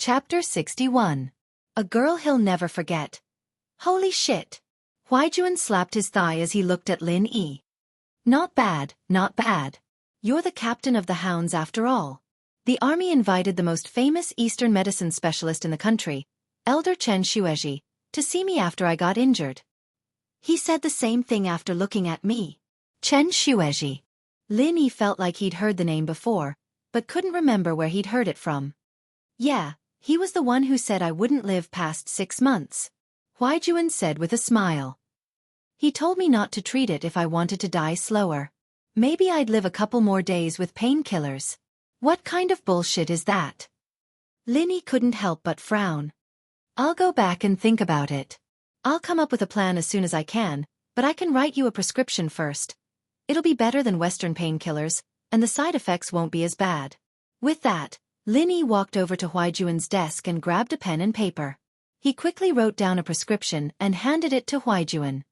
Chapter 61. A Girl He'll Never Forget. Holy shit! Huaijuan slapped his thigh as he looked at Lin Yi. Not bad, not bad. You're the captain of the hounds after all. The army invited the most famous Eastern medicine specialist in the country, Elder Chen Shueji, to see me after I got injured. He said the same thing after looking at me. Chen Shueji. Lin Yi felt like he'd heard the name before, but couldn't remember where he'd heard it from. Yeah, he was the one who said I wouldn't live past 6 months. Huaijuan said with a smile. He told me not to treat it if I wanted to die slower. Maybe I'd live a couple more days with painkillers. What kind of bullshit is that? Lin Yi couldn't help but frown. I'll go back and think about it. I'll come up with a plan as soon as I can, but I can write you a prescription first. It'll be better than Western painkillers, and the side effects won't be as bad. With that, Lin Yi walked over to Huaijuan's desk and grabbed a pen and paper. He quickly wrote down a prescription and handed it to Huaijuan.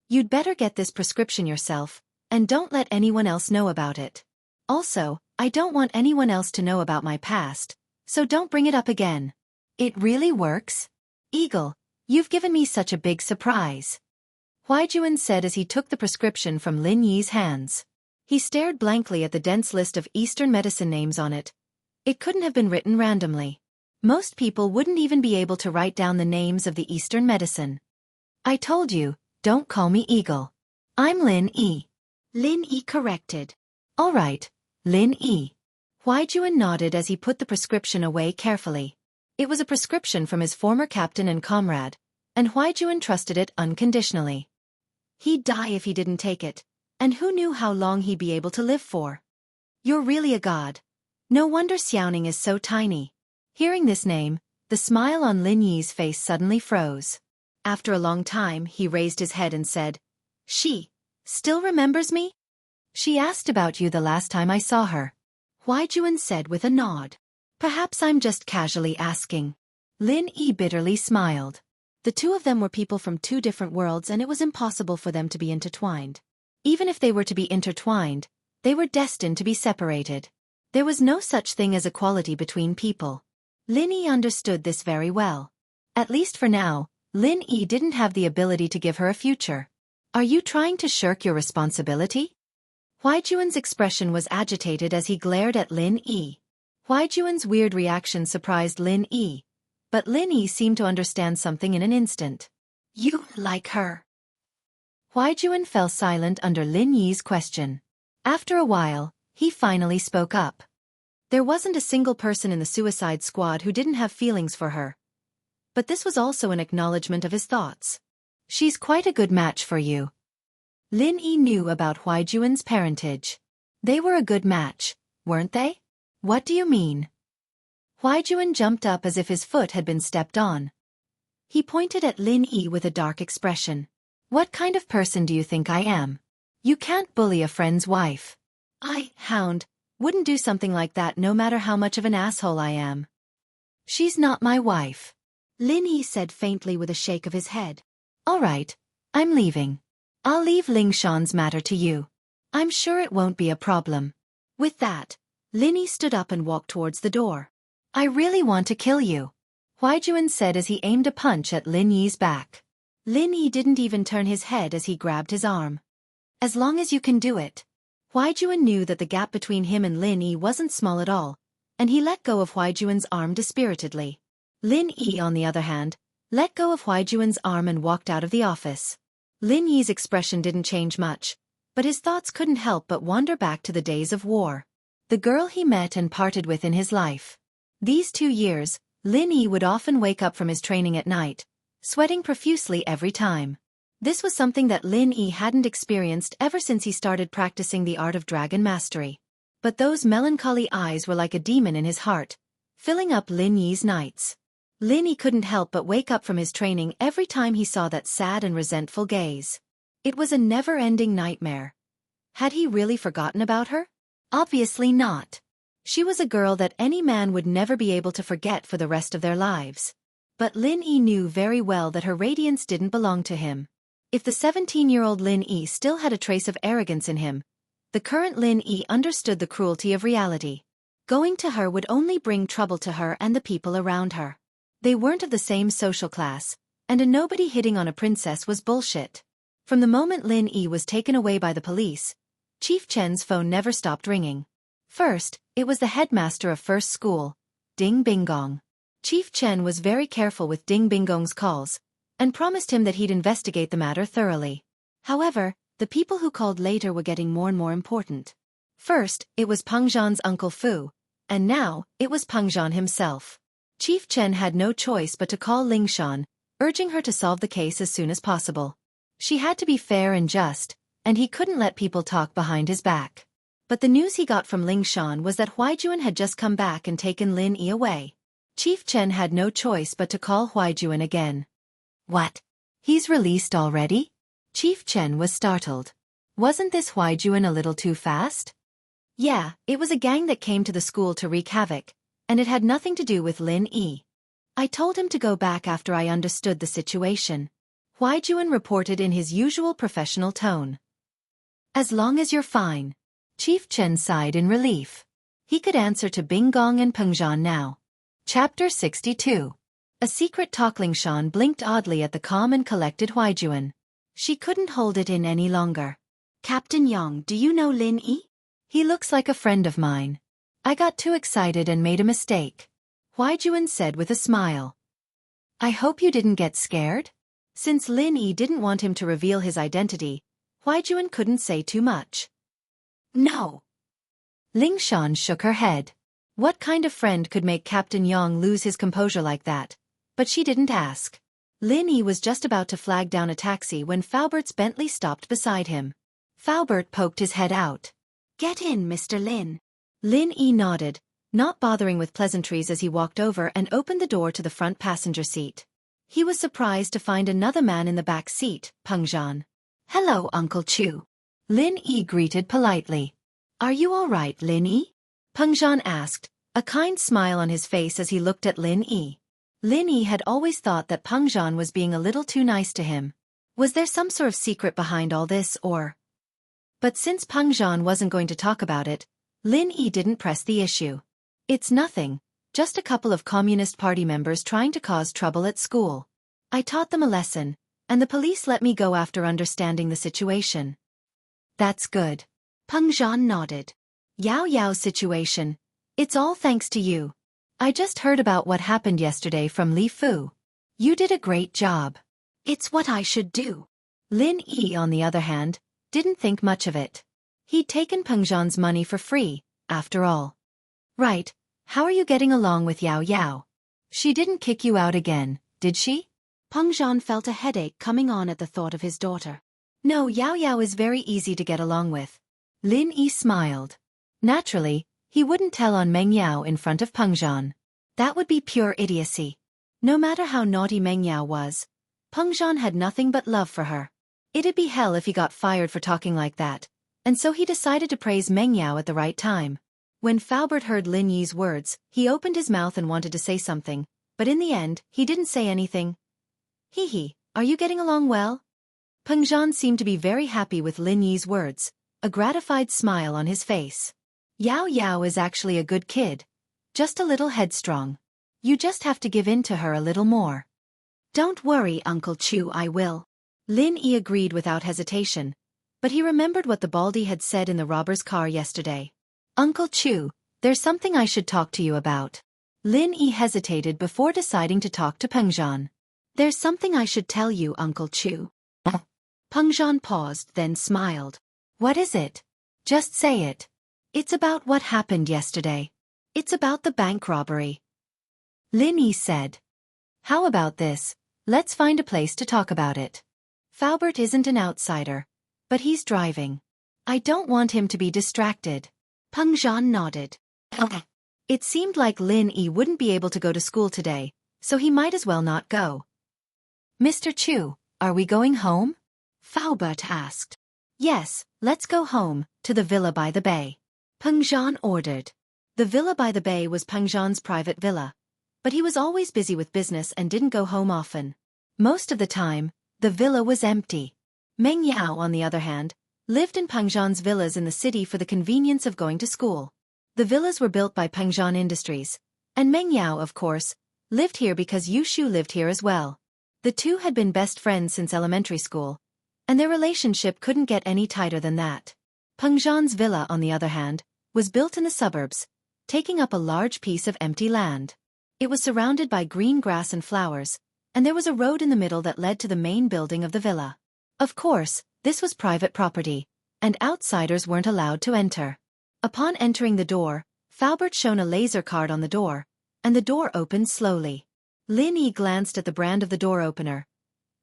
You'd better get this prescription yourself, and don't let anyone else know about it. Also, I don't want anyone else to know about my past, so don't bring it up again. It really works? Eagle, you've given me such a big surprise. Huaijuan said as he took the prescription from Lin Yi's hands. He stared blankly at the dense list of Eastern medicine names on it. It couldn't have been written randomly. Most people wouldn't even be able to write down the names of the Eastern medicine. I told you, don't call me Eagle. I'm Lin Yi. Lin Yi corrected. All right, Lin Yi. Huaijuan nodded as he put the prescription away carefully. It was a prescription from his former captain and comrade, and Huaijuan trusted it unconditionally. He'd die if he didn't take it, and who knew how long he'd be able to live for. You're really a god. No wonder Xianxia is so tiny. Hearing this name, the smile on Lin Yi's face suddenly froze. After a long time, he raised his head and said, She still remembers me? She asked about you the last time I saw her. Huaijuan said with a nod. Perhaps I'm just casually asking. Lin Yi bitterly smiled. The two of them were people from two different worlds and it was impossible for them to be intertwined. Even if they were to be intertwined, they were destined to be separated. There was no such thing as equality between people. Lin Yi understood this very well. At least for now, Lin Yi didn't have the ability to give her a future. Are you trying to shirk your responsibility? Huaijuan's expression was agitated as he glared at Lin Yi. Huaijuan's weird reaction surprised Lin Yi, but Lin Yi seemed to understand something in an instant. You like her? Huaijuan fell silent under Lin Yi's question. After a while, he finally spoke up. There wasn't a single person in the suicide squad who didn't have feelings for her. But this was also an acknowledgement of his thoughts. She's quite a good match for you. Lin Yi knew about Huaijuan's parentage. They were a good match, weren't they? What do you mean? Huaijuan jumped up as if his foot had been stepped on. He pointed at Lin Yi with a dark expression. What kind of person do you think I am? You can't bully a friend's wife. I, hound, wouldn't do something like that no matter how much of an asshole I am. She's not my wife. Lin Yi said faintly with a shake of his head. All right, I'm leaving. I'll leave Lingshan's matter to you. I'm sure it won't be a problem. With that, Lin Yi stood up and walked towards the door. I really want to kill you, Huaijuan said as he aimed a punch at Lin Yi's back. Lin Yi didn't even turn his head as he grabbed his arm. As long as you can do it. Huaijuan knew that the gap between him and Lin Yi wasn't small at all, and he let go of Huaijuan's arm dispiritedly. Lin Yi, on the other hand, let go of Huaijuan's arm and walked out of the office. Lin Yi's expression didn't change much, but his thoughts couldn't help but wander back to the days of war. The girl he met and parted with in his life. These 2 years, Lin Yi would often wake up from his training at night, sweating profusely every time. This was something that Lin Yi hadn't experienced ever since he started practicing the art of dragon mastery. But those melancholy eyes were like a demon in his heart, filling up Lin Yi's nights. Lin Yi couldn't help but wake up from his training every time he saw that sad and resentful gaze. It was a never-ending nightmare. Had he really forgotten about her? Obviously not. She was a girl that any man would never be able to forget for the rest of their lives. But Lin Yi knew very well that her radiance didn't belong to him. If the 17-year-old Lin Yi still had a trace of arrogance in him, the current Lin Yi understood the cruelty of reality. Going to her would only bring trouble to her and the people around her. They weren't of the same social class, and a nobody hitting on a princess was bullshit. From the moment Lin Yi was taken away by the police, Chief Chen's phone never stopped ringing. First, it was the headmaster of first school, Ding Bingong. Chief Chen was very careful with Ding Bingong's calls, and promised him that he'd investigate the matter thoroughly. However, the people who called later were getting more and more important. First, it was Peng Zhan's Uncle Fu, and now, it was Peng Zhan himself. Chief Chen had no choice but to call Ling Shan, urging her to solve the case as soon as possible. She had to be fair and just, and he couldn't let people talk behind his back. But the news he got from Ling Shan was that Huaijuan had just come back and taken Lin Yi away. Chief Chen had no choice but to call Huaijuan again. What? He's released already? Chief Chen was startled. Wasn't this Huaijuan a little too fast? Yeah, it was a gang that came to the school to wreak havoc, and it had nothing to do with Lin Yi. I told him to go back after I understood the situation. Huaijuan reported in his usual professional tone. As long as you're fine. Chief Chen sighed in relief. He could answer to Bingong and Peng Zhan now. Chapter 62. A secret talk. Ling Shan blinked oddly at the calm and collected Huaijuan. She couldn't hold it in any longer. Captain Yang, do you know Lin Yi? He looks like a friend of mine. I got too excited and made a mistake. Huaijuan said with a smile. I hope you didn't get scared? Since Lin Yi didn't want him to reveal his identity, Huaijuan couldn't say too much. No. Ling Shan shook her head. What kind of friend could make Captain Yang lose his composure like that? But she didn't ask. Lin Yi was just about to flag down a taxi when Faubert's Bentley stopped beside him. Faubert poked his head out. Get in, Mr. Lin. Lin Yi nodded, not bothering with pleasantries as he walked over and opened the door to the front passenger seat. He was surprised to find another man in the back seat, Peng Zhan. Hello, Uncle Chu. Lin Yi greeted politely. Are you all right, Lin Yi? Peng Zhan asked, a kind smile on his face as he looked at Lin Yi. Lin Yi had always thought that Peng Zhan was being a little too nice to him. Was there some sort of secret behind all this, or? But since Peng Zhan wasn't going to talk about it, Lin Yi didn't press the issue. It's nothing, just a couple of Communist Party members trying to cause trouble at school. I taught them a lesson, and the police let me go after understanding the situation. That's good. Peng Zhan nodded. Yao Yao's situation. It's all thanks to you. I just heard about what happened yesterday from Li Fu. You did a great job. It's what I should do. Lin Yi, on the other hand, didn't think much of it. He'd taken Peng Zhan's money for free, after all. Right, how are you getting along with Yao Yao? She didn't kick you out again, did she? Peng Zhan felt a headache coming on at the thought of his daughter. No, Yao Yao is very easy to get along with. Lin Yi smiled. Naturally, he wouldn't tell on Meng Yao in front of Peng Zhan. That would be pure idiocy. No matter how naughty Meng Yao was, Peng Zhan had nothing but love for her. It'd be hell if he got fired for talking like that, and so he decided to praise Meng Yao at the right time. When Faubert heard Lin Yi's words, he opened his mouth and wanted to say something, but in the end, he didn't say anything. Hee, are you getting along well? Peng Zhan seemed to be very happy with Lin Yi's words, a gratified smile on his face. Yao Yao is actually a good kid. Just a little headstrong. You just have to give in to her a little more. Don't worry, Uncle Chu, I will. Lin Yi agreed without hesitation, but he remembered what the Baldy had said in the robber's car yesterday. Uncle Chu, there's something I should talk to you about. Lin Yi hesitated before deciding to talk to Peng Zhan. There's something I should tell you, Uncle Chu. Peng Zhan paused, then smiled. What is it? Just say it. It's about what happened yesterday. It's about the bank robbery. Lin Yi said. How about this? Let's find a place to talk about it. Faubert isn't an outsider, but he's driving. I don't want him to be distracted. Peng Zhan nodded. It seemed like Lin Yi wouldn't be able to go to school today, so he might as well not go. Mr. Chu, are we going home? Faubert asked. Yes, let's go home, to the villa by the bay. Peng Zhan ordered. The villa by the bay was Peng Zhan's private villa, but he was always busy with business and didn't go home often. Most of the time, the villa was empty. Meng Yao, on the other hand, lived in Peng Zhan's villas in the city for the convenience of going to school. The villas were built by Pengzhan Industries. And Meng Yao, of course, lived here because Yu Shu lived here as well. The two had been best friends since elementary school, and their relationship couldn't get any tighter than that. Pengzhan's villa, on the other hand, was built in the suburbs, taking up a large piece of empty land. It was surrounded by green grass and flowers, and there was a road in the middle that led to the main building of the villa. Of course, this was private property, and outsiders weren't allowed to enter. Upon entering the door, Faubert shone a laser card on the door, and the door opened slowly. Lin Yi glanced at the brand of the door opener.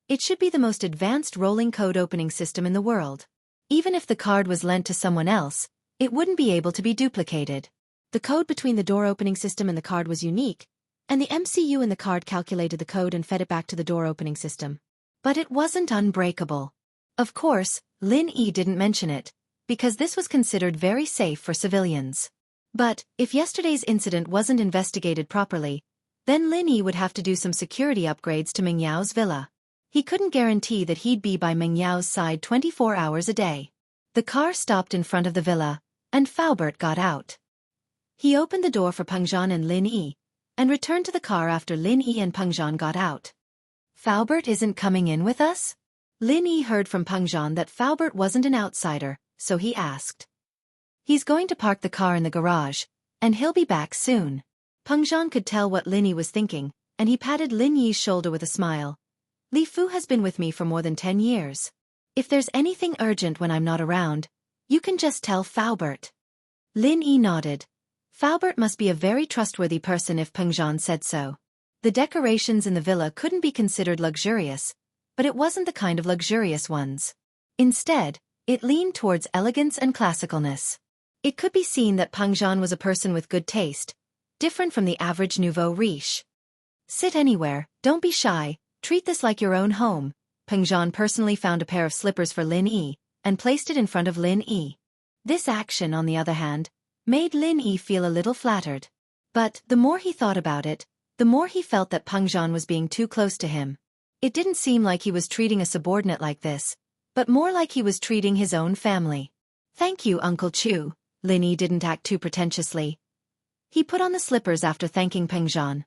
It should be the most advanced rolling code opening system in the world. Even if the card was lent to someone else, it wouldn't be able to be duplicated. The code between the door opening system and the card was unique, and the MCU in the card calculated the code and fed it back to the door opening system. But it wasn't unbreakable. Of course, Lin Yi didn't mention it, because this was considered very safe for civilians. But, if yesterday's incident wasn't investigated properly, then Lin Yi would have to do some security upgrades to Meng Yao's villa. He couldn't guarantee that he'd be by Meng Yao's side 24 hours a day. The car stopped in front of the villa, and Faubert got out. He opened the door for Pengzhan and Lin Yi, and returned to the car after Lin Yi and Pengzhan got out. Faubert isn't coming in with us? Lin Yi heard from Pengzhan that Faubert wasn't an outsider, so he asked. He's going to park the car in the garage, and he'll be back soon. Pengzhan could tell what Lin Yi was thinking, and he patted Lin Yi's shoulder with a smile. Li Fu has been with me for more than 10 years. If there's anything urgent when I'm not around, you can just tell Faubert. Lin Yi nodded. Faubert must be a very trustworthy person if Pengzhan said so. The decorations in the villa couldn't be considered luxurious, but it wasn't the kind of luxurious ones. Instead, it leaned towards elegance and classicalness. It could be seen that Pengzhan was a person with good taste, different from the average nouveau riche. Sit anywhere, don't be shy, treat this like your own home. Pengzhan personally found a pair of slippers for Lin Yi, and placed it in front of Lin Yi. This action, on the other hand, made Lin Yi feel a little flattered. But, the more he thought about it, the more he felt that Pengzhan was being too close to him. It didn't seem like he was treating a subordinate like this, but more like he was treating his own family. Thank you, Uncle Chu. Lin Yi didn't act too pretentiously. He put on the slippers after thanking Pengzhan.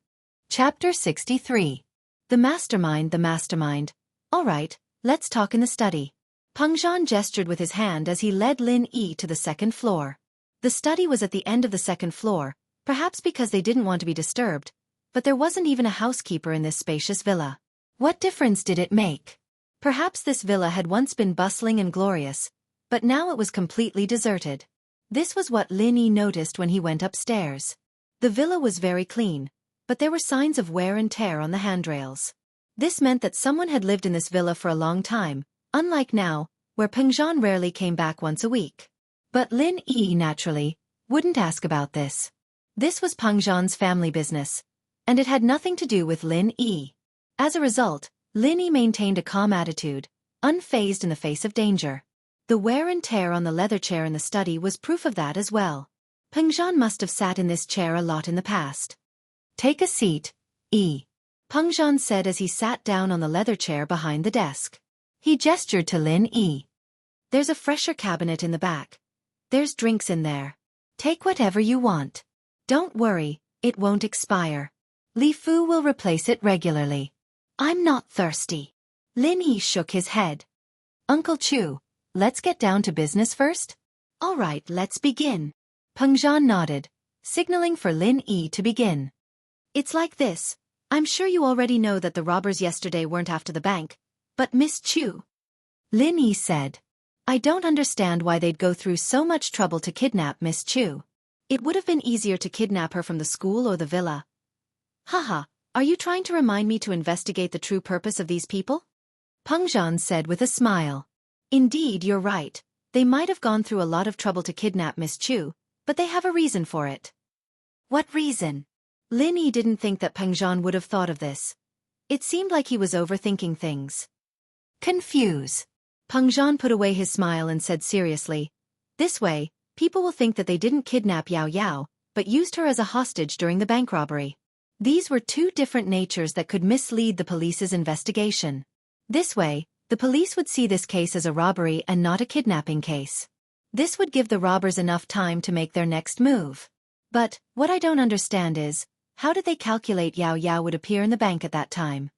Chapter 63. The mastermind. All right, let's talk in the study. Pengzhan gestured with his hand as he led Lin Yi to the second floor. The study was at the end of the second floor, perhaps because they didn't want to be disturbed, but there wasn't even a housekeeper in this spacious villa. What difference did it make? Perhaps this villa had once been bustling and glorious, but now it was completely deserted. This was what Lin Yi noticed when he went upstairs. The villa was very clean, but there were signs of wear and tear on the handrails. This meant that someone had lived in this villa for a long time, unlike now, where Pengzhan rarely came back once a week. But Lin Yi, naturally, wouldn't ask about this. This was Pengzhan's family business, and it had nothing to do with Lin Yi. As a result, Lin Yi maintained a calm attitude, unfazed in the face of danger. The wear and tear on the leather chair in the study was proof of that as well. Pengzhan must have sat in this chair a lot in the past. Take a seat, Yi. Pengzhan said as he sat down on the leather chair behind the desk. He gestured to Lin Yi. There's a fresher cabinet in the back. There's drinks in there. Take whatever you want. Don't worry, it won't expire. Li Fu will replace it regularly. I'm not thirsty. Lin Yi shook his head. Uncle Chu, let's get down to business first? All right, let's begin. Pengzhan nodded, signaling for Lin Yi to begin. It's like this. I'm sure you already know that the robbers yesterday weren't after the bank, but Miss Chu. Lin Yi said. I don't understand why they'd go through so much trouble to kidnap Miss Chu. It would have been easier to kidnap her from the school or the villa. Haha, are you trying to remind me to investigate the true purpose of these people? Pengzhan said with a smile. Indeed, you're right. They might have gone through a lot of trouble to kidnap Miss Chu, but they have a reason for it. What reason? Lin Yi didn't think that Pengzhan would have thought of this. It seemed like he was overthinking things. Confuse. Pengzhan put away his smile and said seriously, this way, people will think that they didn't kidnap Yao Yao, but used her as a hostage during the bank robbery. These were two different natures that could mislead the police's investigation. This way, the police would see this case as a robbery and not a kidnapping case. This would give the robbers enough time to make their next move. But, what I don't understand is, how did they calculate Yao Yao would appear in the bank at that time?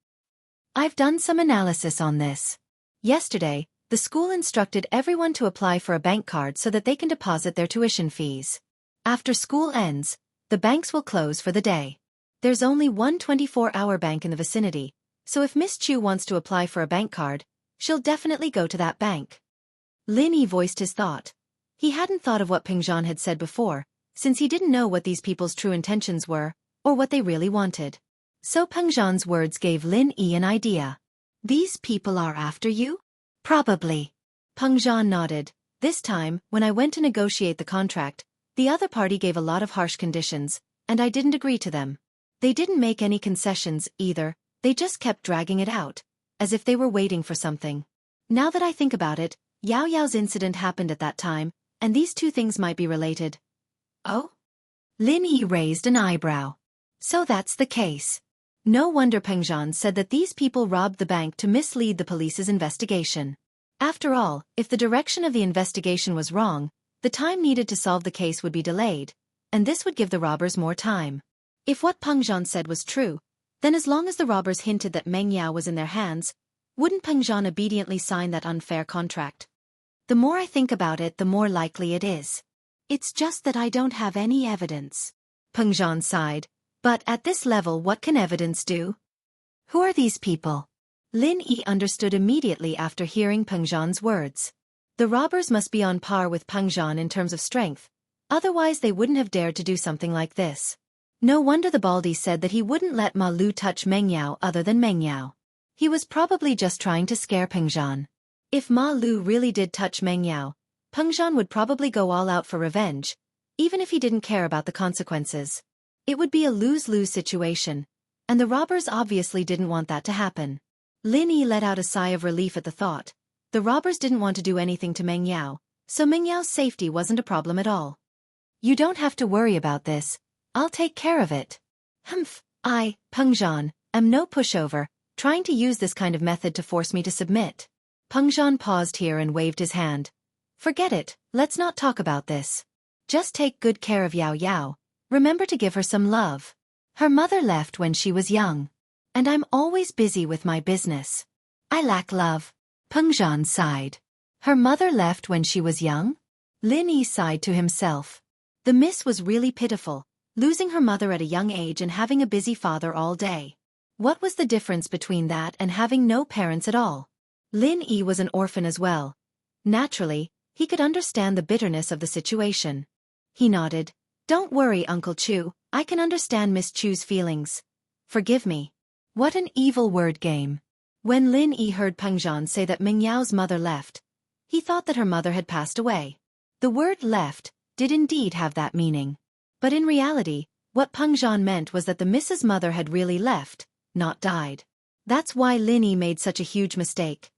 I've done some analysis on this. Yesterday, the school instructed everyone to apply for a bank card so that they can deposit their tuition fees. After school ends, the banks will close for the day. There's only one 24-hour bank in the vicinity, so if Miss Chu wants to apply for a bank card, she'll definitely go to that bank. Lin Yi voiced his thought. He hadn't thought of what Peng Zhan had said before, since he didn't know what these people's true intentions were, or what they really wanted. So Peng Zhan's words gave Lin Yi an idea. These people are after you? Probably. Peng Zhan nodded. This time, when I went to negotiate the contract, the other party gave a lot of harsh conditions, and I didn't agree to them. They didn't make any concessions, either, they just kept dragging it out, as if they were waiting for something. Now that I think about it, Yao Yao's incident happened at that time, and these two things might be related. Oh? Lin Yi raised an eyebrow. So that's the case. No wonder Peng Zhan said that these people robbed the bank to mislead the police's investigation. After all, if the direction of the investigation was wrong, the time needed to solve the case would be delayed, and this would give the robbers more time. If what Peng Zhan said was true, then as long as the robbers hinted that Meng Yao was in their hands, wouldn't Peng Zhan obediently sign that unfair contract? The more I think about it, the more likely it is. It's just that I don't have any evidence. Peng Zhan sighed. But at this level, what can evidence do? Who are these people? Lin Yi understood immediately after hearing Peng Zhan's words. The robbers must be on par with Peng Zhan in terms of strength, otherwise they wouldn't have dared to do something like this. No wonder the Baldy said that he wouldn't let Ma Lu touch Meng Yao other than Meng Yao. He was probably just trying to scare Peng Zhan. If Ma Lu really did touch Meng Yao, Peng Zhan would probably go all out for revenge, even if he didn't care about the consequences. It would be a lose-lose situation, and the robbers obviously didn't want that to happen. Lin Yi let out a sigh of relief at the thought. The robbers didn't want to do anything to Meng Yao, so Meng Yao's safety wasn't a problem at all. You don't have to worry about this. I'll take care of it. Humph, I, Peng Zhan, am no pushover, trying to use this kind of method to force me to submit. Peng Zhan paused here and waved his hand. Forget it, let's not talk about this. Just take good care of Yao Yao. Remember to give her some love. Her mother left when she was young. And I'm always busy with my business. I lack love. Peng Zhan sighed. Her mother left when she was young? Lin Yi sighed to himself. The miss was really pitiful, losing her mother at a young age and having a busy father all day. What was the difference between that and having no parents at all? Lin Yi was an orphan as well. Naturally, he could understand the bitterness of the situation. He nodded. Don't worry, Uncle Chu, I can understand Miss Chu's feelings. Forgive me. What an evil word game. When Lin Yi heard Peng Zhan say that Meng Yao's mother left, he thought that her mother had passed away. The word left did indeed have that meaning. But in reality, what Peng Zhan meant was that the Mrs. Mother had really left, not died. That's why Lin Yi made such a huge mistake.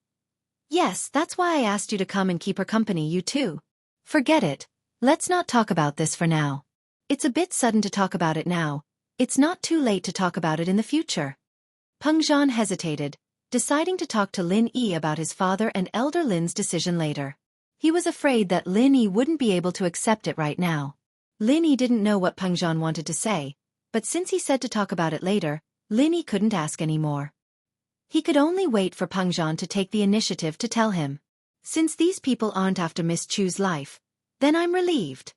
Yes, that's why I asked you to come and keep her company, you too. Forget it. Let's not talk about this for now. It's a bit sudden to talk about it now. It's not too late to talk about it in the future. Peng Zhan hesitated, deciding to talk to Lin Yi about his father and elder Lin's decision later. He was afraid that Lin Yi wouldn't be able to accept it right now. Lin Yi didn't know what Peng Zhan wanted to say, but since he said to talk about it later, Lin Yi couldn't ask any more. He could only wait for Peng Zhan to take the initiative to tell him. Since these people aren't after Miss Chu's life, then I'm relieved.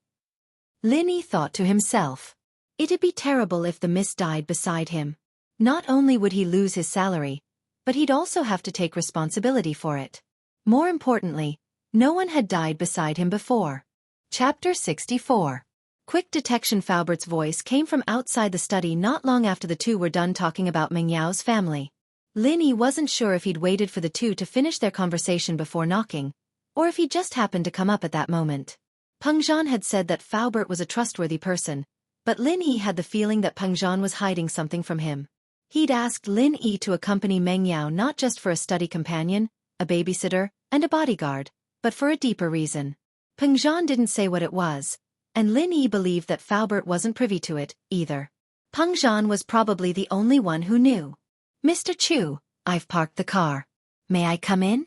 Lin Yi thought to himself. It'd be terrible if the miss died beside him. Not only would he lose his salary, but he'd also have to take responsibility for it. More importantly, no one had died beside him before. Chapter 64. Quick detection. Faubert's voice came from outside the study not long after the two were done talking about Meng Yao's family. Lin Yi wasn't sure if he'd waited for the two to finish their conversation before knocking, or if he just happened to come up at that moment. Peng Zhan had said that Faubert was a trustworthy person, but Lin Yi had the feeling that Peng Zhan was hiding something from him. He'd asked Lin Yi to accompany Meng Yao not just for a study companion, a babysitter, and a bodyguard, but for a deeper reason. Peng Zhan didn't say what it was, and Lin Yi believed that Faubert wasn't privy to it, either. Peng Zhan was probably the only one who knew. Mr. Chu, I've parked the car. May I come in?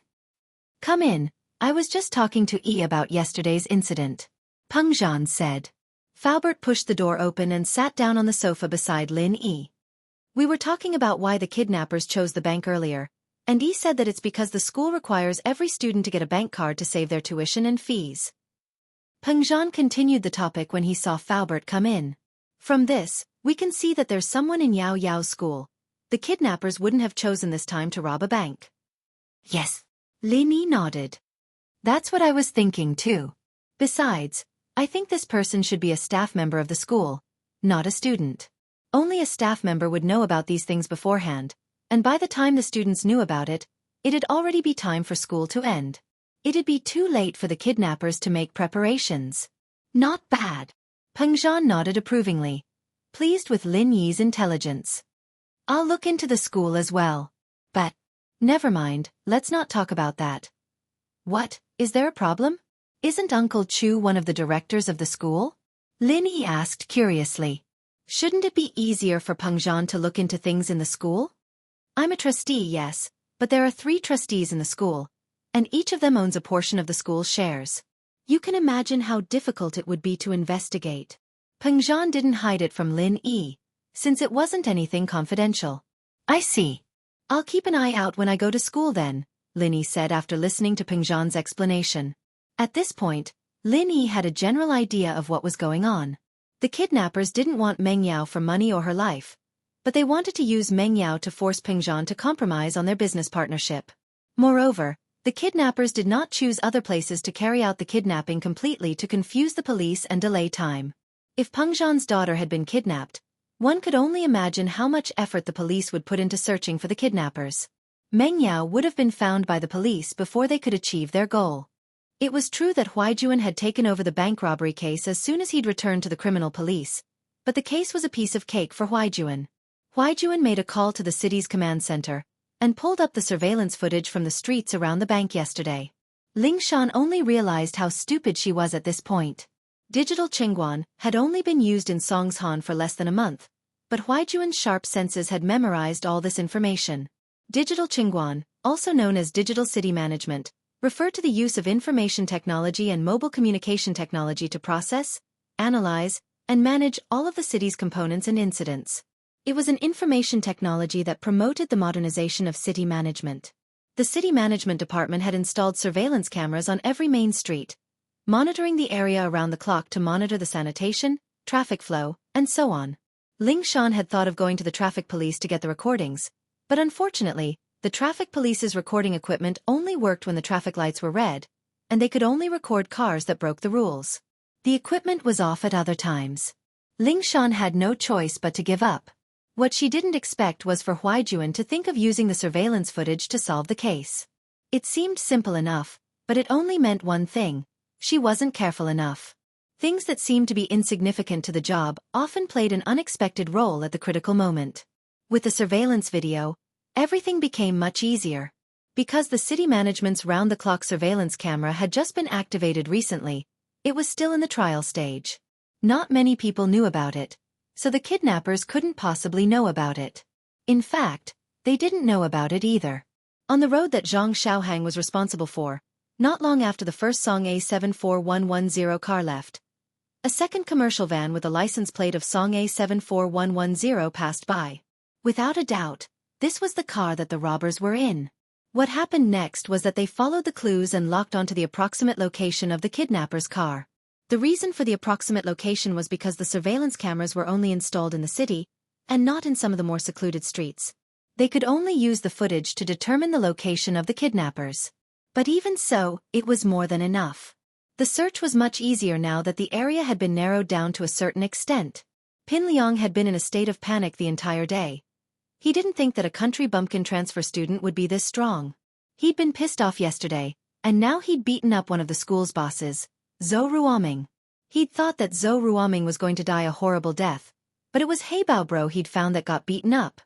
Come in, I was just talking to E about yesterday's incident, Peng Zhan said. Faubert pushed the door open and sat down on the sofa beside Lin Yi. We were talking about why the kidnappers chose the bank earlier, and Yi said that it's because the school requires every student to get a bank card to save their tuition and fees. Peng Zhan continued the topic when he saw Faubert come in. From this, we can see that there's someone in Yao Yao's school. The kidnappers wouldn't have chosen this time to rob a bank. Yes. Lin Yi nodded. That's what I was thinking too. Besides, I think this person should be a staff member of the school, not a student. Only a staff member would know about these things beforehand, and by the time the students knew about it, it'd already be time for school to end. It'd be too late for the kidnappers to make preparations. Not bad. Peng Zhan nodded approvingly, pleased with Lin Yi's intelligence. I'll look into the school as well. But, never mind, let's not talk about that. What, is there a problem? Isn't Uncle Chu one of the directors of the school? Lin Yi asked curiously. Shouldn't it be easier for Peng Zhan to look into things in the school? I'm a trustee, yes, but there are 3 trustees in the school, and each of them owns a portion of the school's shares. You can imagine how difficult it would be to investigate. Peng Zhan didn't hide it from Lin Yi, since it wasn't anything confidential. I see. I'll keep an eye out when I go to school then, Lin Yi said after listening to Peng Zhan's explanation. At this point, Lin Yi had a general idea of what was going on. The kidnappers didn't want Meng Yao for money or her life, but they wanted to use Meng Yao to force Peng Zhan to compromise on their business partnership. Moreover, the kidnappers did not choose other places to carry out the kidnapping completely to confuse the police and delay time. If Peng Zhan's daughter had been kidnapped, one could only imagine how much effort the police would put into searching for the kidnappers. Meng Yao would have been found by the police before they could achieve their goal. It was true that Huaijuan had taken over the bank robbery case as soon as he'd returned to the criminal police, but the case was a piece of cake for Huaijuan. Huaijuan made a call to the city's command center and pulled up the surveillance footage from the streets around the bank yesterday. Ling Shan only realized how stupid she was at this point. Digital Qingguan had only been used in Songshan for less than a month, but Huaijuan's sharp senses had memorized all this information. Digital Qingguan, also known as digital city management, referred to the use of information technology and mobile communication technology to process, analyze, and manage all of the city's components and incidents. It was an information technology that promoted the modernization of city management. The city management department had installed surveillance cameras on every main street, monitoring the area around the clock to monitor the sanitation, traffic flow, and so on. Ling Shan had thought of going to the traffic police to get the recordings, but unfortunately, the traffic police's recording equipment only worked when the traffic lights were red, and they could only record cars that broke the rules. The equipment was off at other times. Ling Shan had no choice but to give up. What she didn't expect was for Huaijuan to think of using the surveillance footage to solve the case. It seemed simple enough, but it only meant one thing: she wasn't careful enough. Things that seemed to be insignificant to the job often played an unexpected role at the critical moment. With the surveillance video, everything became much easier. Because the city management's round-the-clock surveillance camera had just been activated recently, it was still in the trial stage. Not many people knew about it, so the kidnappers couldn't possibly know about it. In fact, they didn't know about it either. On the road that Zhang Xiaohang was responsible for, not long after the first Song A74110 car left, a second commercial van with a license plate of Song A74110 passed by. Without a doubt, this was the car that the robbers were in. What happened next was that they followed the clues and locked onto the approximate location of the kidnapper's car. The reason for the approximate location was because the surveillance cameras were only installed in the city, and not in some of the more secluded streets. They could only use the footage to determine the location of the kidnappers. But even so, it was more than enough. The search was much easier now that the area had been narrowed down to a certain extent. Pin Liang had been in a state of panic the entire day. He didn't think that a country bumpkin transfer student would be this strong. He'd been pissed off yesterday, and now he'd beaten up one of the school's bosses, Zhou Ruoming. He'd thought that Zhou Ruoming was going to die a horrible death, but it was Heibao Bro he'd found that got beaten up.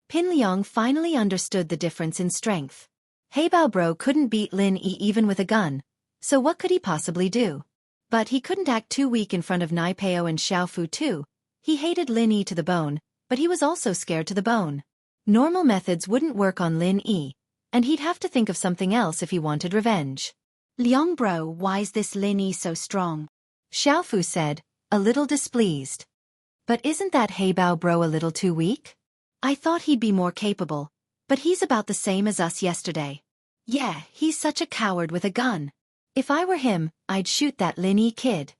Pin Liang finally understood the difference in strength. Heibao Bro couldn't beat Lin Yi even with a gun, so what could he possibly do? But he couldn't act too weak in front of Nai Peo and Xiao Fu too. He hated Lin Yi to the bone, but he was also scared to the bone. Normal methods wouldn't work on Lin Yi, and he'd have to think of something else if he wanted revenge. Liang bro, why's this Lin Yi so strong? Xiaofu said, a little displeased. But isn't that Heibao bro a little too weak? I thought he'd be more capable, but he's about the same as us yesterday. Yeah, he's such a coward with a gun. If I were him, I'd shoot that Lin Yi kid.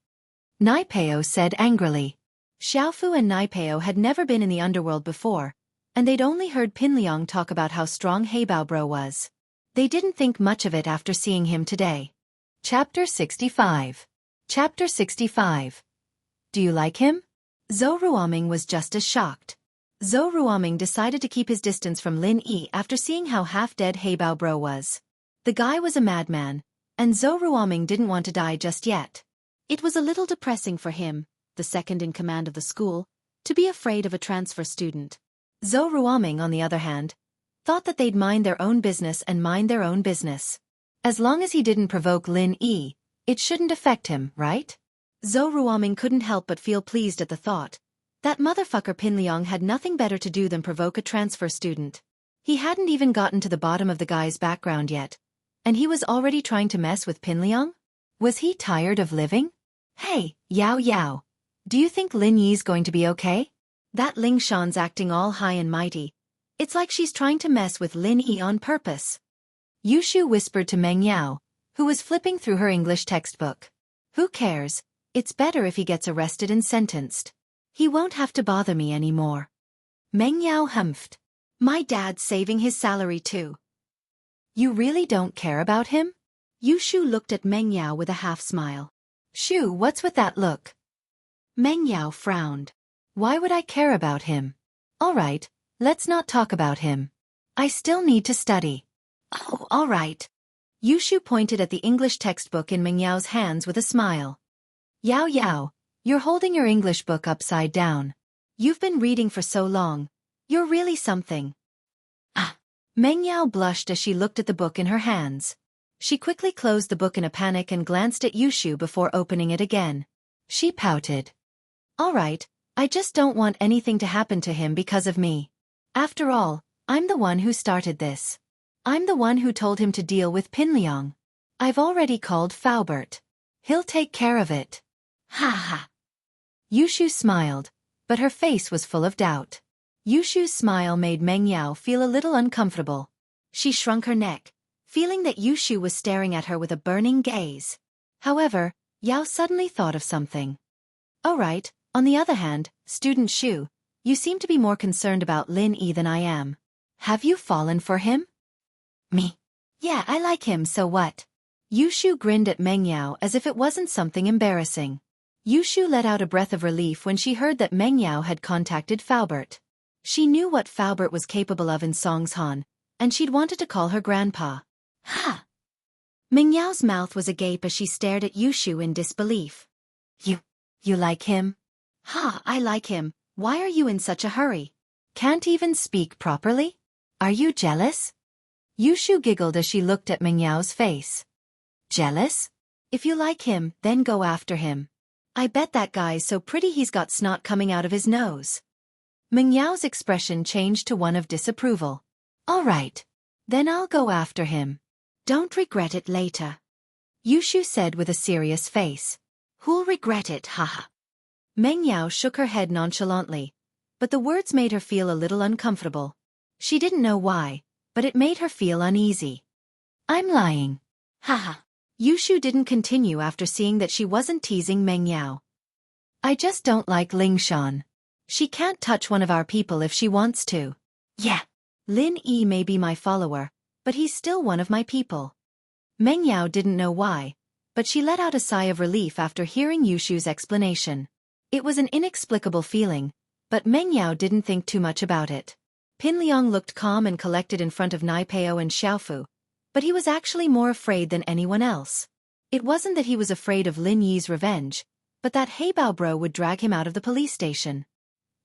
Naipeo said angrily. Xiaofu and Naipeo had never been in the underworld before, and they'd only heard Pinliang talk about how strong Heibao bro was. They didn't think much of it after seeing him today. Chapter 65. Chapter 65. Do you like him? Zhou Ruoming was just as shocked. Zhou Ruoming decided to keep his distance from Lin Yi after seeing how half-dead Heibao bro was. The guy was a madman, and Zhou Ruoming didn't want to die just yet. It was a little depressing for him, the second in command of the school, to be afraid of a transfer student. Zhou Ruoming, on the other hand, thought that they'd mind their own business and mind their own business. As long as he didn't provoke Lin Yi, it shouldn't affect him, right? Zhou Ruoming couldn't help but feel pleased at the thought. That motherfucker Pinliang had nothing better to do than provoke a transfer student. He hadn't even gotten to the bottom of the guy's background yet, and he was already trying to mess with Pinliang? Was he tired of living? Hey, Yao Yao. Do you think Lin Yi's going to be okay? That Ling Shan's acting all high and mighty. It's like she's trying to mess with Lin Yi on purpose. Yushu whispered to Meng Yao, who was flipping through her English textbook. Who cares? It's better if he gets arrested and sentenced. He won't have to bother me anymore. Meng Yao humphed. My dad's saving his salary too. You really don't care about him? Yushu looked at Meng Yao with a half-smile. Shu, what's with that look? Meng Yao frowned. Why would I care about him? All right, let's not talk about him. I still need to study. Oh, all right. Yushu pointed at the English textbook in Meng Yao's hands with a smile. Yao Yao, you're holding your English book upside down. You've been reading for so long. You're really something. Ah. Meng Yao blushed as she looked at the book in her hands. She quickly closed the book in a panic and glanced at Yushu before opening it again. She pouted. All right, I just don't want anything to happen to him because of me. After all, I'm the one who started this. I'm the one who told him to deal with Pinliang. I've already called Faubert. He'll take care of it. Ha ha. Yushu smiled, but her face was full of doubt. Yushu's smile made Meng Yao feel a little uncomfortable. She shrunk her neck, feeling that Yushu was staring at her with a burning gaze. However, Yao suddenly thought of something. All right, on the other hand, student Shu, you seem to be more concerned about Lin Yi than I am. Have you fallen for him? Me? Yeah, I like him, so what? Yushu grinned at Meng Yao as if it wasn't something embarrassing. Yushu let out a breath of relief when she heard that Meng Yao had contacted Faubert. She knew what Faubert was capable of in Songshan, and she'd wanted to call her grandpa. Ha! Meng Yao's mouth was agape as she stared at Yushu in disbelief. You like him? Ha, I like him. Why are you in such a hurry? Can't even speak properly? Are you jealous? Yushu giggled as she looked at Meng Yao's face. Jealous? If you like him, then go after him. I bet that guy's so pretty he's got snot coming out of his nose. Meng Yao's expression changed to one of disapproval. All right. Then I'll go after him. Don't regret it later. Yushu said with a serious face. Who'll regret it, haha. Meng Yao shook her head nonchalantly, but the words made her feel a little uncomfortable. She didn't know why, but it made her feel uneasy. I'm lying. Haha. Yushu didn't continue after seeing that she wasn't teasing Meng Yao. I just don't like Ling Shan. She can't touch one of our people if she wants to. Yeah. Lin Yi may be my follower, but he's still one of my people. Meng Yao didn't know why, but she let out a sigh of relief after hearing Yushu's explanation. It was an inexplicable feeling, but Meng Yao didn't think too much about it. Pinliang looked calm and collected in front of Naipeo and Xiaofu, but he was actually more afraid than anyone else. It wasn't that he was afraid of Lin Yi's revenge, but that Heibao bro would drag him out of the police station.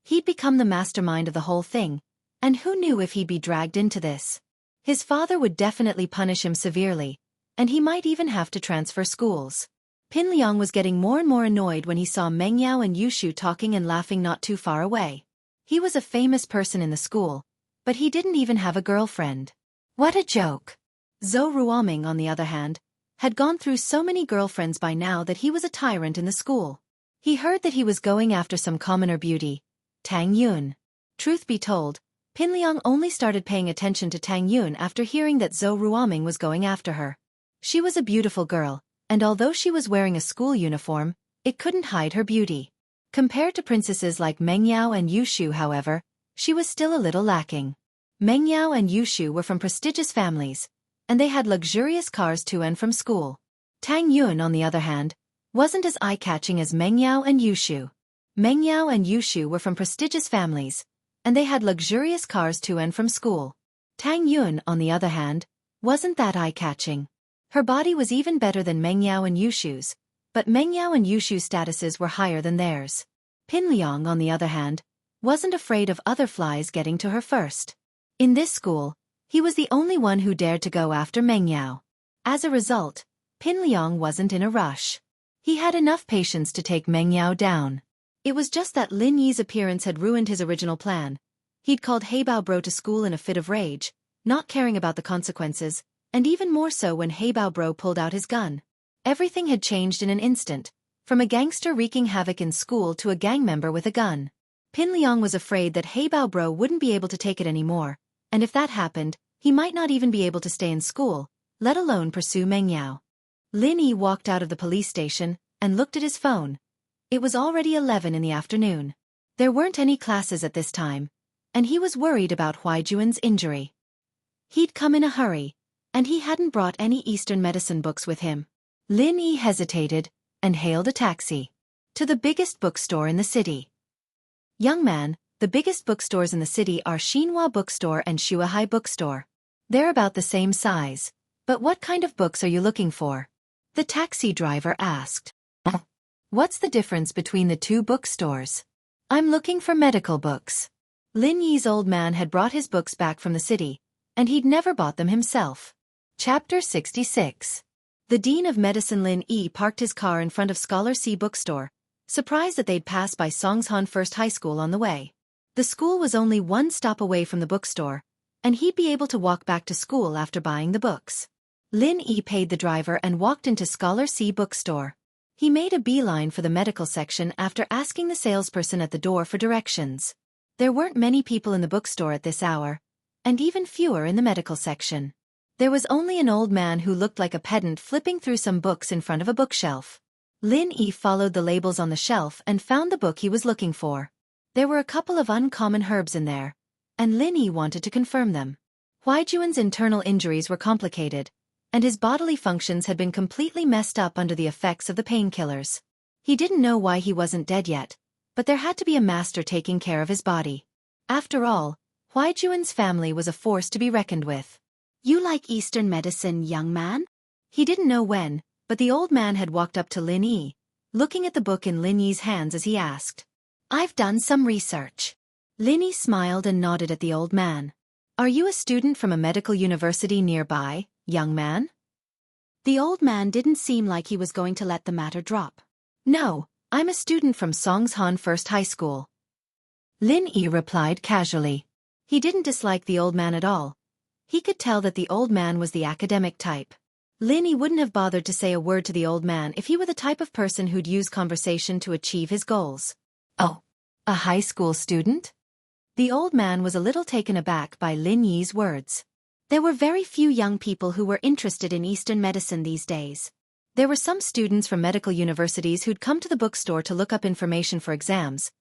He'd become the mastermind of the whole thing, and who knew if he'd be dragged into this? His father would definitely punish him severely, and he might even have to transfer schools. Pinliang was getting more and more annoyed when he saw Meng Yao and Yushu talking and laughing not too far away. He was a famous person in the school, but he didn't even have a girlfriend. What a joke! Zhou Ruoming, on the other hand, had gone through so many girlfriends by now that he was a tyrant in the school. He heard that he was going after some commoner beauty, Tang Yun. Truth be told, Pin Liang only started paying attention to Tang Yun after hearing that Zhou Ruoming was going after her. She was a beautiful girl, and although she was wearing a school uniform, it couldn't hide her beauty. Compared to princesses like Meng Yao and Yu Shu, however, she was still a little lacking. Meng Yao and Yu Shu were from prestigious families, and they had luxurious cars to and from school. Tang Yun, on the other hand, wasn't as eye-catching as Meng Yao and Yu Shu. Meng Yao and Yu Shu were from prestigious families, and they had luxurious cars to and from school. Tang Yun, on the other hand, wasn't that eye-catching. Her body was even better than Meng Yao and Yu Shu's, but Meng Yao and Yu Shu's statuses were higher than theirs. Pin Liang, on the other hand, wasn't afraid of other flies getting to her first. In this school, he was the only one who dared to go after Meng Yao. As a result, Pin Liang wasn't in a rush. He had enough patience to take Meng Yao down. It was just that Lin Yi's appearance had ruined his original plan. He'd called Heibao Bro to school in a fit of rage, not caring about the consequences, and even more so when Heibao Bro pulled out his gun. Everything had changed in an instant, from a gangster wreaking havoc in school to a gang member with a gun. Pin Liang was afraid that Heibao Bro wouldn't be able to take it anymore, and if that happened, he might not even be able to stay in school, let alone pursue Meng Yao. Lin Yi walked out of the police station and looked at his phone. It was already 11 in the afternoon. There weren't any classes at this time, and he was worried about Huaijuan's injury. He'd come in a hurry, and he hadn't brought any Eastern medicine books with him. Lin Yi hesitated and hailed a taxi. To the biggest bookstore in the city. Young man, the biggest bookstores in the city are Xinhua Bookstore and Shuahai Bookstore. They're about the same size. But what kind of books are you looking for? The taxi driver asked. What's the difference between the two bookstores? I'm looking for medical books. Lin Yi's old man had brought his books back from the city, and he'd never bought them himself. Chapter 66. The Dean of Medicine Lin Yi parked his car in front of Scholar C bookstore, surprised that they'd pass by Songshan First High School on the way. The school was only one stop away from the bookstore, and he'd be able to walk back to school after buying the books. Lin Yi paid the driver and walked into Scholar C bookstore. He made a beeline for the medical section after asking the salesperson at the door for directions. There weren't many people in the bookstore at this hour, and even fewer in the medical section. There was only an old man who looked like a pedant flipping through some books in front of a bookshelf. Lin Yi followed the labels on the shelf and found the book he was looking for. There were a couple of uncommon herbs in there, and Lin Yi wanted to confirm them. Huaijuan's internal injuries were complicated, and his bodily functions had been completely messed up under the effects of the painkillers. He didn't know why he wasn't dead yet, but there had to be a master taking care of his body. After all, Huaijuan's family was a force to be reckoned with. You like Eastern medicine, young man? He didn't know when, but the old man had walked up to Lin Yi, looking at the book in Lin Yi's hands as he asked. I've done some research. Lin Yi smiled and nodded at the old man. Are you a student from a medical university nearby, young man? The old man didn't seem like he was going to let the matter drop. No, I'm a student from Songshan First High School. Lin Yi replied casually. He didn't dislike the old man at all. He could tell that the old man was the academic type. Lin Yi wouldn't have bothered to say a word to the old man if he were the type of person who'd use conversation to achieve his goals. Oh, a high school student? The old man was a little taken aback by Lin Yi's words. There were very few young people who were interested in Eastern medicine these days. There were some students from medical universities who'd come to the bookstore to look up information for exams,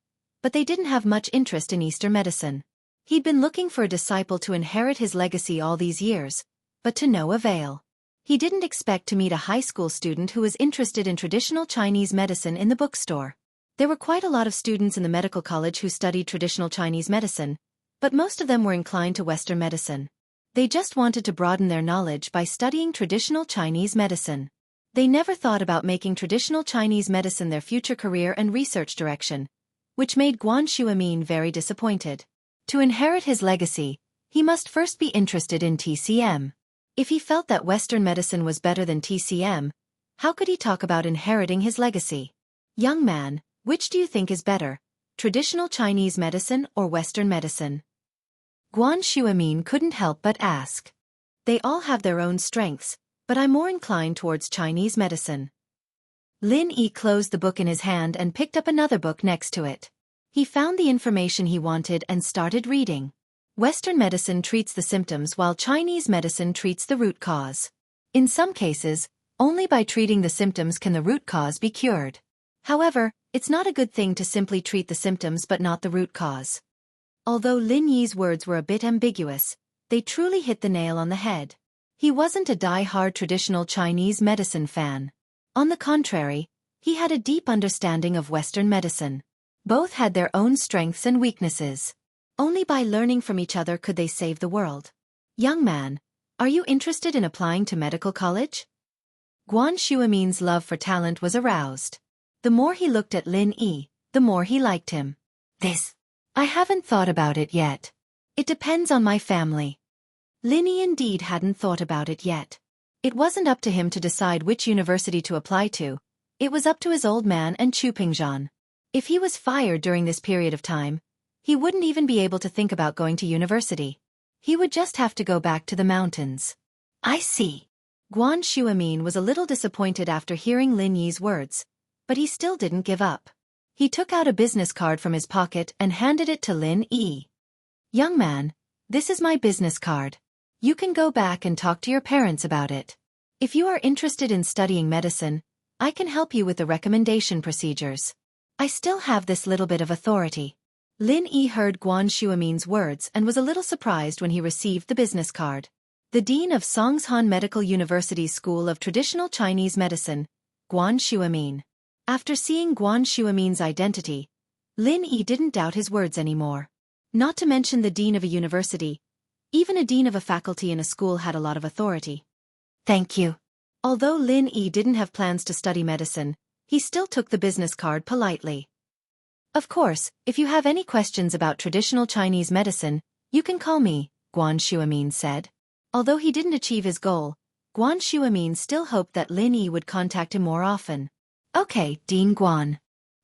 but they didn't have much interest in Eastern medicine. He'd been looking for a disciple to inherit his legacy all these years, but to no avail. He didn't expect to meet a high school student who was interested in traditional Chinese medicine in the bookstore. There were quite a lot of students in the medical college who studied traditional Chinese medicine, but most of them were inclined to Western medicine. They just wanted to broaden their knowledge by studying traditional Chinese medicine. They never thought about making traditional Chinese medicine their future career and research direction, which made Guan Shuamin very disappointed. To inherit his legacy, he must first be interested in TCM. If he felt that Western medicine was better than TCM, how could he talk about inheriting his legacy? Young man, which do you think is better, traditional Chinese medicine or Western medicine? Guan Shuamin couldn't help but ask. They all have their own strengths, but I'm more inclined towards Chinese medicine. Lin Yi closed the book in his hand and picked up another book next to it. He found the information he wanted and started reading. Western medicine treats the symptoms while Chinese medicine treats the root cause. In some cases, only by treating the symptoms can the root cause be cured. However, it's not a good thing to simply treat the symptoms but not the root cause. Although Lin Yi's words were a bit ambiguous, they truly hit the nail on the head. He wasn't a die-hard traditional Chinese medicine fan. On the contrary, he had a deep understanding of Western medicine. Both had their own strengths and weaknesses. Only by learning from each other could they save the world. Young man, are you interested in applying to medical college? Guan Shuamin's love for talent was aroused. The more he looked at Lin Yi, the more he liked him. I haven't thought about it yet. It depends on my family. Lin Yi indeed hadn't thought about it yet. It wasn't up to him to decide which university to apply to. It was up to his old man and Chu Pingzhan. If he was fired during this period of time, he wouldn't even be able to think about going to university. He would just have to go back to the mountains. I see. Guan Shuamin was a little disappointed after hearing Lin Yi's words, but he still didn't give up. He took out a business card from his pocket and handed it to Lin Yi. Young man, this is my business card. You can go back and talk to your parents about it. If you are interested in studying medicine, I can help you with the recommendation procedures. I still have this little bit of authority. Lin Yi heard Guan Shuamin's words and was a little surprised when he received the business card. The dean of Songshan Medical University's School of Traditional Chinese Medicine, Guan Shuamin. After seeing Guan Shuamin's identity, Lin Yi didn't doubt his words anymore. Not to mention the dean of a university, even a dean of a faculty in a school had a lot of authority. Thank you. Although Lin Yi didn't have plans to study medicine, he still took the business card politely. Of course, if you have any questions about traditional Chinese medicine, you can call me, Guan Shuamin said. Although he didn't achieve his goal, Guan Shuamin still hoped that Lin Yi would contact him more often. Okay, Dean Guan.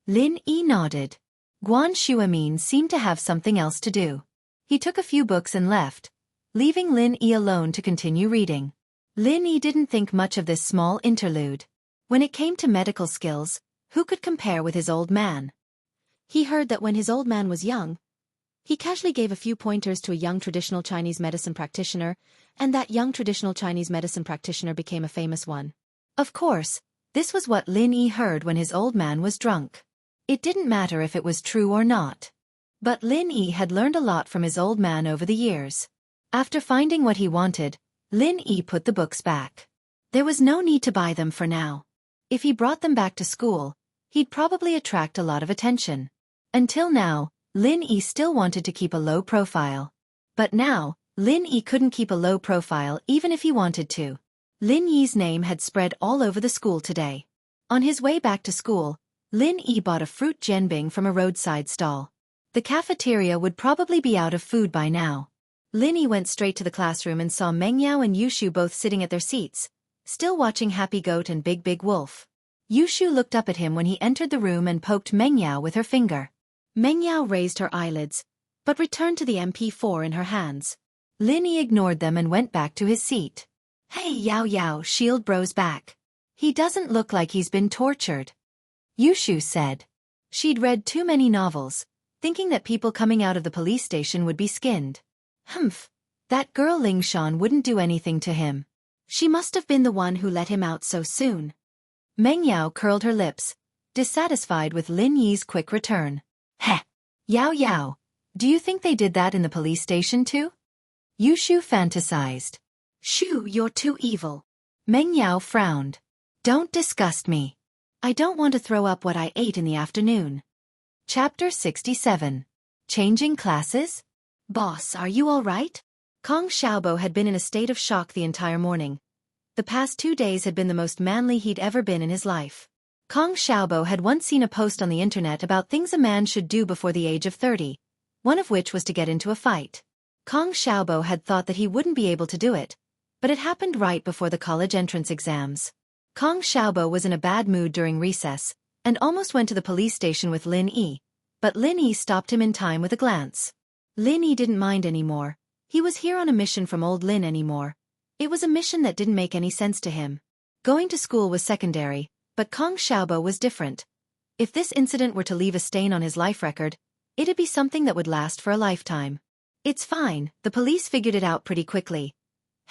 Lin Yi nodded. Guan Shuamin seemed to have something else to do. He took a few books and left, leaving Lin Yi alone to continue reading. Lin Yi didn't think much of this small interlude. When it came to medical skills, who could compare with his old man? He heard that when his old man was young, he casually gave a few pointers to a young traditional Chinese medicine practitioner, and that young traditional Chinese medicine practitioner became a famous one. Of course, this was what Lin Yi heard when his old man was drunk. It didn't matter if it was true or not. But Lin Yi had learned a lot from his old man over the years. After finding what he wanted, Lin Yi put the books back. There was no need to buy them for now. If he brought them back to school, he'd probably attract a lot of attention. Until now, Lin Yi still wanted to keep a low profile. But now, Lin Yi couldn't keep a low profile even if he wanted to. Lin Yi's name had spread all over the school today. On his way back to school, Lin Yi bought a fruit jianbing from a roadside stall. The cafeteria would probably be out of food by now. Lin Yi went straight to the classroom and saw Meng Yao and Yushu both sitting at their seats, still watching Happy Goat and Big Big Wolf. Yushu looked up at him when he entered the room and poked Meng Yao with her finger. Meng Yao raised her eyelids, but returned to the MP4 in her hands. Lin Yi ignored them and went back to his seat. Hey Yao Yao, shield bro's back. He doesn't look like he's been tortured. Yushu said. She'd read too many novels, thinking that people coming out of the police station would be skinned. Humph, that girl Lingshan wouldn't do anything to him. She must have been the one who let him out so soon. Meng Yao curled her lips, dissatisfied with Lin Yi's quick return. Heh! Yao Yao, do you think they did that in the police station too? Yushu fantasized. Shoo, you're too evil. Meng Yao frowned. Don't disgust me. I don't want to throw up what I ate in the afternoon. Chapter 67. Changing classes? Boss, are you all right? Kong Xiaobo had been in a state of shock the entire morning. The past 2 days had been the most manly he'd ever been in his life. Kong Xiaobo had once seen a post on the internet about things a man should do before the age of 30, one of which was to get into a fight. Kong Xiaobo had thought that he wouldn't be able to do it, but it happened right before the college entrance exams. Kong Xiaobo was in a bad mood during recess, and almost went to the police station with Lin Yi, but Lin Yi stopped him in time with a glance. Lin Yi didn't mind anymore. He was here on a mission from old Lin anymore. It was a mission that didn't make any sense to him. Going to school was secondary, but Kong Xiaobo was different. If this incident were to leave a stain on his life record, it'd be something that would last for a lifetime. It's fine, the police figured it out pretty quickly.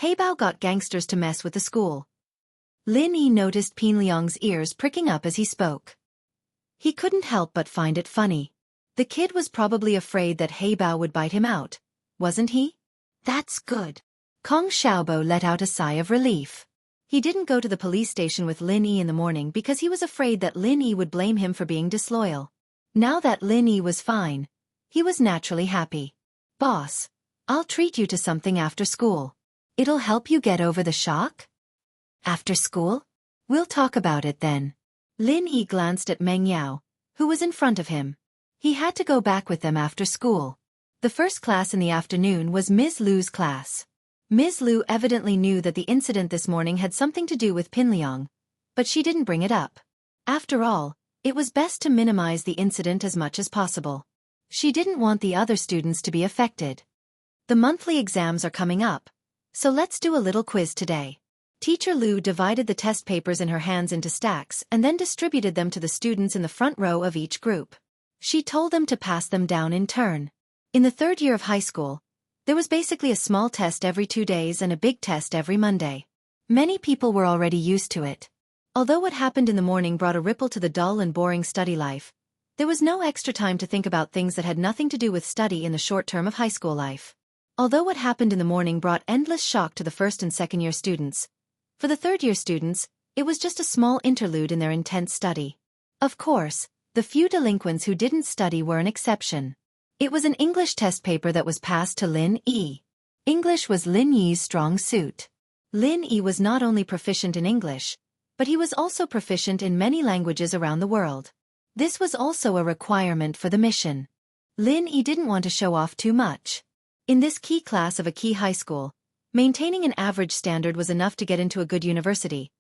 Heibao got gangsters to mess with the school. Lin Yi noticed Pinliang's ears pricking up as he spoke. He couldn't help but find it funny. The kid was probably afraid that Heibao would bite him out, wasn't he? That's good. Kong Xiaobo let out a sigh of relief. He didn't go to the police station with Lin Yi in the morning because he was afraid that Lin Yi would blame him for being disloyal. Now that Lin Yi was fine, he was naturally happy. Boss, I'll treat you to something after school. It'll help you get over the shock? After school? We'll talk about it then. Lin Yi glanced at Meng Yao, who was in front of him. He had to go back with them after school. The first class in the afternoon was Ms. Lu's class. Ms. Lu evidently knew that the incident this morning had something to do with Pinliang, but she didn't bring it up. After all, it was best to minimize the incident as much as possible. She didn't want the other students to be affected. The monthly exams are coming up, so let's do a little quiz today. Teacher Lu divided the test papers in her hands into stacks and then distributed them to the students in the front row of each group. She told them to pass them down in turn. In the third year of high school, there was basically a small test every 2 days and a big test every Monday. Many people were already used to it. Although what happened in the morning brought a ripple to the dull and boring study life, there was no extra time to think about things that had nothing to do with study in the short term of high school life. Although what happened in the morning brought endless shock to the first and second year students, for the third year students, it was just a small interlude in their intense study. Of course, the few delinquents who didn't study were an exception. It was an English test paper that was passed to Lin Yi. English was Lin Yi's strong suit. Lin Yi was not only proficient in English, but he was also proficient in many languages around the world. This was also a requirement for the mission. Lin Yi didn't want to show off too much. In this key class of a key high school, maintaining an average standard was enough to get into a good university.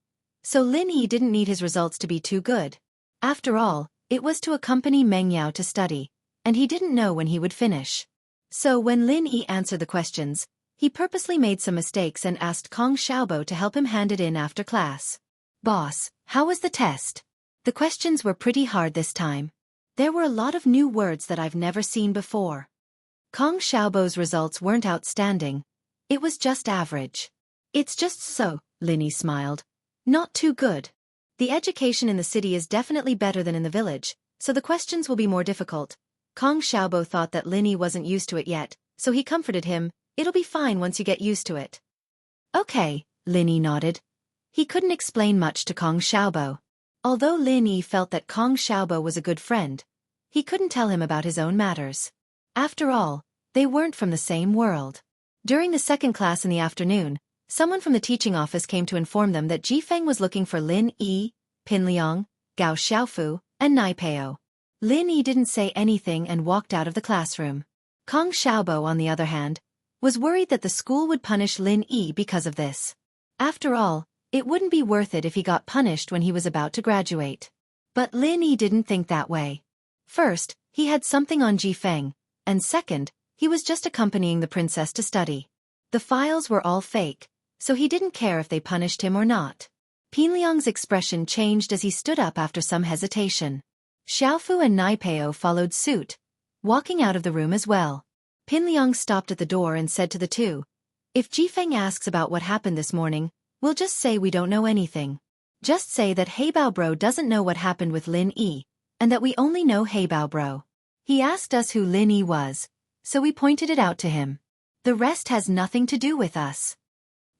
So Lin Yi didn't need his results to be too good. After all, it was to accompany Meng Yao to study, and he didn't know when he would finish. So when Lin Yi answered the questions, he purposely made some mistakes and asked Kong Xiaobo to help him hand it in after class. Boss, how was the test? The questions were pretty hard this time. There were a lot of new words that I've never seen before. Kong Xiaobo's results weren't outstanding. It was just average. It's just so, Lin Yi smiled. Not too good. The education in the city is definitely better than in the village, so the questions will be more difficult. Kong Xiaobo thought that Lin Yi wasn't used to it yet, so he comforted him, it'll be fine once you get used to it. Okay, Lin Yi nodded. He couldn't explain much to Kong Xiaobo. Although Lin Yi felt that Kong Xiaobo was a good friend, he couldn't tell him about his own matters. After all, they weren't from the same world. During the second class in the afternoon, someone from the teaching office came to inform them that Jifeng was looking for Lin Yi, Pinliang, Gao Xiaofu, and Nai Peo. Lin Yi didn't say anything and walked out of the classroom. Kong Xiaobo, on the other hand, was worried that the school would punish Lin Yi because of this. After all, it wouldn't be worth it if he got punished when he was about to graduate. But Lin Yi didn't think that way. First, he had something on Jifeng, and second, he was just accompanying the princess to study. The files were all fake, so he didn't care if they punished him or not. Pinliang's expression changed as he stood up after some hesitation. Xiaofu and Nai Peo followed suit, walking out of the room as well. Pinliang stopped at the door and said to the two, "If Jifeng asks about what happened this morning, we'll just say we don't know anything. Just say that Heibao Bro doesn't know what happened with Lin Yi, and that we only know Heibao Bro. He asked us who Lin Yi was, so we pointed it out to him. The rest has nothing to do with us."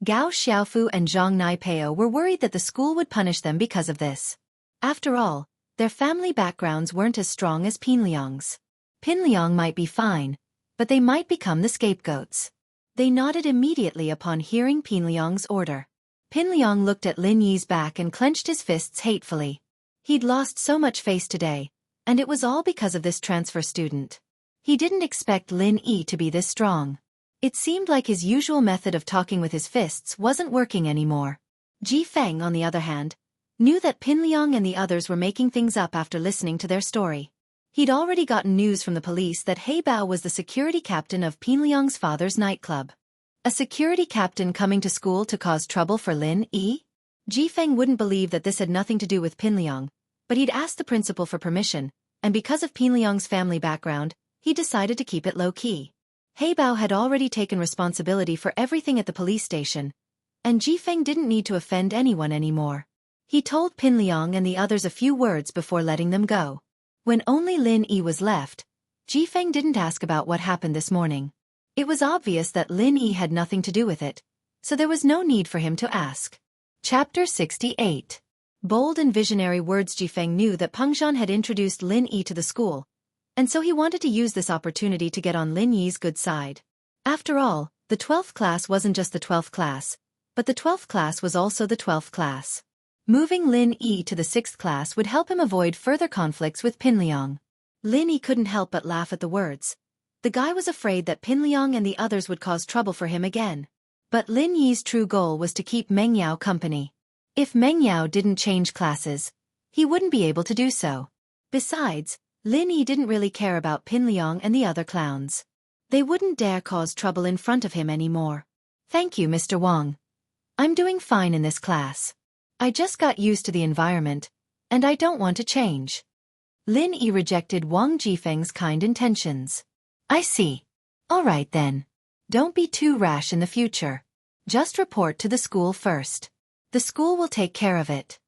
Gao Xiaofu and Zhang Nai Peo were worried that the school would punish them because of this. After all, their family backgrounds weren't as strong as Pinliang's. Pinliang might be fine, but they might become the scapegoats. They nodded immediately upon hearing Pinliang's order. Pinliang looked at Lin Yi's back and clenched his fists hatefully. He'd lost so much face today, and it was all because of this transfer student. He didn't expect Lin Yi to be this strong. It seemed like his usual method of talking with his fists wasn't working anymore. Jifeng, on the other hand, knew that Pinliang and the others were making things up after listening to their story. He'd already gotten news from the police that Heibao was the security captain of Pinliang's father's nightclub. A security captain coming to school to cause trouble for Lin Yi? Jifeng wouldn't believe that this had nothing to do with Pinliang, but he'd asked the principal for permission, and because of Pinliang's family background, he decided to keep it low-key. Heibao had already taken responsibility for everything at the police station, and Jifeng didn't need to offend anyone anymore. He told Pinliang and the others a few words before letting them go. When only Lin Yi was left, Jifeng didn't ask about what happened this morning. It was obvious that Lin Yi had nothing to do with it, so there was no need for him to ask. Chapter 68. Bold and visionary words. Jifeng knew that Pengzhan had introduced Lin Yi to the school, and so he wanted to use this opportunity to get on Lin Yi's good side. After all, the 12th class wasn't just the 12th class, but the 12th class was also the 12th class. Moving Lin Yi to the 6th class would help him avoid further conflicts with Pinliang. Lin Yi couldn't help but laugh at the words. The guy was afraid that Pinliang and the others would cause trouble for him again. But Lin Yi's true goal was to keep Meng Yao company. If Meng Yao didn't change classes, he wouldn't be able to do so. Besides, Lin Yi didn't really care about Pinliang and the other clowns. They wouldn't dare cause trouble in front of him anymore. Thank you, Mr. Wang. I'm doing fine in this class. I just got used to the environment, and I don't want to change. Lin Yi rejected Wang Jifeng's kind intentions. I see. All right then. Don't be too rash in the future. Just report to the school first. The school will take care of it.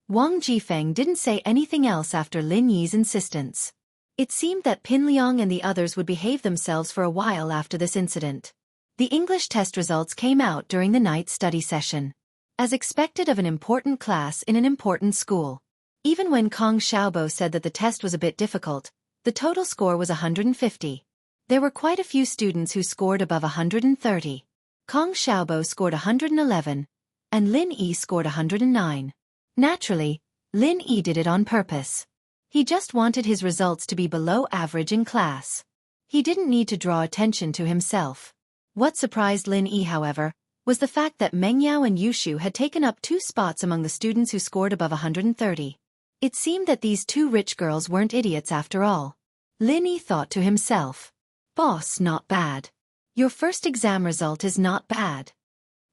Wang Jifeng didn't say anything else after Lin Yi's insistence. It seemed that Pinliang and the others would behave themselves for a while after this incident. The English test results came out during the night study session. As expected of an important class in an important school. Even when Kong Xiaobo said that the test was a bit difficult, the total score was 150. There were quite a few students who scored above 130. Kong Xiaobo scored 111, and Lin Yi scored 109. Naturally, Lin Yi did it on purpose. He just wanted his results to be below average in class. He didn't need to draw attention to himself. What surprised Lin Yi, however, was the fact that Meng Yao and Yushu had taken up 2 spots among the students who scored above 130. It seemed that these 2 rich girls weren't idiots after all. Lin Yi thought to himself. Boss, not bad. Your first exam result is not bad.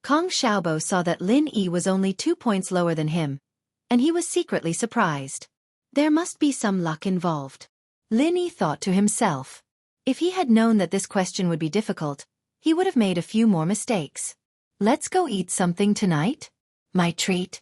Kong Xiaobo saw that Lin Yi was only 2 points lower than him, and he was secretly surprised. There must be some luck involved. Lin Yi thought to himself. If he had known that this question would be difficult, he would have made a few more mistakes. Let's go eat something tonight? My treat.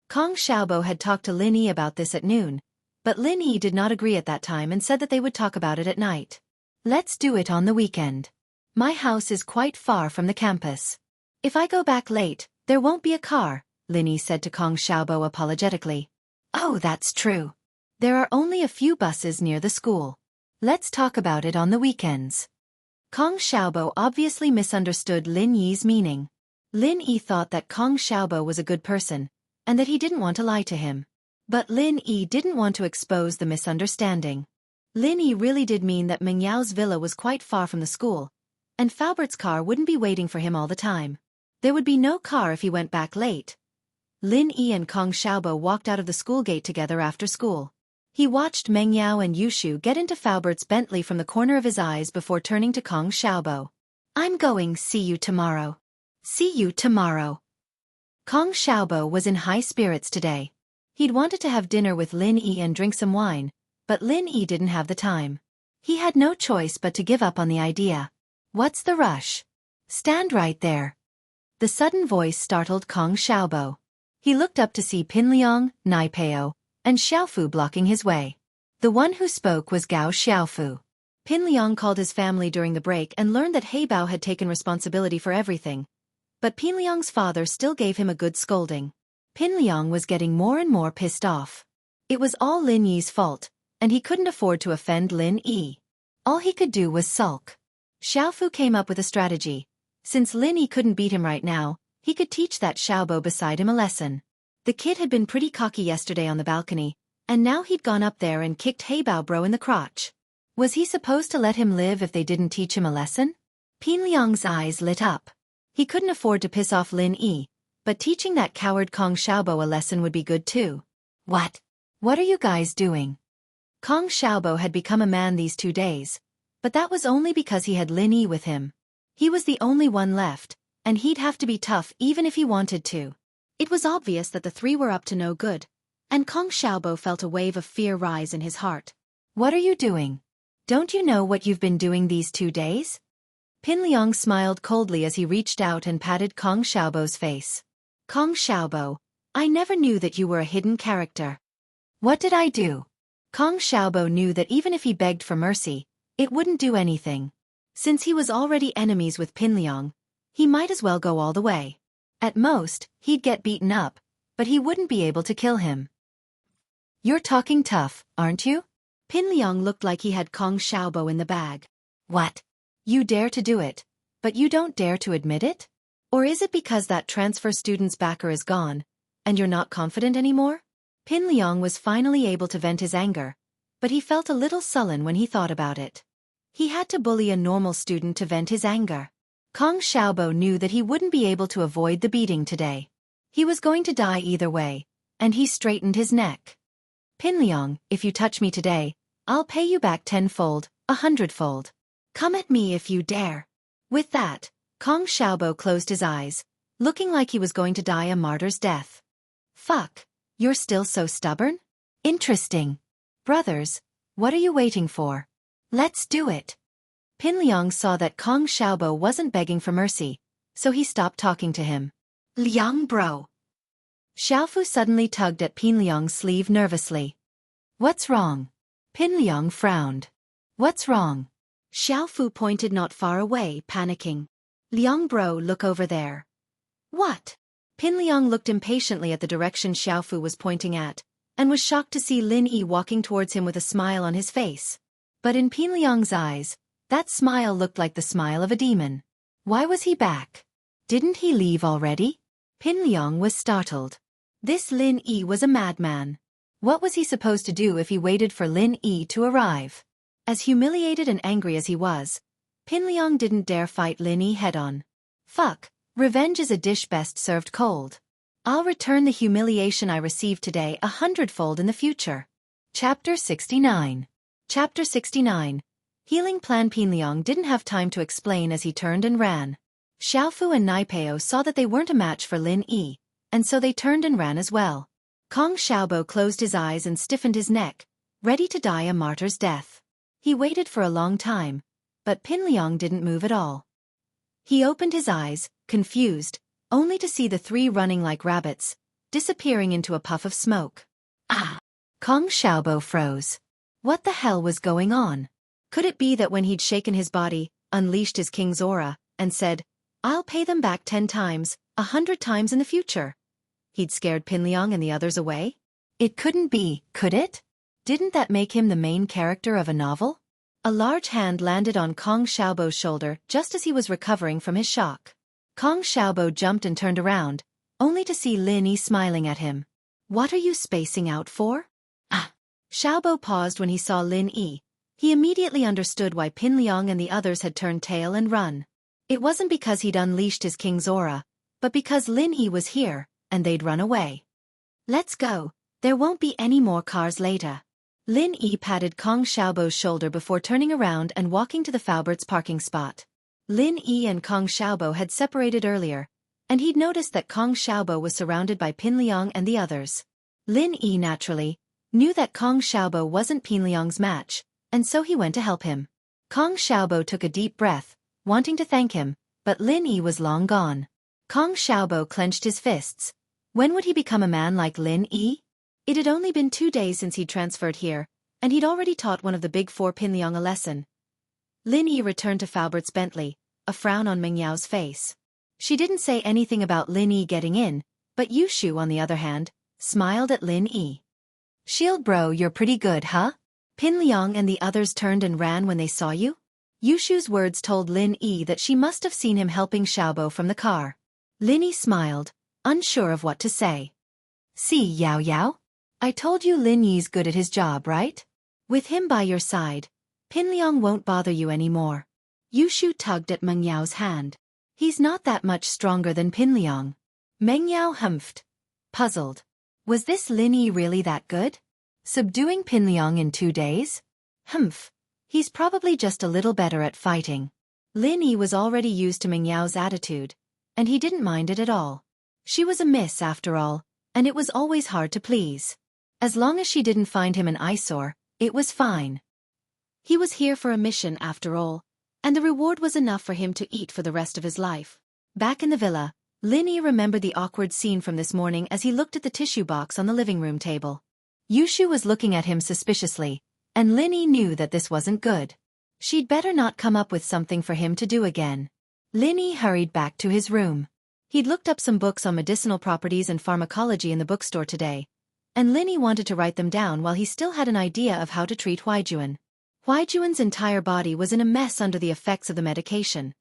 Kong Xiaobo had talked to Lin Yi about this at noon, but Lin Yi did not agree at that time and said that they would talk about it at night. Let's do it on the weekend. My house is quite far from the campus. If I go back late, there won't be a car, Lin Yi said to Kong Xiaobo apologetically. Oh, that's true. There are only a few buses near the school. Let's talk about it on the weekends. Kong Xiaobo obviously misunderstood Lin Yi's meaning. Lin Yi thought that Kong Xiaobo was a good person, and that he didn't want to lie to him. But Lin Yi didn't want to expose the misunderstanding. Lin Yi really did mean that Meng Yao's villa was quite far from the school, and Faubert's car wouldn't be waiting for him all the time. There would be no car if he went back late. Lin Yi and Kong Xiaobo walked out of the school gate together after school. He watched Meng Yao and Yushu get into Faubert's Bentley from the corner of his eyes before turning to Kong Xiaobo. I'm going, see you tomorrow. See you tomorrow. Kong Xiaobo was in high spirits today. He'd wanted to have dinner with Lin Yi and drink some wine, but Lin Yi didn't have the time. He had no choice but to give up on the idea. What's the rush? Stand right there. The sudden voice startled Kong Xiaobo. He looked up to see Pinliang, Naipeo, and Xiaofu blocking his way. The one who spoke was Gao Xiaofu. Pinliang called his family during the break and learned that Heibao had taken responsibility for everything. But Pinliang's father still gave him a good scolding. Pinliang was getting more and more pissed off. It was all Lin Yi's fault, and he couldn't afford to offend Lin Yi. All he could do was sulk. Xiaofu came up with a strategy. Since Lin Yi couldn't beat him right now, he could teach that Xiaobo beside him a lesson. The kid had been pretty cocky yesterday on the balcony, and now he'd gone up there and kicked Heibao bro in the crotch. Was he supposed to let him live if they didn't teach him a lesson? Pinliang's eyes lit up. He couldn't afford to piss off Lin Yi, but teaching that coward Kong Xiaobo a lesson would be good too. What? What are you guys doing? Kong Xiaobo had become a man these 2 days, but that was only because he had Lin Yi with him. He was the only one left, and he'd have to be tough even if he wanted to. It was obvious that the three were up to no good, and Kong Xiaobo felt a wave of fear rise in his heart. What are you doing? Don't you know what you've been doing these 2 days? Pin Liang smiled coldly as he reached out and patted Kong Xiaobo's face. Kong Xiaobo, I never knew that you were a hidden character. What did I do? Kong Xiaobo knew that even if he begged for mercy, it wouldn't do anything. Since he was already enemies with Pin Liang, he might as well go all the way. At most, he'd get beaten up, but he wouldn't be able to kill him. You're talking tough, aren't you? Pin Liang looked like he had Kong Xiaobo in the bag. What? You dare to do it, but you don't dare to admit it? Or is it because that transfer student's backer is gone, and you're not confident anymore? Pin Liang was finally able to vent his anger, but he felt a little sullen when he thought about it. He had to bully a normal student to vent his anger. Kong Xiaobo knew that he wouldn't be able to avoid the beating today. He was going to die either way, and he straightened his neck. Pin Liang, if you touch me today, I'll pay you back 10-fold, 100-fold. Come at me if you dare. With that, Kong Xiaobo closed his eyes, looking like he was going to die a martyr's death. Fuck, you're still so stubborn? Interesting. Brothers, what are you waiting for? Let's do it. Pin Liang saw that Kong Xiaobo wasn't begging for mercy, so he stopped talking to him. Liang bro. Xiaofu suddenly tugged at Pin Liang's sleeve nervously. What's wrong? Pin Liang frowned. What's wrong? Xiaofu pointed not far away, panicking. Liang bro, look over there. What? Pin Liang looked impatiently at the direction Xiaofu was pointing at, and was shocked to see Lin Yi walking towards him with a smile on his face. But in Pin Liang's eyes, that smile looked like the smile of a demon. Why was he back? Didn't he leave already? Pin Liang was startled. This Lin Yi was a madman. What was he supposed to do if he waited for Lin Yi to arrive? As humiliated and angry as he was, Pin Liang didn't dare fight Lin Yi head-on. Fuck, revenge is a dish best served cold. I'll return the humiliation I received today 100-fold in the future. Chapter 69. Chapter 69. Healing Plan. Pin Liang didn't have time to explain as he turned and ran. Xiaofu and Naipeo saw that they weren't a match for Lin Yi, and so they turned and ran as well. Kong Xiaobo closed his eyes and stiffened his neck, ready to die a martyr's death. He waited for a long time, but Pin Liang didn't move at all. He opened his eyes, confused, only to see the three running like rabbits, disappearing into a puff of smoke. Ah! Kong Xiaobo froze. What the hell was going on? Could it be that when he'd shaken his body, unleashed his king's aura, and said, I'll pay them back 10 times, 100 times in the future, he'd scared Pin Liang and the others away? It couldn't be, could it? Didn't that make him the main character of a novel? A large hand landed on Kong Xiaobo's shoulder just as he was recovering from his shock. Kong Xiaobo jumped and turned around, only to see Lin Yi smiling at him. What are you spacing out for? Ah! Xiaobo paused when he saw Lin Yi. He immediately understood why Pin Liang and the others had turned tail and run. It wasn't because he'd unleashed his king's aura, but because Lin Yi was here, and they'd run away. Let's go, there won't be any more cars later. Lin Yi patted Kong Xiaobo's shoulder before turning around and walking to the Faubert's parking spot. Lin Yi and Kong Xiaobo had separated earlier, and he'd noticed that Kong Xiaobo was surrounded by Pin Liang and the others. Lin Yi naturally knew that Kong Xiaobo wasn't Pin Liang's match, and so he went to help him. Kong Xiaobo took a deep breath, wanting to thank him, but Lin Yi was long gone. Kong Xiaobo clenched his fists. When would he become a man like Lin Yi? It had only been 2 days since he'd transferred here, and he'd already taught one of the big four Pin Liang a lesson. Lin Yi returned to Faubert's Bentley, a frown on Meng Yao's face. She didn't say anything about Lin Yi getting in, but Yushu, on the other hand, smiled at Lin Yi. Shield bro, you're pretty good, huh? Pin Liang and the others turned and ran when they saw you? Yushu's words told Lin Yi that she must have seen him helping Xiaobo from the car. Lin Yi smiled, unsure of what to say. See, Yao Yao? I told you Lin Yi's good at his job, right? With him by your side, Pin Liang won't bother you anymore. Yushu tugged at Meng Yao's hand. He's not that much stronger than Pin Liang. Meng Yao humphed, puzzled. Was this Lin Yi really that good? Subduing Pin Liang in 2 days? Humph. He's probably just a little better at fighting. Lin Yi was already used to Meng Yao's attitude, and he didn't mind it at all. She was a miss after all, and it was always hard to please. As long as she didn't find him an eyesore, it was fine. He was here for a mission after all, and the reward was enough for him to eat for the rest of his life. Back in the villa, Lin Yi remembered the awkward scene from this morning as he looked at the tissue box on the living room table. Yushu was looking at him suspiciously, and Lin Yi knew that this wasn't good. She'd better not come up with something for him to do again. Lin Yi hurried back to his room. He'd looked up some books on medicinal properties and pharmacology in the bookstore today, and Lin Yi wanted to write them down while he still had an idea of how to treat Huijuan. Huijuan's entire body was in a mess under the effects of the medication.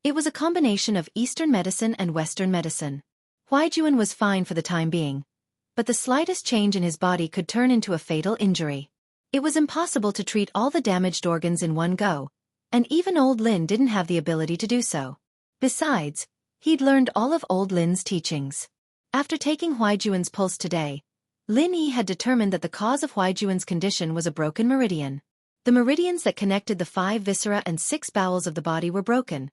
It was a combination of Eastern medicine and Western medicine. Huijuan was fine for the time being, but the slightest change in his body could turn into a fatal injury. It was impossible to treat all the damaged organs in one go, and even old Lin didn't have the ability to do so. Besides, he'd learned all of old Lin's teachings. After taking Huijuan's pulse today, Lin Yi had determined that the cause of Huijuan's condition was a broken meridian. The meridians that connected the 5 viscera and 6 bowels of the body were broken,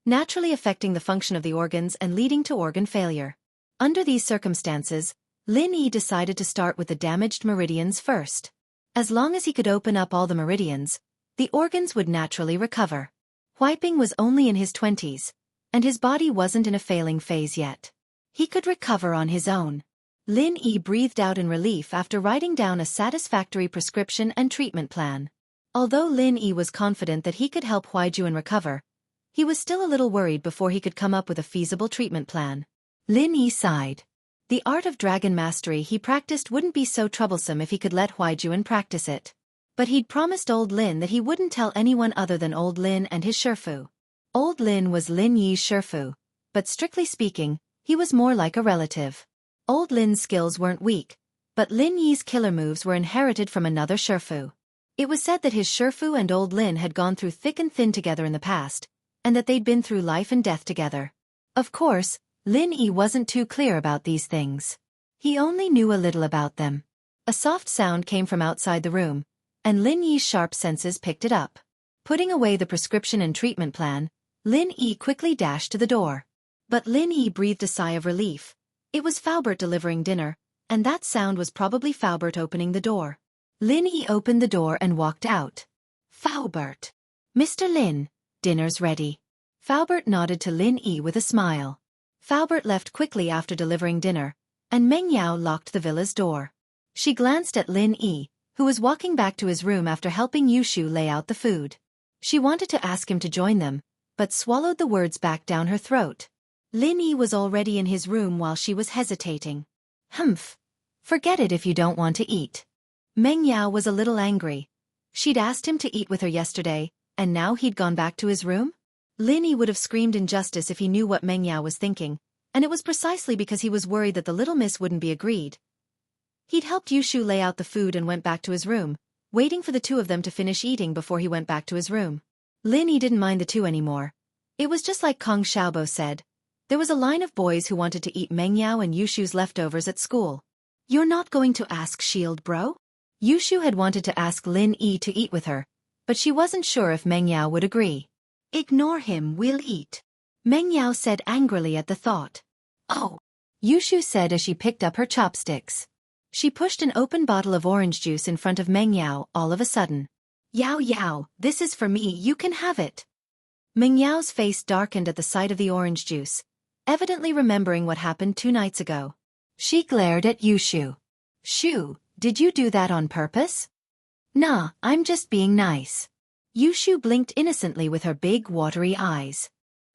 naturally affecting the function of the organs and leading to organ failure. Under these circumstances, Lin Yi decided to start with the damaged meridians first. As long as he could open up all the meridians, the organs would naturally recover. Huiping was only in his 20s, and his body wasn't in a failing phase yet. He could recover on his own. Lin Yi breathed out in relief after writing down a satisfactory prescription and treatment plan. Although Lin Yi was confident that he could help Huijuan recover, he was still a little worried before he could come up with a feasible treatment plan. Lin Yi sighed. The art of dragon mastery he practiced wouldn't be so troublesome if he could let Huijuan practice it. But he'd promised old Lin that he wouldn't tell anyone other than old Lin and his Shifu. Old Lin was Lin Yi's Shifu, but strictly speaking, he was more like a relative. Old Lin's skills weren't weak, but Lin Yi's killer moves were inherited from another Shifu. It was said that his Shifu and old Lin had gone through thick and thin together in the past, and that they'd been through life and death together. Of course, Lin Yi wasn't too clear about these things. He only knew a little about them. A soft sound came from outside the room, and Lin Yi's sharp senses picked it up. Putting away the prescription and treatment plan, Lin Yi quickly dashed to the door. But Lin Yi breathed a sigh of relief. It was Faubert delivering dinner, and that sound was probably Faubert opening the door. Lin Yi opened the door and walked out. Faubert. Mr. Lin, dinner's ready. Faubert nodded to Lin Yi with a smile. Faubert left quickly after delivering dinner, and Meng Yao locked the villa's door. She glanced at Lin Yi, who was walking back to his room after helping Yushu lay out the food. She wanted to ask him to join them, but swallowed the words back down her throat. Lin Yi was already in his room while she was hesitating. Humph. Forget it if you don't want to eat. Meng Yao was a little angry. She'd asked him to eat with her yesterday, and now he'd gone back to his room? Lin Yi would have screamed injustice if he knew what Meng Yao was thinking, and it was precisely because he was worried that the little miss wouldn't be agreed. He'd helped Yushu lay out the food and went back to his room, waiting for the two of them to finish eating before he went back to his room. Lin Yi didn't mind the two anymore. It was just like Kong Xiaobo said. There was a line of boys who wanted to eat Meng Yao and Yushu's leftovers at school. You're not going to ask Shield Bro? Yushu had wanted to ask Lin Yi to eat with her, but she wasn't sure if Meng Yao would agree. Ignore him, we'll eat. Meng Yao said angrily at the thought. Oh, Yushu said as she picked up her chopsticks. She pushed an open bottle of orange juice in front of Meng Yao all of a sudden. Yao Yao, this is for me, you can have it. Meng Yao's face darkened at the sight of the orange juice, evidently remembering what happened 2 nights ago. She glared at Yushu. Shu, did you do that on purpose? Nah, I'm just being nice. Yushu blinked innocently with her big watery eyes.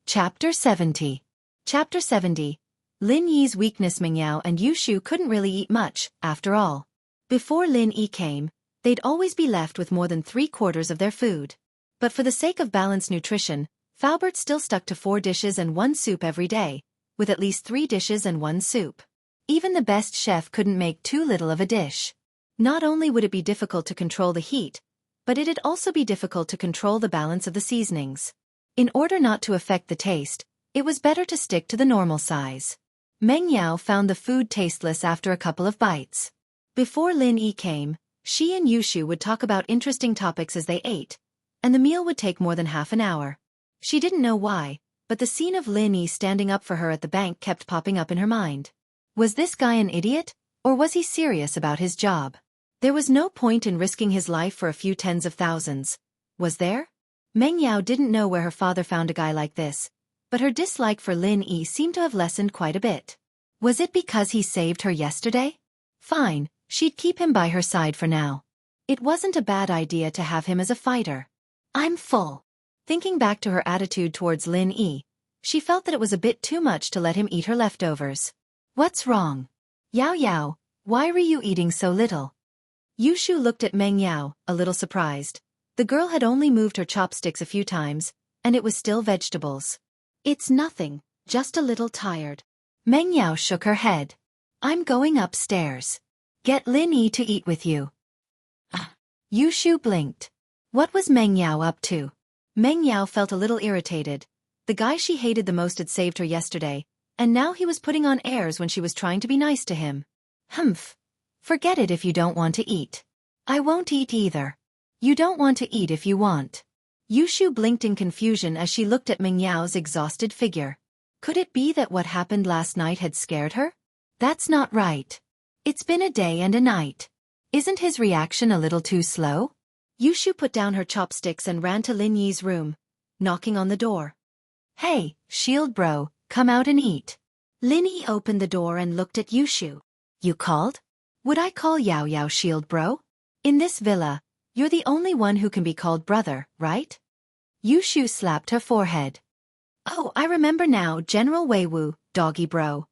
Chapter 70. Chapter 70. Lin Yi's weakness. Meng Yao and Yushu couldn't really eat much, after all. Before Lin Yi came, they'd always be left with more than 3/4 of their food. But for the sake of balanced nutrition, Faubert still stuck to 4 dishes and 1 soup every day, with at least 3 dishes and 1 soup. Even the best chef couldn't make too little of a dish. Not only would it be difficult to control the heat, but it'd also be difficult to control the balance of the seasonings. In order not to affect the taste, it was better to stick to the normal size. Meng Yao found the food tasteless after a couple of bites. Before Lin Yi came, she and Yushu would talk about interesting topics as they ate, and the meal would take more than half an hour. She didn't know why, but the scene of Lin Yi standing up for her at the bank kept popping up in her mind. Was this guy an idiot, or was he serious about his job? There was no point in risking his life for a few tens of thousands, was there? Meng Yao didn't know where her father found a guy like this, but her dislike for Lin Yi seemed to have lessened quite a bit. Was it because he saved her yesterday? Fine, she'd keep him by her side for now. It wasn't a bad idea to have him as a fighter. I'm full. Thinking back to her attitude towards Lin Yi, she felt that it was a bit too much to let him eat her leftovers. What's wrong? Yao Yao, why were you eating so little? Yushu looked at Meng Yao, a little surprised. The girl had only moved her chopsticks a few times, and it was still vegetables. It's nothing, just a little tired. Meng Yao shook her head. I'm going upstairs. Get Lin Yi to eat with you. Yushu blinked. What was Meng Yao up to? Meng Yao felt a little irritated. The guy she hated the most had saved her yesterday, and now he was putting on airs when she was trying to be nice to him. Humph. Forget it if you don't want to eat. I won't eat either. You don't want to eat if you want. Yushu blinked in confusion as she looked at Meng Yao's exhausted figure. Could it be that what happened last night had scared her? That's not right. It's been a day and a night. Isn't his reaction a little too slow? Yushu put down her chopsticks and ran to Lin Yi's room, knocking on the door. Hey, shield bro, come out and eat. Lin Yi opened the door and looked at Yushu. You called? Would I call Yao Yao shield bro? In this villa, you're the only one who can be called brother, right? Yushu slapped her forehead. Oh, I remember now, General Weiwu, doggy bro.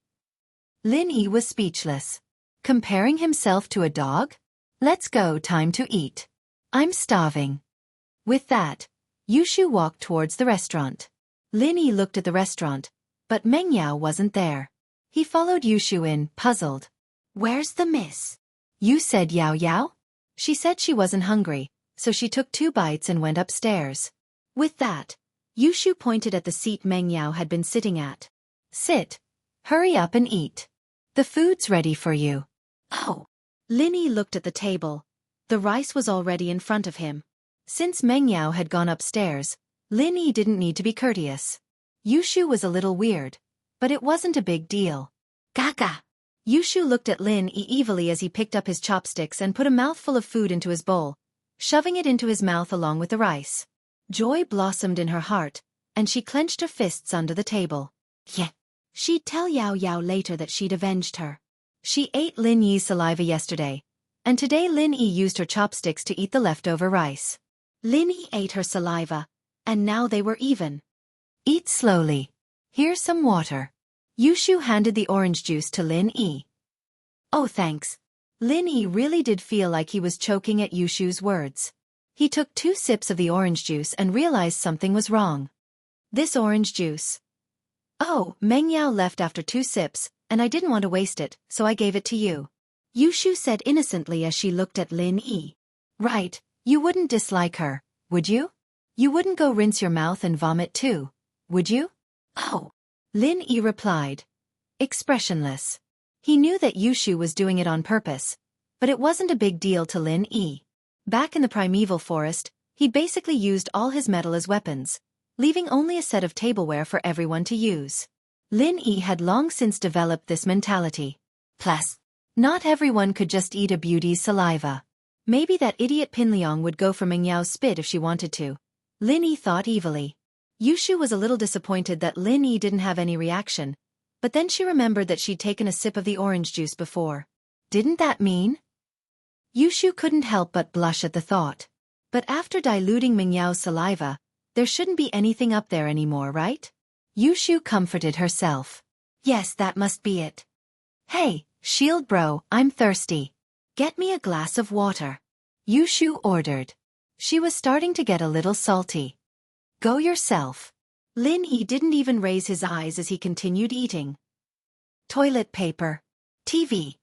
Lin Yi was speechless. Comparing himself to a dog? Let's go, time to eat. I'm starving. With that, Yushu walked towards the restaurant. Lin Yi looked at the restaurant, but Meng Yao wasn't there. He followed Yushu in, puzzled. Where's the miss? You said Yao Yao? She said she wasn't hungry, so she took 2 bites and went upstairs. With that, Yushu pointed at the seat Meng Yao had been sitting at. Sit. Hurry up and eat. The food's ready for you. Oh. Lin Yi looked at the table. The rice was already in front of him. Since Meng Yao had gone upstairs, Lin Yi didn't need to be courteous. Yushu was a little weird, but it wasn't a big deal. Gaga! Yushu looked at Lin Yi evilly as he picked up his chopsticks and put a mouthful of food into his bowl, shoving it into his mouth along with the rice. Joy blossomed in her heart, and she clenched her fists under the table. Yeah. She'd tell Yao Yao later that she'd avenged her. She ate Lin Yi's saliva yesterday, and today Lin Yi used her chopsticks to eat the leftover rice. Lin Yi ate her saliva, and now they were even. Eat slowly. Here's some water. Yushu handed the orange juice to Lin Yi. Oh thanks. Lin Yi really did feel like he was choking at Yushu's words. He took 2 sips of the orange juice and realized something was wrong. This orange juice. Oh, Meng Yao left after 2 sips, and I didn't want to waste it, so I gave it to you. Yushu said innocently as she looked at Lin Yi. Right, you wouldn't dislike her, would you? You wouldn't go rinse your mouth and vomit too, would you? Oh. Lin Yi replied. Expressionless. He knew that Yushu was doing it on purpose, but it wasn't a big deal to Lin Yi. Back in the primeval forest, he basically used all his metal as weapons, leaving only a set of tableware for everyone to use. Lin Yi had long since developed this mentality. Plus, not everyone could just eat a beauty's saliva. Maybe that idiot Pinliang would go for Meng Yao's spit if she wanted to. Lin Yi thought evilly. Yushu was a little disappointed that Lin Yi didn't have any reaction, but then she remembered that she'd taken a sip of the orange juice before. Didn't that mean? Yushu couldn't help but blush at the thought. But after diluting Meng Yao's saliva, there shouldn't be anything up there anymore, right? Yushu comforted herself. Yes, that must be it. Hey, shield bro, I'm thirsty. Get me a glass of water. Yushu ordered. She was starting to get a little salty. Go yourself. Lin Yi didn't even raise his eyes as he continued eating. Toilet paper. TV.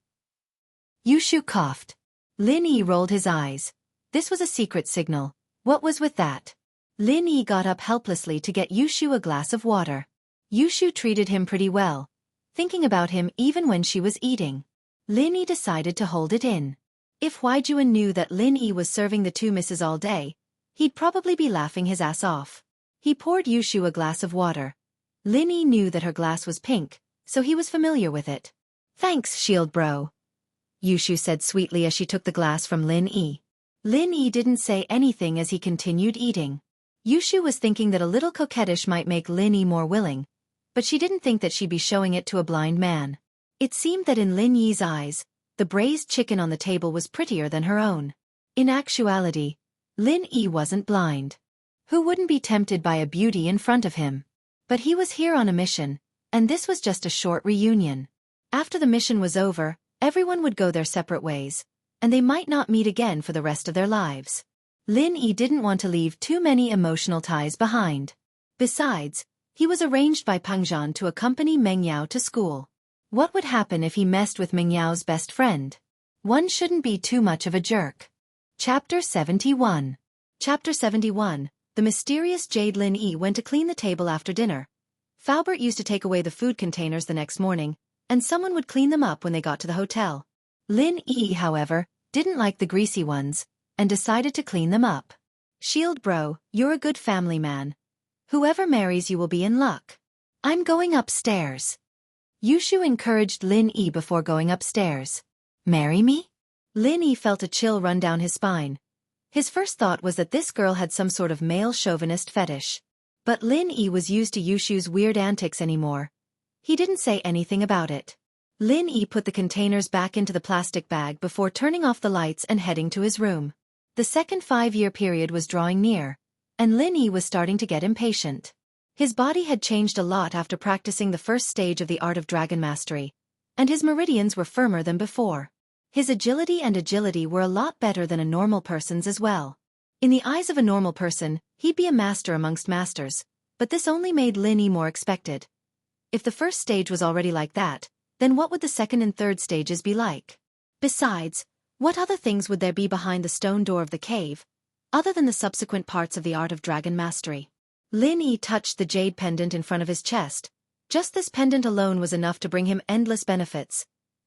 Yushu coughed. Lin Yi rolled his eyes. This was a secret signal. What was with that? Lin Yi got up helplessly to get Yushu a glass of water. Yushu treated him pretty well, thinking about him even when she was eating. Lin Yi decided to hold it in. If Huaijuan knew that Lin Yi was serving the 2 misses all day, he'd probably be laughing his ass off. He poured Yushu a glass of water. Lin Yi knew that her glass was pink, so he was familiar with it. "Thanks, shield bro," Yushu said sweetly as she took the glass from Lin Yi. Lin Yi didn't say anything as he continued eating. Yushu was thinking that a little coquettish might make Lin Yi more willing, but she didn't think that she'd be showing it to a blind man. It seemed that in Lin Yi's eyes, the braised chicken on the table was prettier than her own. In actuality, Lin Yi wasn't blind. Who wouldn't be tempted by a beauty in front of him? But he was here on a mission, and this was just a short reunion. After the mission was over, everyone would go their separate ways, and they might not meet again for the rest of their lives. Lin Yi didn't want to leave too many emotional ties behind. Besides, he was arranged by Pangzhan to accompany Meng Yao to school. What would happen if he messed with Meng Yao's best friend? One shouldn't be too much of a jerk. Chapter 71. Chapter 71. The mysterious Jade. Lin Yi went to clean the table after dinner. Faubert used to take away the food containers the next morning, and someone would clean them up when they got to the hotel. Lin Yi, however, didn't like the greasy ones, and decided to clean them up. "Shield bro, you're a good family man. Whoever marries you will be in luck. I'm going upstairs." Yushu encouraged Lin Yi before going upstairs. "Marry me?" Lin Yi felt a chill run down his spine. His first thought was that this girl had some sort of male chauvinist fetish. But Lin Yi was used to Yushu's weird antics anymore. He didn't say anything about it. Lin Yi put the containers back into the plastic bag before turning off the lights and heading to his room. The second 5-year period was drawing near, and Lin Yi was starting to get impatient. His body had changed a lot after practicing the first stage of the art of dragon mastery, and his meridians were firmer than before. His agility were a lot better than a normal person's as well. In the eyes of a normal person, he'd be a master amongst masters, but this only made Lin Yi more expected. If the first stage was already like that, then what would the second and third stages be like? Besides, what other things would there be behind the stone door of the cave, other than the subsequent parts of the art of dragon mastery? Lin Yi touched the jade pendant in front of his chest. Just this pendant alone was enough to bring him endless benefits.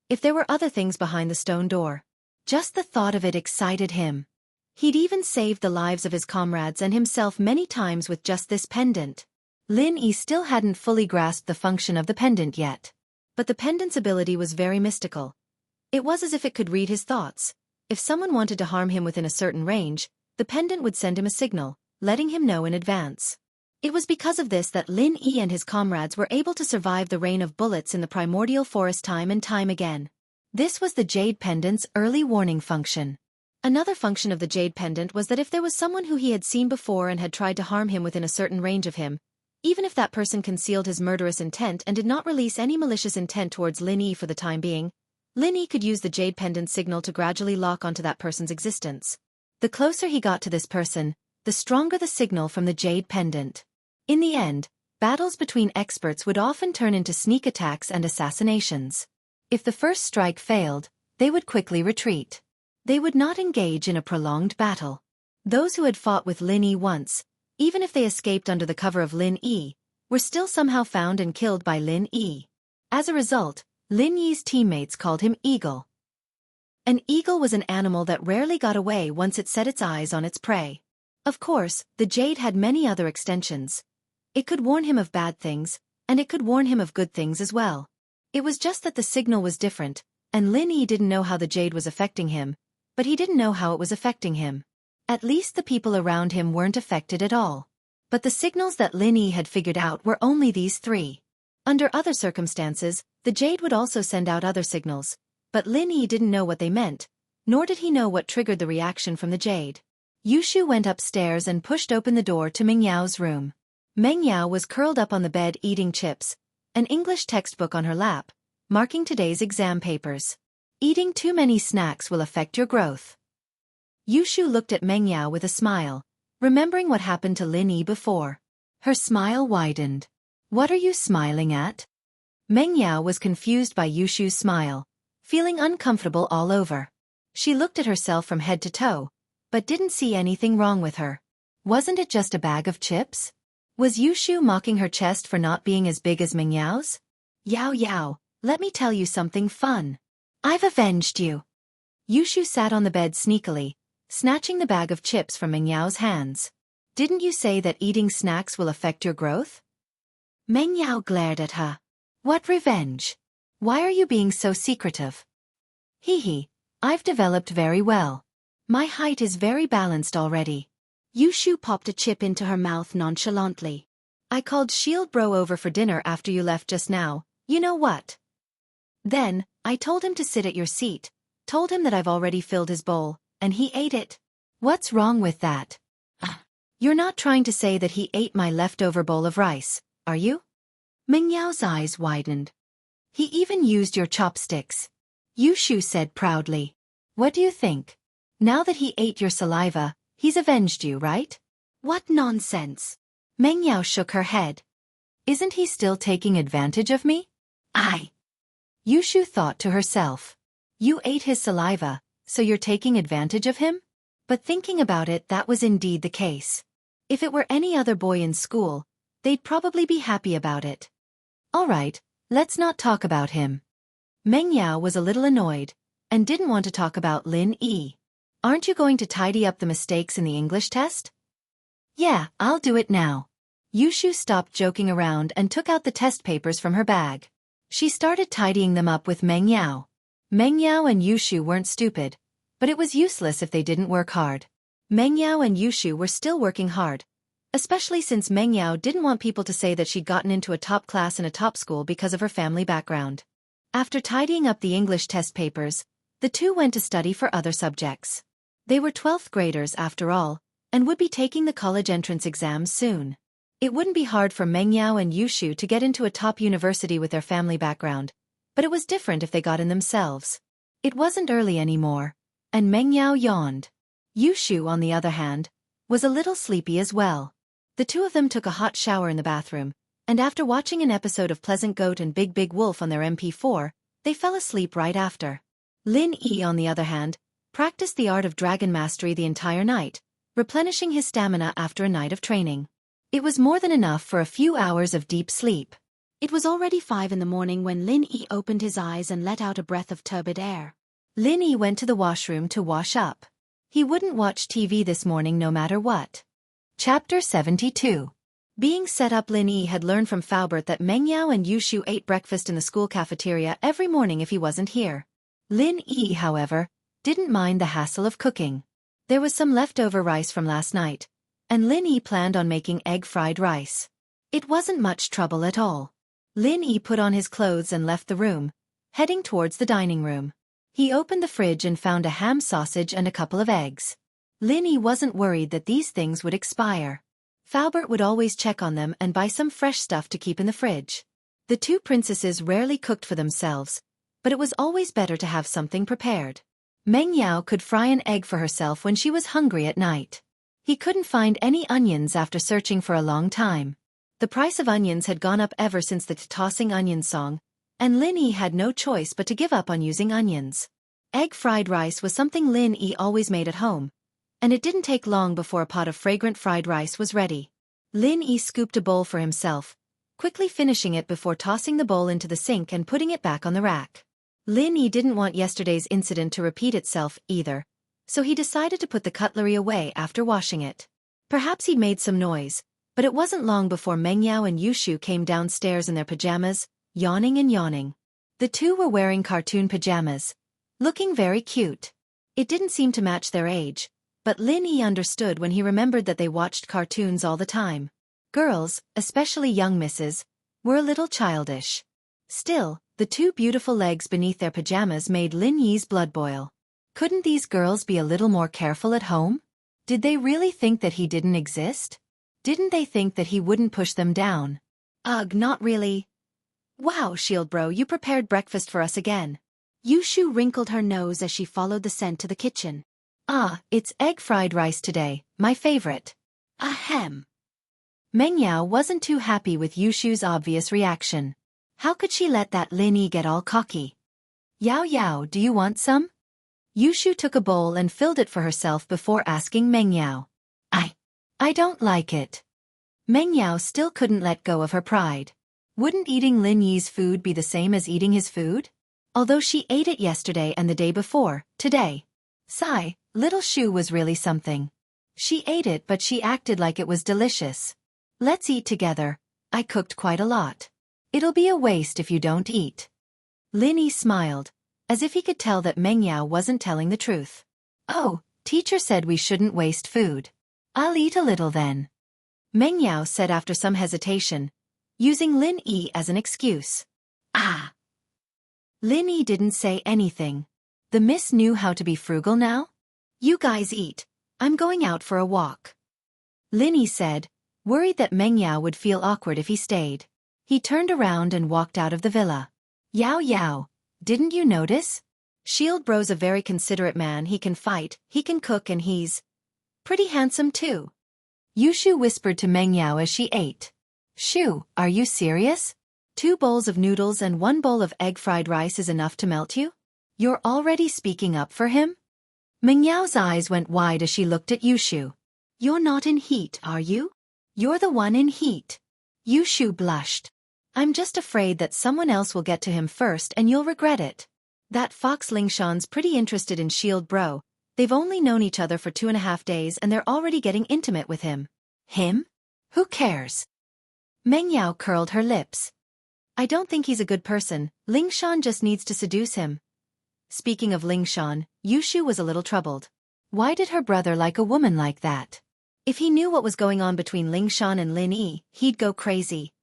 If there were other things behind the stone door, just the thought of it excited him. He'd even saved the lives of his comrades and himself many times with just this pendant. Lin Yi still hadn't fully grasped the function of the pendant yet. But the pendant's ability was very mystical. It was as if it could read his thoughts. If someone wanted to harm him within a certain range, the pendant would send him a signal, letting him know in advance. It was because of this that Lin Yi and his comrades were able to survive the rain of bullets in the primordial forest time and time again. This was the jade pendant's early warning function. Another function of the jade pendant was that if there was someone who he had seen before and had tried to harm him within a certain range of him, even if that person concealed his murderous intent and did not release any malicious intent towards Lin Yi for the time being, Lin Yi could use the jade pendant signal to gradually lock onto that person's existence. The closer he got to this person, the stronger the signal from the jade pendant. In the end, battles between experts would often turn into sneak attacks and assassinations. If the first strike failed, they would quickly retreat. They would not engage in a prolonged battle. Those who had fought with Lin Yi once, even if they escaped under the cover of Lin Yi, were still somehow found and killed by Lin Yi. As a result, Lin Yi's teammates called him Eagle. An eagle was an animal that rarely got away once it set its eyes on its prey. Of course, the jade had many other extensions. It could warn him of bad things, and it could warn him of good things as well. It was just that the signal was different, and Lin Yi didn't know how the jade was affecting him, but he didn't know how it was affecting him. At least the people around him weren't affected at all. But the signals that Lin Yi had figured out were only these 3. Under other circumstances, the jade would also send out other signals, but Lin Yi didn't know what they meant, nor did he know what triggered the reaction from the jade. Yushu went upstairs and pushed open the door to Meng Yao's room. Meng Yao was curled up on the bed eating chips, an English textbook on her lap, marking today's exam papers. Eating too many snacks will affect your growth. Yushu looked at Meng Yao with a smile, remembering what happened to Lin Yi before. Her smile widened. "What are you smiling at?" Meng Yao was confused by Yushu's smile, feeling uncomfortable all over. She looked at herself from head to toe, but didn't see anything wrong with her. Wasn't it just a bag of chips? Was Yushu mocking her chest for not being as big as Meng Yao's? "Yao Yao, let me tell you something fun. I've avenged you." Yushu sat on the bed sneakily, snatching the bag of chips from Meng Yao's hands. Didn't you say that eating snacks will affect your growth? Meng Yao glared at her. What revenge? Why are you being so secretive? Hee hee, I've developed very well. My height is very balanced already. Yushu popped a chip into her mouth nonchalantly. I called Shield Bro over for dinner after you left just now, you know what? Then, I told him to sit at your seat, told him that I've already filled his bowl, and he ate it. What's wrong with that? You're not trying to say that he ate my leftover bowl of rice, are you? Meng Yao's eyes widened. He even used your chopsticks. Yushu said proudly. What do you think? Now that he ate your saliva, he's avenged you, right? What nonsense. Meng Yao shook her head. Isn't he still taking advantage of me? Yushu thought to herself. You ate his saliva, so you're taking advantage of him? But thinking about it, that was indeed the case. If it were any other boy in school, they'd probably be happy about it. All right, let's not talk about him. Meng Yao was a little annoyed, and didn't want to talk about Lin Yi. Aren't you going to tidy up the mistakes in the English test? Yeah, I'll do it now. Yushu stopped joking around and took out the test papers from her bag. She started tidying them up with Meng Yao. Meng Yao and Yushu weren't stupid, but it was useless if they didn't work hard. Meng Yao and Yushu were still working hard, especially since Meng Yao didn't want people to say that she'd gotten into a top class in a top school because of her family background. After tidying up the English test papers, the two went to study for other subjects. They were 12th graders after all, and would be taking the college entrance exams soon. It wouldn't be hard for Meng Yao and Yushu to get into a top university with their family background, but it was different if they got in themselves. It wasn't early anymore, and Meng Yao yawned. Yushu, on the other hand, was a little sleepy as well. The two of them took a hot shower in the bathroom, and after watching an episode of Pleasant Goat and Big Big Wolf on their MP4, they fell asleep right after. Lin Yi, on the other hand, practiced the art of dragon mastery the entire night, replenishing his stamina after a night of training. It was more than enough for a few hours of deep sleep. It was already 5 in the morning when Lin Yi opened his eyes and let out a breath of turbid air. Lin Yi went to the washroom to wash up. He wouldn't watch TV this morning no matter what. Chapter 72. Being set up, Lin Yi had learned from Faubert that Meng Yao and Yushu ate breakfast in the school cafeteria every morning if he wasn't here. Lin Yi, however, didn't mind the hassle of cooking. There was some leftover rice from last night, and Lin Yi planned on making egg fried rice. It wasn't much trouble at all. Lin Yi put on his clothes and left the room, heading towards the dining room. He opened the fridge and found a ham sausage and a couple of eggs. Lin Yi wasn't worried that these things would expire. Faubert would always check on them and buy some fresh stuff to keep in the fridge. The two princesses rarely cooked for themselves, but it was always better to have something prepared. Meng Yao could fry an egg for herself when she was hungry at night. He couldn't find any onions after searching for a long time. The price of onions had gone up ever since the tossing onion song, and Lin Yi had no choice but to give up on using onions. Egg fried rice was something Lin Yi always made at home, and it didn't take long before a pot of fragrant fried rice was ready. Lin Yi scooped a bowl for himself, quickly finishing it before tossing the bowl into the sink and putting it back on the rack. Lin Yi didn't want yesterday's incident to repeat itself either, so he decided to put the cutlery away after washing it. Perhaps he'd made some noise, but it wasn't long before Meng Yao and Yushu came downstairs in their pajamas, yawning and yawning. The two were wearing cartoon pajamas, looking very cute. It didn't seem to match their age, but Lin Yi understood when he remembered that they watched cartoons all the time. Girls, especially young misses, were a little childish. Still, the two beautiful legs beneath their pajamas made Lin Yi's blood boil. Couldn't these girls be a little more careful at home? Did they really think that he didn't exist? Didn't they think that he wouldn't push them down? Ugh, not really. Wow, Shield Bro, you prepared breakfast for us again. Yushu wrinkled her nose as she followed the scent to the kitchen. Ah, it's egg fried rice today, my favorite. Ahem. Meng Yao wasn't too happy with Yushu's obvious reaction. How could she let that Lin Yi get all cocky? Yao Yao, do you want some? Yushu took a bowl and filled it for herself before asking Meng Yao. I don't like it. Meng Yao still couldn't let go of her pride. Wouldn't eating Lin Yi's food be the same as eating his food? Although she ate it yesterday and the day before, today. Sigh, little Shu was really something. She ate it, but she acted like it was delicious. Let's eat together. I cooked quite a lot. It'll be a waste if you don't eat. Lin Yi smiled, as if he could tell that Meng Yao wasn't telling the truth. Oh, teacher said we shouldn't waste food. I'll eat a little then. Meng Yao said after some hesitation, using Lin Yi as an excuse. Ah! Lin Yi didn't say anything. The miss knew how to be frugal now? You guys eat. I'm going out for a walk. Lin Yi said, worried that Meng Yao would feel awkward if he stayed. He turned around and walked out of the villa. Yao Yao, didn't you notice? Shield Bro's a very considerate man. He can fight, he can cook, and he's pretty handsome too. Yushu whispered to Meng Yao as she ate. Shu, are you serious? 2 bowls of noodles and 1 bowl of egg fried rice is enough to melt you? You're already speaking up for him? Meng Yao's eyes went wide as she looked at Yushu. You're not in heat, are you? You're the one in heat. Yushu blushed. I'm just afraid that someone else will get to him first and you'll regret it. That fox Lingshan's pretty interested in Shield Bro. They've only known each other for 2.5 days and they're already getting intimate with him. Him? Who cares? Meng Yao curled her lips. I don't think he's a good person. Lingshan just needs to seduce him. Speaking of Lingshan, Yushu was a little troubled. Why did her brother like a woman like that? If he knew what was going on between Lingshan and Lin Yi, he'd go crazy.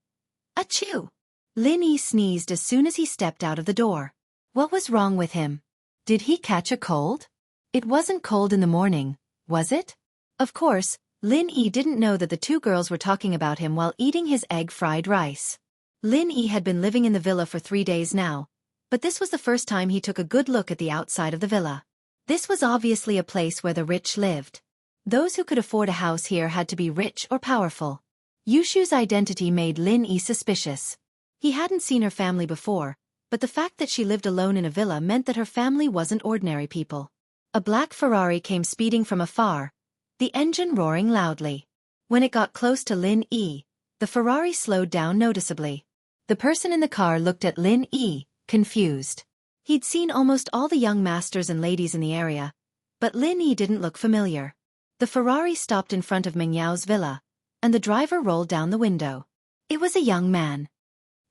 Achoo! Lin Yi sneezed as soon as he stepped out of the door. What was wrong with him? Did he catch a cold? It wasn't cold in the morning, was it? Of course, Lin Yi didn't know that the 2 girls were talking about him while eating his egg-fried rice. Lin Yi had been living in the villa for 3 days now, but this was the first time he took a good look at the outside of the villa. This was obviously a place where the rich lived. Those who could afford a house here had to be rich or powerful. Yushu's identity made Lin Yi suspicious. He hadn't seen her family before, but the fact that she lived alone in a villa meant that her family wasn't ordinary people. A black Ferrari came speeding from afar, the engine roaring loudly. When it got close to Lin Yi, the Ferrari slowed down noticeably. The person in the car looked at Lin Yi, confused. He'd seen almost all the young masters and ladies in the area, but Lin Yi didn't look familiar. The Ferrari stopped in front of Meng Yao's villa, and the driver rolled down the window. It was a young man.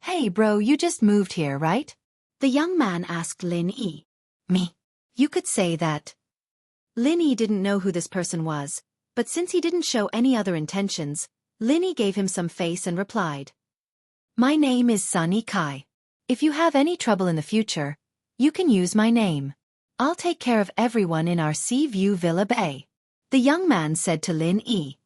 Hey bro, you just moved here, right? The young man asked Lin Yi. Me? You could say that. Lin Yi didn't know who this person was, but since he didn't show any other intentions, Lin Yi gave him some face and replied. My name is Sun Yikai. If you have any trouble in the future, you can use my name. I'll take care of everyone in our Sea View Villa Bay. The young man said to Lin Yi.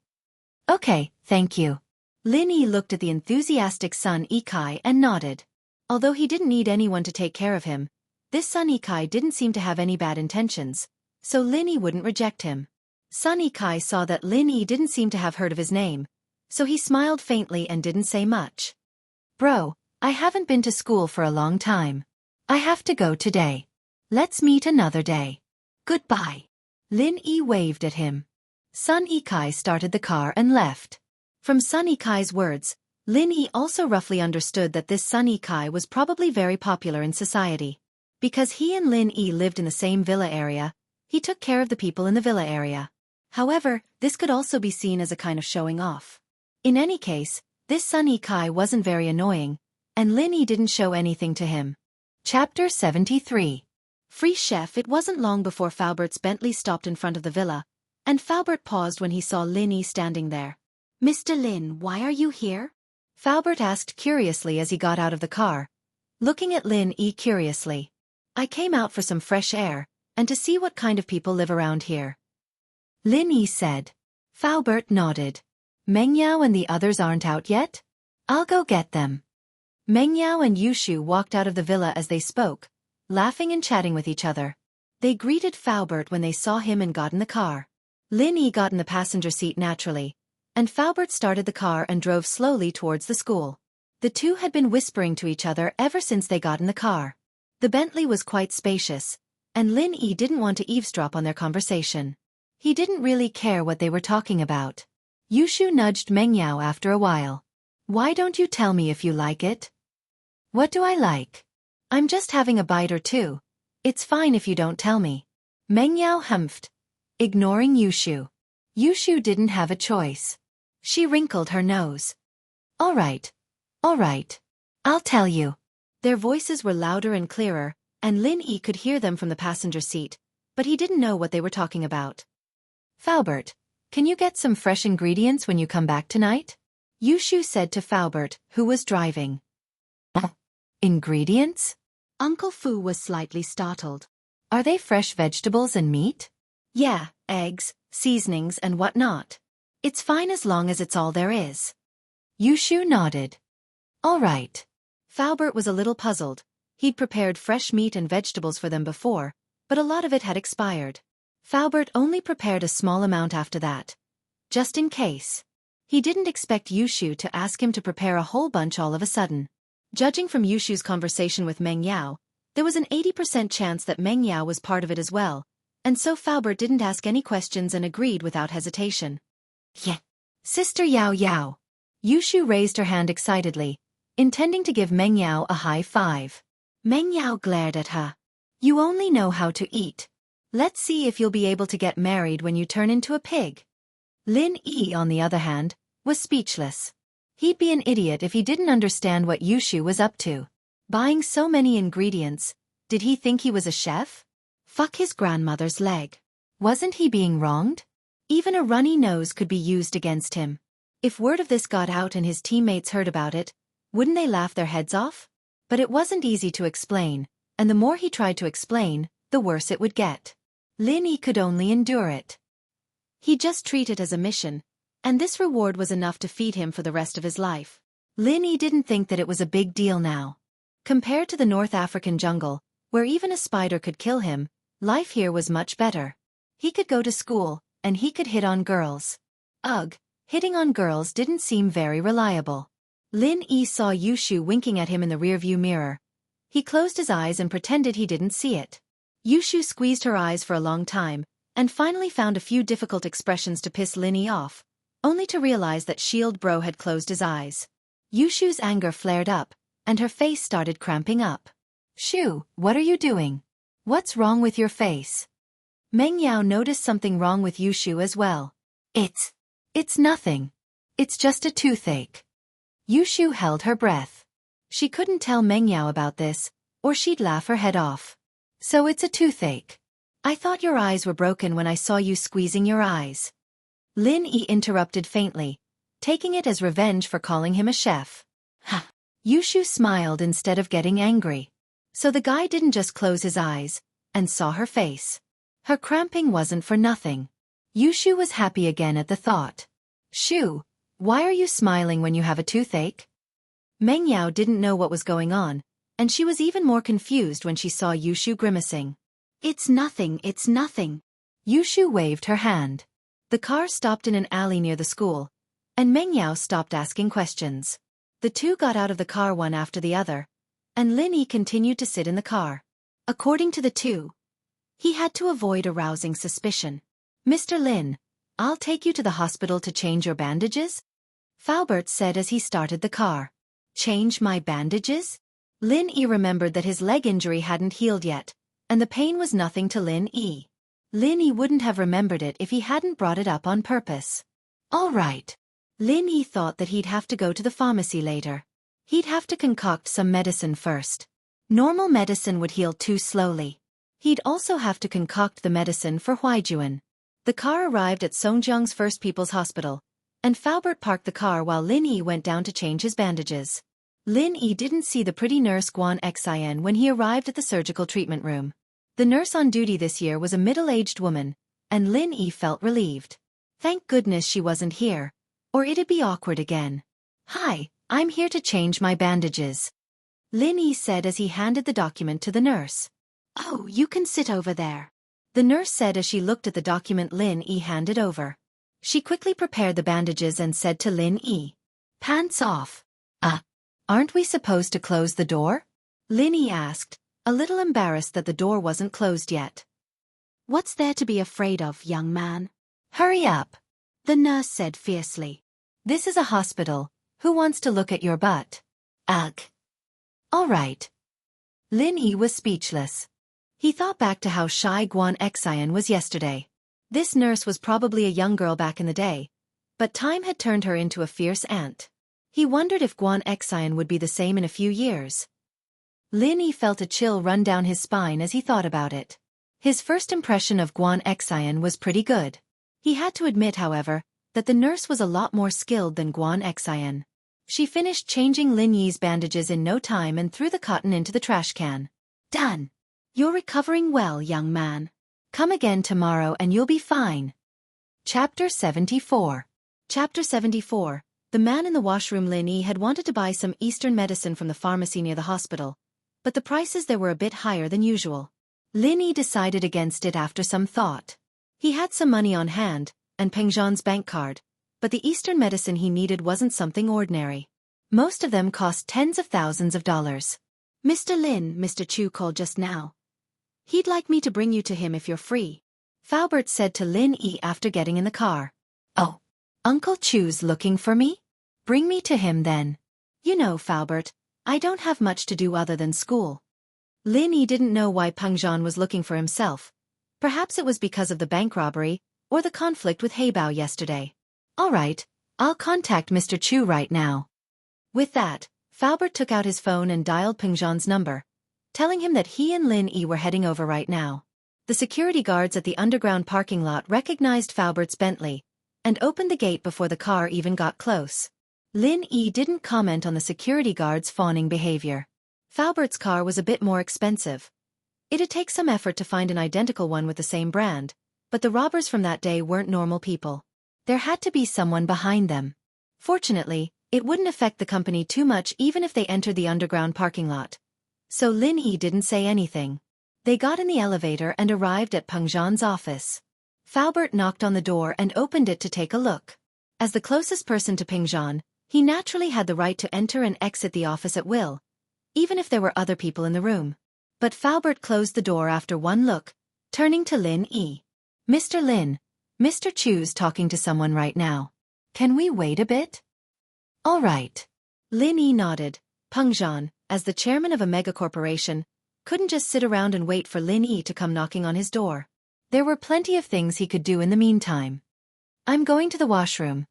Okay, thank you. Lin Yi looked at the enthusiastic Sun Yikai and nodded. Although he didn't need anyone to take care of him, this Sun Yikai didn't seem to have any bad intentions, so Lin Yi wouldn't reject him. Sun Yikai saw that Lin Yi didn't seem to have heard of his name, so he smiled faintly and didn't say much. Bro, I haven't been to school for a long time. I have to go today. Let's meet another day. Goodbye. Lin Yi waved at him. Sun Yikai started the car and left. From Sun Yikai's words, Lin Yi also roughly understood that this Sun Yikai was probably very popular in society. Because he and Lin Yi lived in the same villa area, he took care of the people in the villa area. However, this could also be seen as a kind of showing off. In any case, this Sun Yikai wasn't very annoying, and Lin Yi didn't show anything to him. Chapter 73. Free Chef. It wasn't long before Faubert's Bentley stopped in front of the villa, and Faubert paused when he saw Lin Yi standing there. Mr. Lin, why are you here? Faubert asked curiously as he got out of the car, looking at Lin Yi curiously. I came out for some fresh air, and to see what kind of people live around here. Lin Yi said. Faubert nodded. Meng Yao and the others aren't out yet? I'll go get them. Meng Yao and Yushu walked out of the villa as they spoke, laughing and chatting with each other. They greeted Faubert when they saw him and got in the car. Lin Yi got in the passenger seat naturally, and Faubert started the car and drove slowly towards the school. The two had been whispering to each other ever since they got in the car. The Bentley was quite spacious, and Lin Yi didn't want to eavesdrop on their conversation. He didn't really care what they were talking about. Yushu nudged Meng Yao after a while. Why don't you tell me if you like it? What do I like? I'm just having a bite or two. It's fine if you don't tell me. Meng Yao humphed, ignoring Yushu. Yushu didn't have a choice. She wrinkled her nose. All right. I'll tell you. Their voices were louder and clearer, and Lin Yi could hear them from the passenger seat, but he didn't know what they were talking about. Faubert, can you get some fresh ingredients when you come back tonight? Yushu said to Faubert, who was driving. Ingredients? Uncle Fu was slightly startled. Are they fresh vegetables and meat? Yeah, eggs, seasonings and whatnot. It's fine as long as it's all there is. Yushu nodded. All right. Faubert was a little puzzled. He'd prepared fresh meat and vegetables for them before, but a lot of it had expired. Faubert only prepared a small amount after that, just in case. He didn't expect Yushu to ask him to prepare a whole bunch all of a sudden. Judging from Yushu's conversation with Meng Yao, there was an 80% chance that Meng Yao was part of it as well, and so Faubert didn't ask any questions and agreed without hesitation. Yeah. Sister Yao Yao. Yushu raised her hand excitedly, intending to give Meng Yao a high five. Meng Yao glared at her. You only know how to eat. Let's see if you'll be able to get married when you turn into a pig. Lin Yi, on the other hand, was speechless. He'd be an idiot if he didn't understand what Yushu was up to. Buying so many ingredients, did he think he was a chef? Fuck his grandmother's leg. Wasn't he being wronged? Even a runny nose could be used against him. If word of this got out and his teammates heard about it, wouldn't they laugh their heads off? But it wasn't easy to explain, and the more he tried to explain, the worse it would get. Lin Yi could only endure it. He'd just treat it as a mission, and this reward was enough to feed him for the rest of his life. Lin Yi didn't think that it was a big deal now. Compared to the North African jungle, where even a spider could kill him, life here was much better. He could go to school, and he could hit on girls. Ugh, hitting on girls didn't seem very reliable. Lin Yi saw Yushu winking at him in the rearview mirror. He closed his eyes and pretended he didn't see it. Yushu squeezed her eyes for a long time, and finally found a few difficult expressions to piss Lin Yi off, only to realize that Shield Bro had closed his eyes. Yushu's anger flared up, and her face started cramping up. Shu, what are you doing? What's wrong with your face? Meng Yao noticed something wrong with Yushu as well. It's nothing. It's just a toothache. Yushu held her breath. She couldn't tell Meng Yao about this, or she'd laugh her head off. So it's a toothache. I thought your eyes were broken when I saw you squeezing your eyes. Lin Yi interrupted faintly, taking it as revenge for calling him a chef. Ha! Yushu smiled instead of getting angry. So the guy didn't just close his eyes, and saw her face. Her cramping wasn't for nothing. Yushu was happy again at the thought. Shu, why are you smiling when you have a toothache? Meng Yao didn't know what was going on, and she was even more confused when she saw Yushu grimacing. It's nothing. Yushu waved her hand. The car stopped in an alley near the school, and Meng Yao stopped asking questions. The two got out of the car one after the other, and Lin Yi continued to sit in the car. According to the two, he had to avoid arousing suspicion. Mr. Lin, I'll take you to the hospital to change your bandages? Faubert said as he started the car. Change my bandages? Lin Yi remembered that his leg injury hadn't healed yet, and the pain was nothing to Lin Yi. Lin Yi wouldn't have remembered it if he hadn't brought it up on purpose. All right. Lin Yi thought that he'd have to go to the pharmacy later. He'd have to concoct some medicine first. Normal medicine would heal too slowly. He'd also have to concoct the medicine for Huaijuan. The car arrived at Songjiang's First People's Hospital, and Faubert parked the car while Lin Yi went down to change his bandages. Lin Yi didn't see the pretty nurse Guan Xian when he arrived at the surgical treatment room. The nurse on duty this year was a middle-aged woman, and Lin Yi felt relieved. Thank goodness she wasn't here, or it'd be awkward again. Hi, I'm here to change my bandages, Lin Yi said as he handed the document to the nurse. Oh, you can sit over there, the nurse said as she looked at the document Lin Yi handed over. She quickly prepared the bandages and said to Lin Yi, Pants off. Aren't we supposed to close the door? Lin Yi asked, a little embarrassed that the door wasn't closed yet. What's there to be afraid of, young man? Hurry up, the nurse said fiercely. This is a hospital. Who wants to look at your butt? Ugh. All right. Lin Yi was speechless. He thought back to how shy Guan Xian was yesterday. This nurse was probably a young girl back in the day, but time had turned her into a fierce ant. He wondered if Xianxia would be the same in a few years. Lin Yi felt a chill run down his spine as he thought about it. His first impression of Xianxia was pretty good. He had to admit, however, that the nurse was a lot more skilled than Xianxia. She finished changing Lin Yi's bandages in no time and threw the cotton into the trash can. Done. You're recovering well, young man. Come again tomorrow and you'll be fine. Chapter 74. Chapter 74. The man in the washroom. Lin Yi had wanted to buy some Eastern medicine from the pharmacy near the hospital, but the prices there were a bit higher than usual. Lin Yi decided against it after some thought. He had some money on hand, and Peng Zhan's bank card, but the Eastern medicine he needed wasn't something ordinary. Most of them cost tens of thousands of dollars. Mr. Lin, Mr. Chu called just now. He'd like me to bring you to him if you're free, Faubert said to Lin Yi after getting in the car. Oh, Uncle Chu's looking for me? Bring me to him then. You know, Faubert, I don't have much to do other than school. Lin Yi didn't know why Peng Zhan was looking for himself. Perhaps it was because of the bank robbery, or the conflict with Heibao yesterday. All right, I'll contact Mr. Chu right now. With that, Faubert took out his phone and dialed Peng Zhan's number, telling him that he and Lin Yi were heading over right now. The security guards at the underground parking lot recognized Faubert's Bentley, and opened the gate before the car even got close. Lin Yi didn't comment on the security guards' fawning behavior. Faubert's car was a bit more expensive. It'd take some effort to find an identical one with the same brand, but the robbers from that day weren't normal people. There had to be someone behind them. Fortunately, it wouldn't affect the company too much even if they entered the underground parking lot. So Lin Yi didn't say anything. They got in the elevator and arrived at Peng Zhan's office. Faubert knocked on the door and opened it to take a look. As the closest person to Peng Zhan, he naturally had the right to enter and exit the office at will, even if there were other people in the room. But Faubert closed the door after one look, turning to Lin Yi. Mr. Lin, Mr. Chu's talking to someone right now. Can we wait a bit? All right. Lin Yi nodded. Peng Zhan, as the chairman of a megacorporation, couldn't just sit around and wait for Lin Yi to come knocking on his door. There were plenty of things he could do in the meantime. I'm going to the washroom.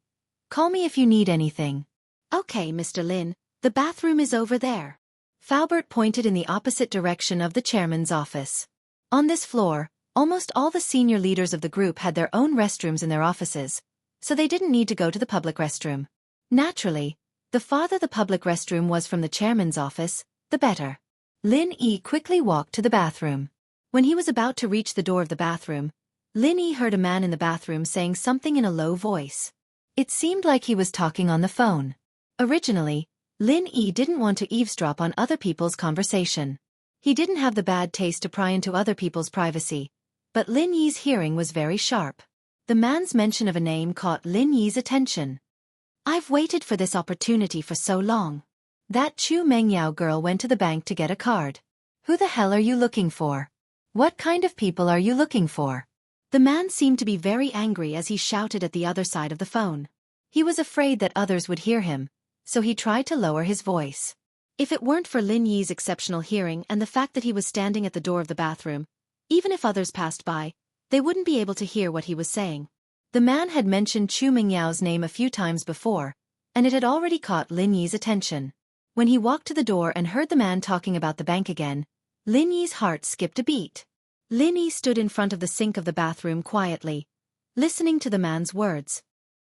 Call me if you need anything. Okay, Mr. Lin, the bathroom is over there. Faubert pointed in the opposite direction of the chairman's office. On this floor, almost all the senior leaders of the group had their own restrooms in their offices, so they didn't need to go to the public restroom. Naturally, the farther the public restroom was from the chairman's office, the better. Lin Yi quickly walked to the bathroom. When he was about to reach the door of the bathroom, Lin Yi heard a man in the bathroom saying something in a low voice. It seemed like he was talking on the phone. Originally, Lin Yi didn't want to eavesdrop on other people's conversation. He didn't have the bad taste to pry into other people's privacy, but Lin Yi's hearing was very sharp. The man's mention of a name caught Lin Yi's attention. I've waited for this opportunity for so long. That Chu Mengyao girl went to the bank to get a card. Who the hell are you looking for? What kind of people are you looking for? The man seemed to be very angry as he shouted at the other side of the phone. He was afraid that others would hear him, so he tried to lower his voice. If it weren't for Lin Yi's exceptional hearing and the fact that he was standing at the door of the bathroom, even if others passed by, they wouldn't be able to hear what he was saying. The man had mentioned Chu Mingyao's name a few times before, and it had already caught Lin Yi's attention. When he walked to the door and heard the man talking about the bank again, Lin Yi's heart skipped a beat. Lin Yi stood in front of the sink of the bathroom quietly, listening to the man's words.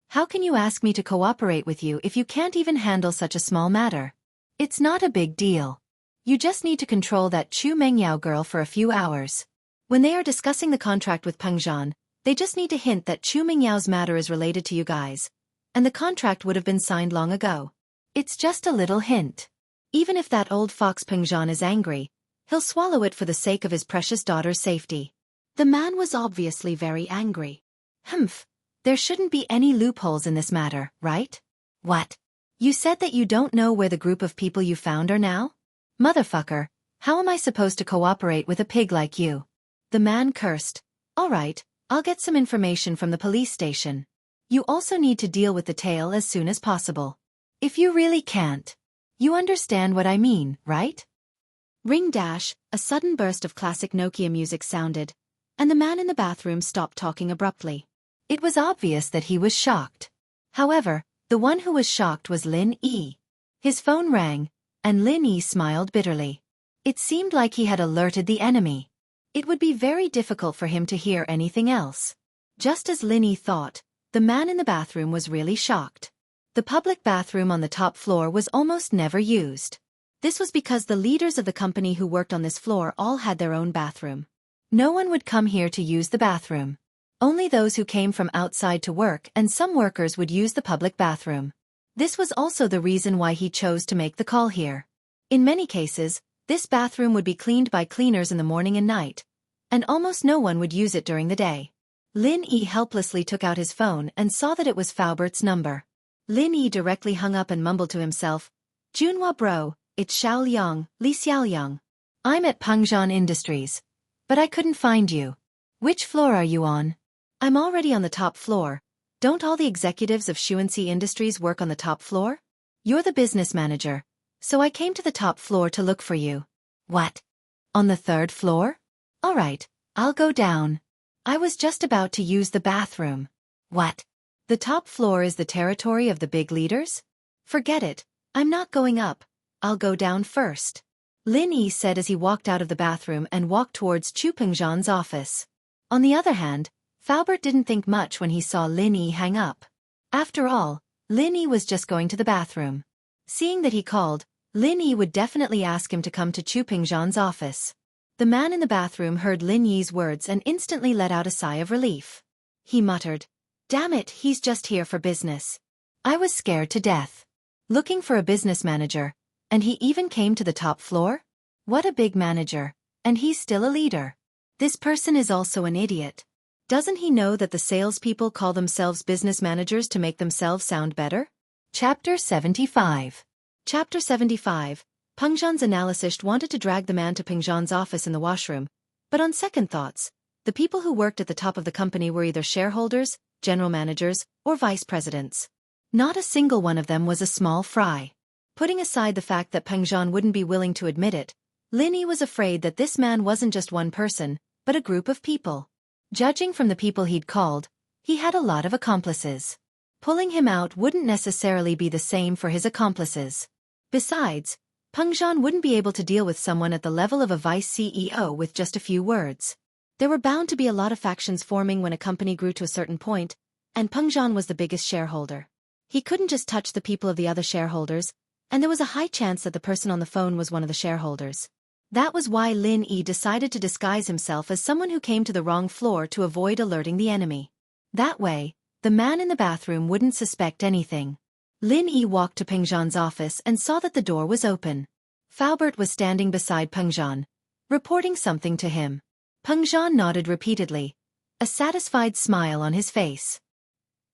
How can you ask me to cooperate with you if you can't even handle such a small matter? It's not a big deal. You just need to control that Chu Mengyao girl for a few hours. When they are discussing the contract with Peng Zhan, they just need to hint that Chu Mingyao's matter is related to you guys, and the contract would have been signed long ago. It's just a little hint. Even if that old fox Peng Zhan is angry, he'll swallow it for the sake of his precious daughter's safety. The man was obviously very angry. Humph. There shouldn't be any loopholes in this matter, right? What? You said that you don't know where the group of people you found are now? Motherfucker, how am I supposed to cooperate with a pig like you? The man cursed. All right, I'll get some information from the police station. You also need to deal with the tail as soon as possible. If you really can't. You understand what I mean, right? Ring dash, a sudden burst of classic Nokia music sounded, and the man in the bathroom stopped talking abruptly. It was obvious that he was shocked. However, the one who was shocked was Lin Yi. His phone rang, and Lin Yi smiled bitterly. It seemed like he had alerted the enemy. It would be very difficult for him to hear anything else. Just as Lin Yi thought, the man in the bathroom was really shocked. The public bathroom on the top floor was almost never used. This was because the leaders of the company who worked on this floor all had their own bathroom. No one would come here to use the bathroom. Only those who came from outside to work, and some workers would use the public bathroom. This was also the reason why he chose to make the call here. In many cases, this bathroom would be cleaned by cleaners in the morning and night, and almost no one would use it during the day. Lin Yi helplessly took out his phone and saw that it was Faubert's number. Lin Yi directly hung up and mumbled to himself, "Junhua bro, it's Xiaoliang, Li Xiaoliang. I'm at Pengzhan Industries. But I couldn't find you. Which floor are you on?" "I'm already on the top floor. Don't all the executives of Xianxia Industries work on the top floor? You're the business manager, so I came to the top floor to look for you." "What? On the third floor? All right, I'll go down. I was just about to use the bathroom." "What? The top floor is the territory of the big leaders? Forget it, I'm not going up. I'll go down first," Lin Yi said as he walked out of the bathroom and walked towards Chu Pengzhan's office. On the other hand, Faubert didn't think much when he saw Lin Yi hang up. After all, Lin Yi was just going to the bathroom. Seeing that he called, Lin Yi would definitely ask him to come to Chu Pengzhan's office. The man in the bathroom heard Lin Yi's words and instantly let out a sigh of relief. He muttered, "Damn it, he's just here for business. I was scared to death. Looking for a business manager, and he even came to the top floor? What a big manager, and he's still a leader. This person is also an idiot. Doesn't he know that the salespeople call themselves business managers to make themselves sound better?" Chapter 75. Chapter 75. Pengzhan's analyst wanted to drag the man to Pengzhan's office in the washroom, but on second thoughts, the people who worked at the top of the company were either shareholders, general managers, or vice presidents. Not a single one of them was a small fry. Putting aside the fact that Pengzhan wouldn't be willing to admit it, Lin Yi was afraid that this man wasn't just one person, but a group of people. Judging from the people he'd called, he had a lot of accomplices. Pulling him out wouldn't necessarily be the same for his accomplices. Besides, Pengzhan wouldn't be able to deal with someone at the level of a vice CEO with just a few words. There were bound to be a lot of factions forming when a company grew to a certain point, and Pengzhan was the biggest shareholder. He couldn't just touch the people of the other shareholders, and there was a high chance that the person on the phone was one of the shareholders. That was why Lin Yi decided to disguise himself as someone who came to the wrong floor to avoid alerting the enemy. That way, the man in the bathroom wouldn't suspect anything. Lin Yi walked to Pengzhan's office and saw that the door was open. Faubert was standing beside Pengzhan, reporting something to him. Pengzhan nodded repeatedly, a satisfied smile on his face.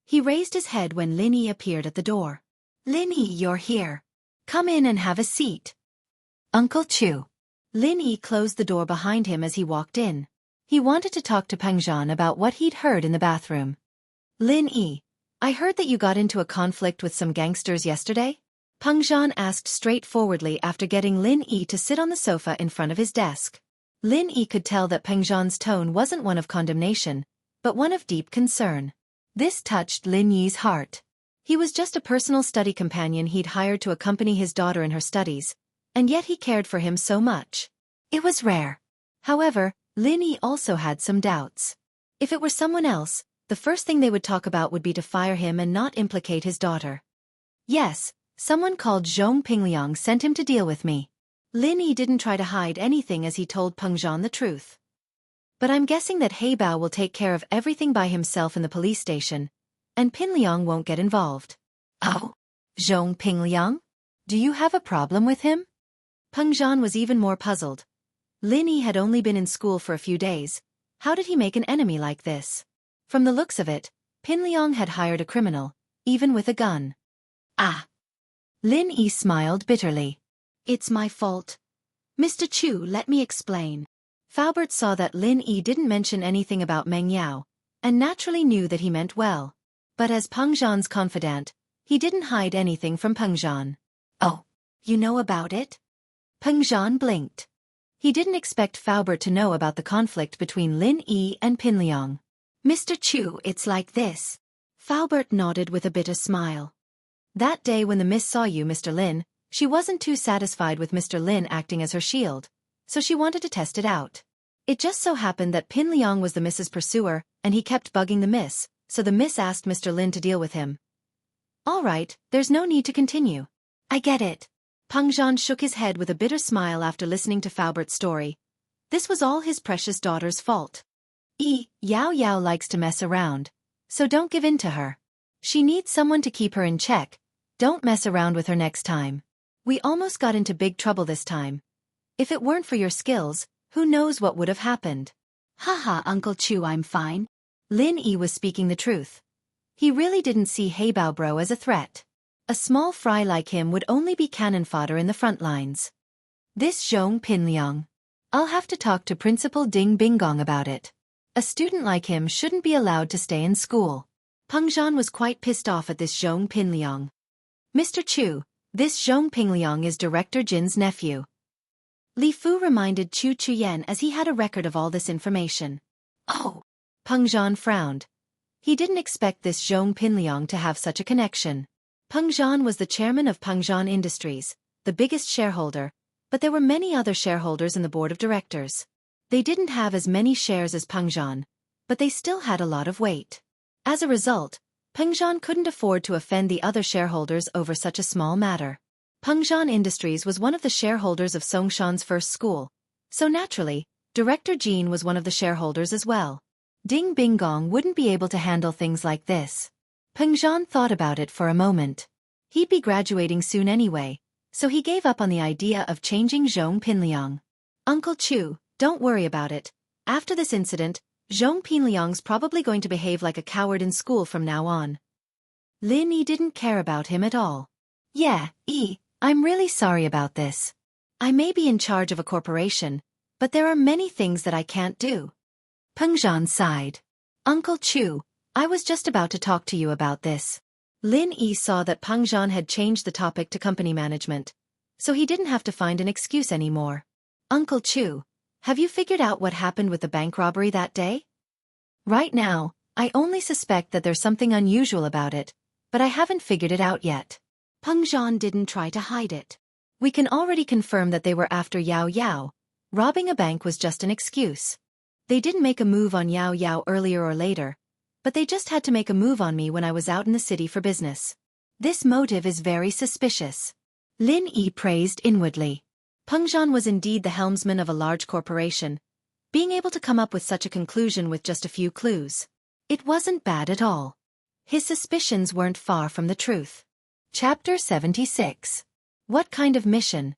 He raised his head when Lin Yi appeared at the door. "Lin Yi, you're here. Come in and have a seat." "Uncle Chu." Lin Yi closed the door behind him as he walked in. He wanted to talk to Pengzhan about what he'd heard in the bathroom. "Lin Yi, I heard that you got into a conflict with some gangsters yesterday?" Pengzhan asked straightforwardly after getting Lin Yi to sit on the sofa in front of his desk. Lin Yi could tell that Pengzhan's tone wasn't one of condemnation, but one of deep concern. This touched Lin Yi's heart. He was just a personal study companion he'd hired to accompany his daughter in her studies, and yet he cared for him so much. It was rare. However, Lin Yi also had some doubts. If it were someone else, the first thing they would talk about would be to fire him and not implicate his daughter. "Yes, someone called Zhong Pingliang sent him to deal with me." Lin Yi didn't try to hide anything as he told Pengzhan the truth. "But I'm guessing that Heibao will take care of everything by himself in the police station, and Pingliang won't get involved." "Oh? Zhong Pingliang? Do you have a problem with him?" Pengzhan was even more puzzled. Lin Yi had only been in school for a few days. How did he make an enemy like this? From the looks of it, Pingliang had hired a criminal, even with a gun. "Ah." Lin Yi smiled bitterly. "It's my fault. Mr. Chu, let me explain." Faubert saw that Lin Yi didn't mention anything about Meng Yao, and naturally knew that he meant well. But as Pengzhan's confidant, he didn't hide anything from Pengzhan. "Oh, you know about it?" Pengzhan blinked. He didn't expect Faubert to know about the conflict between Lin Yi and Pin Liang. Mr. Chu, it's like this. Faubert nodded with a bitter smile. That day when the miss saw you, Mr. Lin, she wasn't too satisfied with Mr. Lin acting as her shield, so she wanted to test it out. It just so happened that Pin Liang was the miss's pursuer, and he kept bugging the miss, so the miss asked Mr. Lin to deal with him. All right, there's no need to continue. I get it. Peng Zhan shook his head with a bitter smile after listening to Faubert's story. This was all his precious daughter's fault. Yao Yao likes to mess around, so don't give in to her. She needs someone to keep her in check. Don't mess around with her next time. We almost got into big trouble this time. If it weren't for your skills, who knows what would have happened. Haha, Uncle Chu, I'm fine. Lin Yi was speaking the truth. He really didn't see Heibao Bro as a threat. A small fry like him would only be cannon fodder in the front lines. This Zhong Pin Liang. I'll have to talk to Principal Ding Bingong about it. A student like him shouldn't be allowed to stay in school. Peng Zhan was quite pissed off at this Zhong Pin Liang. Mr. Chu, this Zhong Pin Liang is Director Jin's nephew. Li Fu reminded Chu Chuyen as he had a record of all this information. Oh! Peng Zhan frowned. He didn't expect this Zhong Pin Liang to have such a connection. Peng Zhan was the chairman of Peng Zhan Industries, the biggest shareholder, but there were many other shareholders in the board of directors. They didn't have as many shares as Peng Zhan, but they still had a lot of weight. As a result, Peng Zhan couldn't afford to offend the other shareholders over such a small matter. Peng Zhan Industries was one of the shareholders of Songshan's first school, so naturally, Director Jin was one of the shareholders as well. Ding Bingong wouldn't be able to handle things like this. Peng Zhan thought about it for a moment. He'd be graduating soon anyway, so he gave up on the idea of changing Zhong Pinliang. Uncle Chu, don't worry about it. After this incident, Zhong Pinliang's probably going to behave like a coward in school from now on. Lin Yi didn't care about him at all. Yeah, I'm really sorry about this. I may be in charge of a corporation, but there are many things that I can't do. Peng Zhan sighed. Uncle Chu, I was just about to talk to you about this. Lin Yi saw that Peng Zhan had changed the topic to company management, so he didn't have to find an excuse anymore. Uncle Chu, have you figured out what happened with the bank robbery that day? Right now, I only suspect that there's something unusual about it, but I haven't figured it out yet. Peng Zhan didn't try to hide it. We can already confirm that they were after Yao Yao. Robbing a bank was just an excuse. They didn't make a move on Yao Yao earlier or later, but they just had to make a move on me when I was out in the city for business. This motive is very suspicious. Lin Yi praised inwardly. Peng Zhan was indeed the helmsman of a large corporation, being able to come up with such a conclusion with just a few clues. It wasn't bad at all. His suspicions weren't far from the truth. Chapter 76. What kind of mission?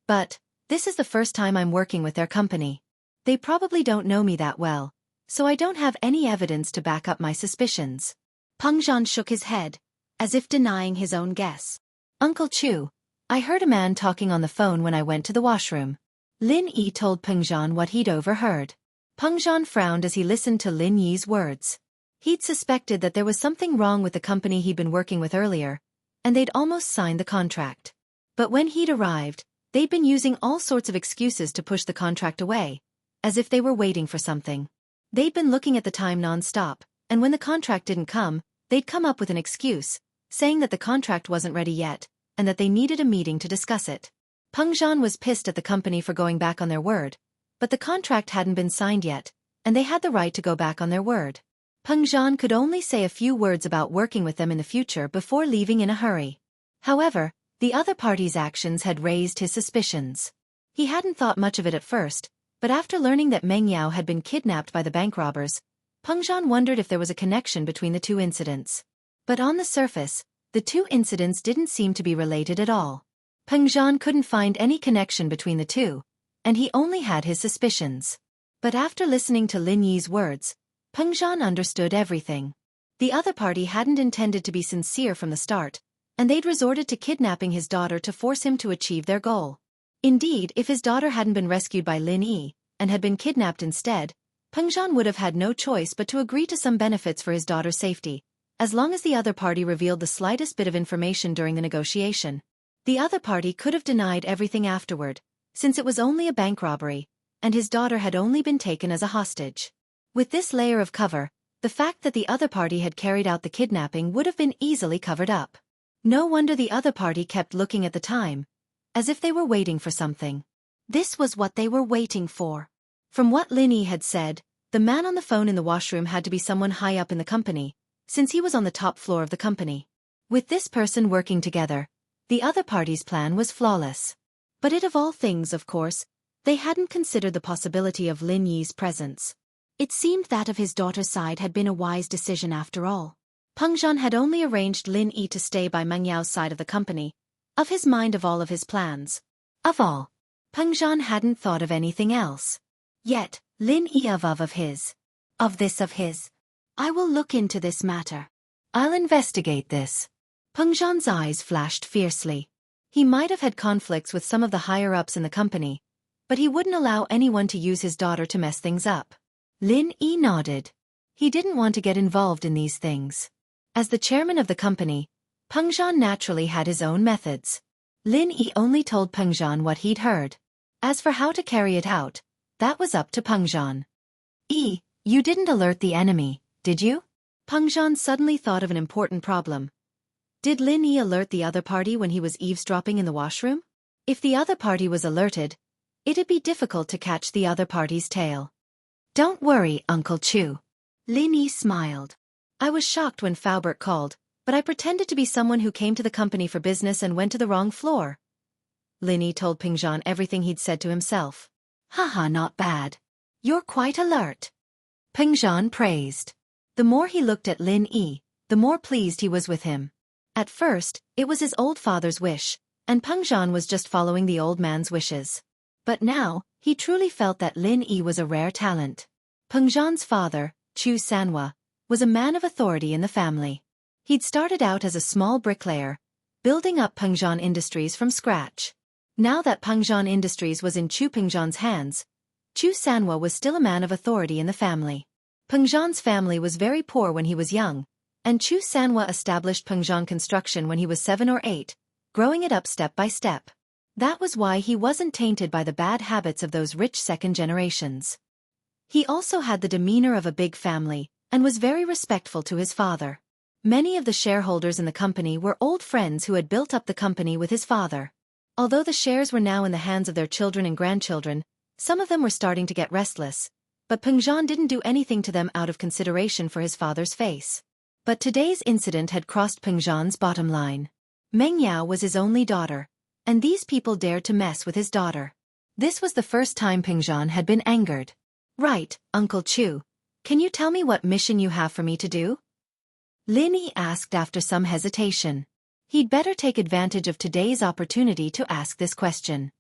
But, this is the first time I'm working with their company. They probably don't know me that well, so I don't have any evidence to back up my suspicions. Peng Zhan shook his head, as if denying his own guess. Uncle Chu, I heard a man talking on the phone when I went to the washroom. Lin Yi told Peng Zhan what he'd overheard. Peng Zhan frowned as he listened to Lin Yi's words. He'd suspected that there was something wrong with the company he'd been working with earlier, and they'd almost signed the contract. But when he'd arrived, they'd been using all sorts of excuses to push the contract away, as if they were waiting for something. They'd been looking at the time non-stop, and when the contract didn't come, they'd come up with an excuse, saying that the contract wasn't ready yet, and that they needed a meeting to discuss it. Peng Zhan was pissed at the company for going back on their word, but the contract hadn't been signed yet, and they had the right to go back on their word. Peng Zhan could only say a few words about working with them in the future before leaving in a hurry. However, the other party's actions had raised his suspicions. He hadn't thought much of it at first, but after learning that Meng Yao had been kidnapped by the bank robbers, Peng Zhan wondered if there was a connection between the two incidents. But on the surface, the two incidents didn't seem to be related at all. Peng Zhan couldn't find any connection between the two, and he only had his suspicions. But after listening to Lin Yi's words, Peng Zhan understood everything. The other party hadn't intended to be sincere from the start, and they'd resorted to kidnapping his daughter to force him to achieve their goal. Indeed, if his daughter hadn't been rescued by Lin Yi, and had been kidnapped instead, Peng Zhan would have had no choice but to agree to some benefits for his daughter's safety, as long as the other party revealed the slightest bit of information during the negotiation. The other party could have denied everything afterward, since it was only a bank robbery, and his daughter had only been taken as a hostage. With this layer of cover, the fact that the other party had carried out the kidnapping would have been easily covered up. No wonder the other party kept looking at the time, as if they were waiting for something. This was what they were waiting for. From what Lin Yi had said, the man on the phone in the washroom had to be someone high up in the company, since he was on the top floor of the company. With this person working together, the other party's plan was flawless. But of all things, of course, they hadn't considered the possibility of Lin Yi's presence. It seemed that of his daughter's side had been a wise decision after all. Peng Zhan had only arranged Lin Yi to stay by Meng Yao's side of the company, of his mind of all of his plans. Of all, Peng Zhan hadn't thought of anything else. Yet, Lin Yi of his. I will look into this matter. I'll investigate this. Peng Zhan's eyes flashed fiercely. He might have had conflicts with some of the higher-ups in the company, but he wouldn't allow anyone to use his daughter to mess things up. Lin Yi nodded. He didn't want to get involved in these things. As the chairman of the company, Peng Zhan naturally had his own methods. Lin Yi only told Peng Zhan what he'd heard. As for how to carry it out, that was up to Peng Zhan. You didn't alert the enemy, did you? Peng Zhan suddenly thought of an important problem. Did Lin Yi alert the other party when he was eavesdropping in the washroom? If the other party was alerted, it'd be difficult to catch the other party's tail. Don't worry, Uncle Chu. Lin Yi smiled. I was shocked when Faubert called, but I pretended to be someone who came to the company for business and went to the wrong floor. Lin Yi told Peng Zhan everything he'd said to himself. Haha, not bad. You're quite alert. Peng Zhan praised. The more he looked at Lin Yi, the more pleased he was with him. At first, it was his old father's wish, and Peng Zhan was just following the old man's wishes. But now, he truly felt that Lin Yi was a rare talent. Peng Zhan's father, Chu Sanhua, was a man of authority in the family. He'd started out as a small bricklayer, building up Peng Zhan Industries from scratch. Now that Peng Zhan Industries was in Peng Zhan's hands, Chu Sanhua was still a man of authority in the family. Peng Zhan's family was very poor when he was young, and Chu Sanhua established Peng Zhan Construction when he was 7 or 8, growing it up step by step. That was why he wasn't tainted by the bad habits of those rich second generations. He also had the demeanor of a big family, and was very respectful to his father. Many of the shareholders in the company were old friends who had built up the company with his father. Although the shares were now in the hands of their children and grandchildren, some of them were starting to get restless, but Peng Zhan didn't do anything to them out of consideration for his father's face. But today's incident had crossed Peng Zhan's bottom line. Meng Yao was his only daughter, and these people dared to mess with his daughter. This was the first time Peng Zhan had been angered. Right, Uncle Chu, can you tell me what mission you have for me to do? Lin Yi asked after some hesitation. He'd better take advantage of today's opportunity to ask this question.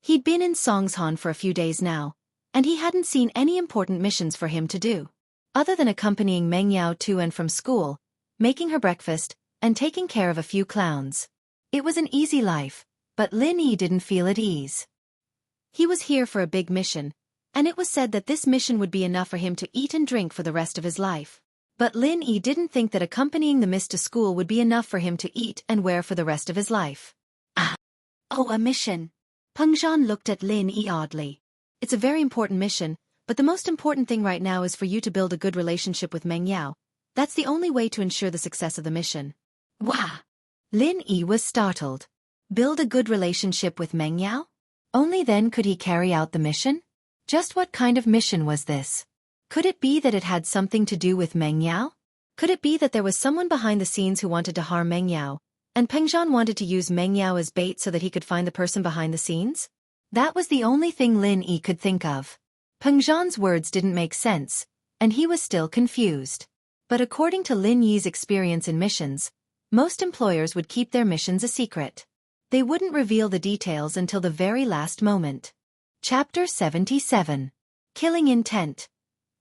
He'd been in Songshan for a few days now, and he hadn't seen any important missions for him to do. Other than accompanying Meng Yao to and from school, making her breakfast, and taking care of a few clowns. It was an easy life, but Lin Yi didn't feel at ease. He was here for a big mission, and it was said that this mission would be enough for him to eat and drink for the rest of his life. But Lin Yi didn't think that accompanying the miss to school would be enough for him to eat and wear for the rest of his life. A mission. Peng Zhan looked at Lin Yi oddly. It's a very important mission, but the most important thing right now is for you to build a good relationship with Meng Yao. That's the only way to ensure the success of the mission. Wah! Lin Yi was startled. Build a good relationship with Meng Yao? Only then could he carry out the mission? Just what kind of mission was this? Could it be that it had something to do with Meng Yao? Could it be that there was someone behind the scenes who wanted to harm Meng Yao, and Peng Zhan wanted to use Meng Yao as bait so that he could find the person behind the scenes? That was the only thing Lin Yi could think of. Peng Zhan's words didn't make sense, and he was still confused. But according to Lin Yi's experience in missions, most employers would keep their missions a secret. They wouldn't reveal the details until the very last moment. Chapter 77. Killing Intent.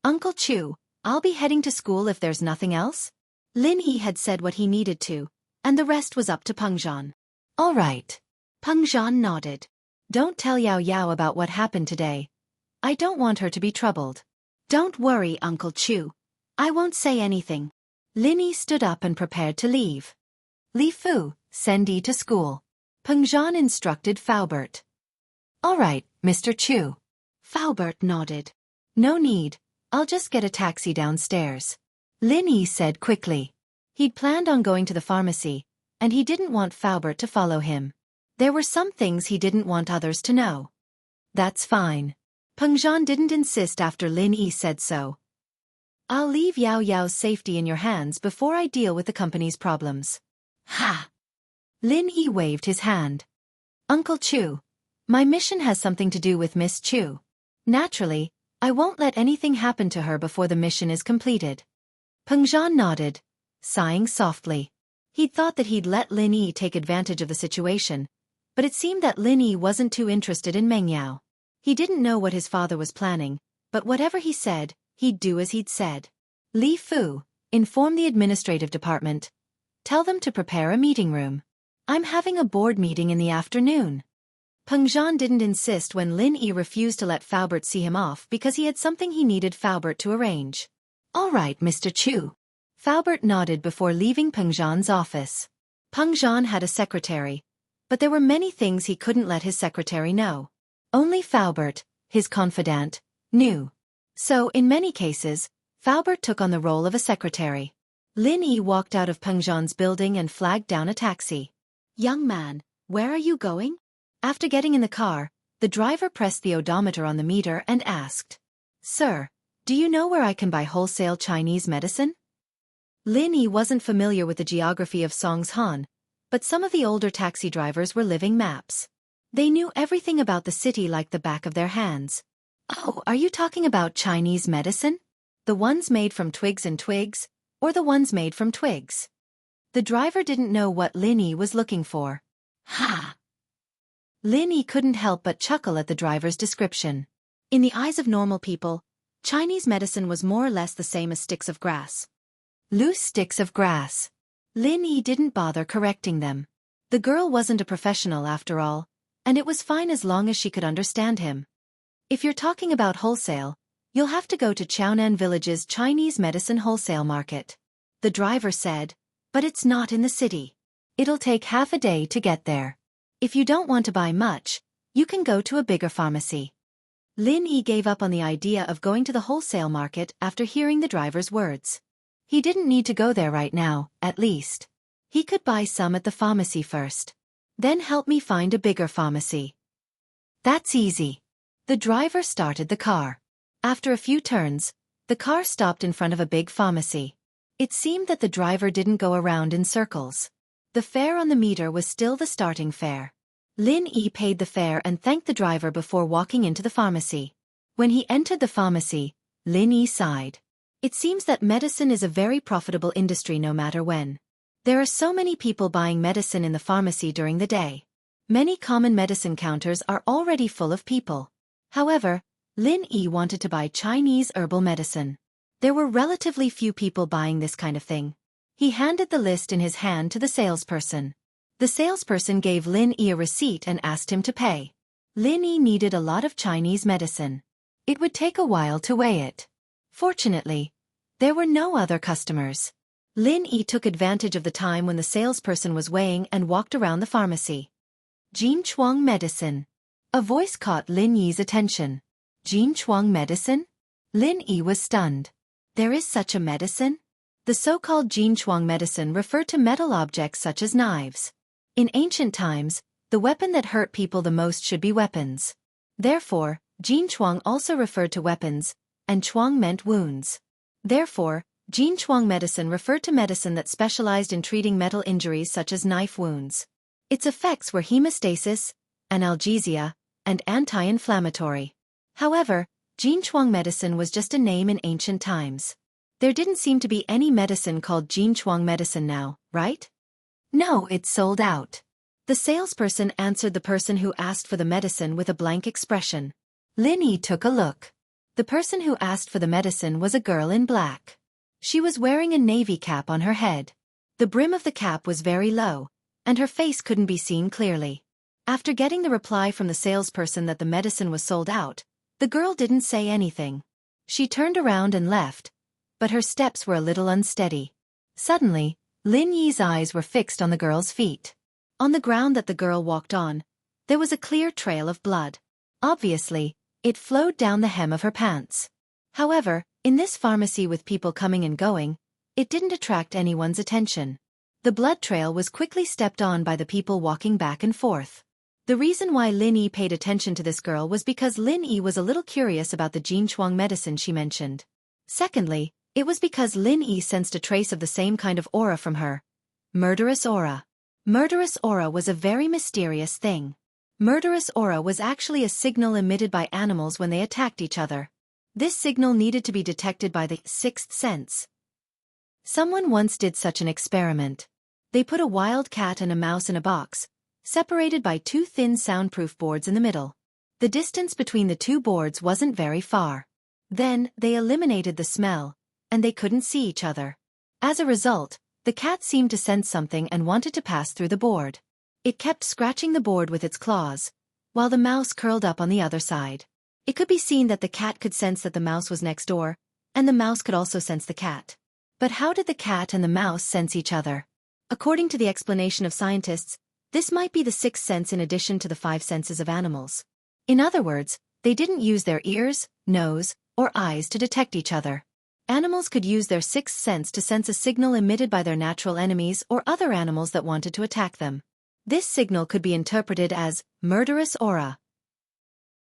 Uncle Chu, I'll be heading to school if there's nothing else? Lin Yi had said what he needed to, and the rest was up to Peng Zhan. All right. Peng Zhan nodded. Don't tell Yao Yao about what happened today. I don't want her to be troubled. Don't worry, Uncle Chu. I won't say anything. Lin Yi stood up and prepared to leave. Li Fu, send Yi to school. Peng Zhan instructed Faubert. All right, Mr. Chu. Faubert nodded. No need, I'll just get a taxi downstairs. Lin Yi said quickly. He'd planned on going to the pharmacy, and he didn't want Faubert to follow him. There were some things he didn't want others to know. That's fine. Peng Zhan didn't insist after Lin Yi said so. I'll leave Yao Yao's safety in your hands before I deal with the company's problems. Ha! Lin Yi waved his hand. Uncle Chu, my mission has something to do with Miss Chu. Naturally, I won't let anything happen to her before the mission is completed. Peng Zhan nodded, sighing softly. He'd thought that he'd let Lin Yi take advantage of the situation, but it seemed that Lin Yi wasn't too interested in Meng Yao. He didn't know what his father was planning, but whatever he said, he'd do as he'd said. Li Fu, inform the administrative department. Tell them to prepare a meeting room. I'm having a board meeting in the afternoon. Peng Zhan didn't insist when Lin Yi refused to let Faubert see him off because he had something he needed Faubert to arrange. All right, Mr. Chu. Faubert nodded before leaving Peng Zhan's office. Peng Zhan had a secretary, but there were many things he couldn't let his secretary know. Only Faubert, his confidant, knew. So, in many cases, Faubert took on the role of a secretary. Lin Yi walked out of Peng Zhan's building and flagged down a taxi. Young man, where are you going? After getting in the car, the driver pressed the odometer on the meter and asked, Sir, do you know where I can buy wholesale Chinese medicine? Lin Yi wasn't familiar with the geography of Songshan, but some of the older taxi drivers were living maps. They knew everything about the city like the back of their hands. Oh, are you talking about Chinese medicine? The ones made from twigs and twigs, or the ones made from twigs? The driver didn't know what Lin Yi was looking for. Ha! Lin Yi couldn't help but chuckle at the driver's description. In the eyes of normal people, Chinese medicine was more or less the same as sticks of grass. Loose sticks of grass. Lin Yi didn't bother correcting them. The girl wasn't a professional after all, and it was fine as long as she could understand him. If you're talking about wholesale, you'll have to go to Chaonan Village's Chinese medicine wholesale market. The driver said, but it's not in the city. It'll take half a day to get there. If you don't want to buy much, you can go to a bigger pharmacy. Lin Yi gave up on the idea of going to the wholesale market after hearing the driver's words. He didn't need to go there right now, at least. He could buy some at the pharmacy first. Then help me find a bigger pharmacy. That's easy. The driver started the car. After a few turns, the car stopped in front of a big pharmacy. It seemed that the driver didn't go around in circles. The fare on the meter was still the starting fare. Lin Yi paid the fare and thanked the driver before walking into the pharmacy. When he entered the pharmacy, Lin Yi sighed. It seems that medicine is a very profitable industry no matter when. There are so many people buying medicine in the pharmacy during the day. Many common medicine counters are already full of people. However, Lin Yi wanted to buy Chinese herbal medicine. There were relatively few people buying this kind of thing. He handed the list in his hand to the salesperson. The salesperson gave Lin Yi a receipt and asked him to pay. Lin Yi needed a lot of Chinese medicine. It would take a while to weigh it. Fortunately, there were no other customers. Lin Yi took advantage of the time when the salesperson was weighing and walked around the pharmacy. Jin Chuang medicine. A voice caught Lin Yi's attention. Jin Chuang medicine? Lin Yi was stunned. There is such a medicine? The so-called Jin Chuang medicine referred to metal objects such as knives. In ancient times, the weapon that hurt people the most should be weapons. Therefore, Jin Chuang also referred to weapons, and Chuang meant wounds. Therefore, Jin Chuang medicine referred to medicine that specialized in treating metal injuries such as knife wounds. Its effects were hemostasis, analgesia, and anti-inflammatory. However, Jin Chuang medicine was just a name in ancient times. There didn't seem to be any medicine called Jin Chuang medicine now, right? No, it's sold out. The salesperson answered the person who asked for the medicine with a blank expression. Lin Yi took a look. The person who asked for the medicine was a girl in black. She was wearing a navy cap on her head. The brim of the cap was very low, and her face couldn't be seen clearly. After getting the reply from the salesperson that the medicine was sold out, the girl didn't say anything. She turned around and left, but her steps were a little unsteady. Suddenly, Lin Yi's eyes were fixed on the girl's feet. On the ground that the girl walked on, there was a clear trail of blood. Obviously, it flowed down the hem of her pants. However, in this pharmacy with people coming and going, it didn't attract anyone's attention. The blood trail was quickly stepped on by the people walking back and forth. The reason why Lin Yi paid attention to this girl was because Lin Yi was a little curious about the Jinshuang medicine she mentioned. Secondly, it was because Lin Yi sensed a trace of the same kind of aura from her. Murderous aura. Murderous aura was a very mysterious thing. Murderous aura was actually a signal emitted by animals when they attacked each other. This signal needed to be detected by the sixth sense. Someone once did such an experiment. They put a wild cat and a mouse in a box, separated by two thin soundproof boards in the middle. The distance between the two boards wasn't very far. Then, they eliminated the smell, and they couldn't see each other. As a result, the cat seemed to sense something and wanted to pass through the board. It kept scratching the board with its claws, while the mouse curled up on the other side. It could be seen that the cat could sense that the mouse was next door, and the mouse could also sense the cat. But how did the cat and the mouse sense each other? According to the explanation of scientists, this might be the sixth sense in addition to the five senses of animals. In other words, they didn't use their ears, nose, or eyes to detect each other. Animals could use their sixth sense to sense a signal emitted by their natural enemies or other animals that wanted to attack them. This signal could be interpreted as murderous aura.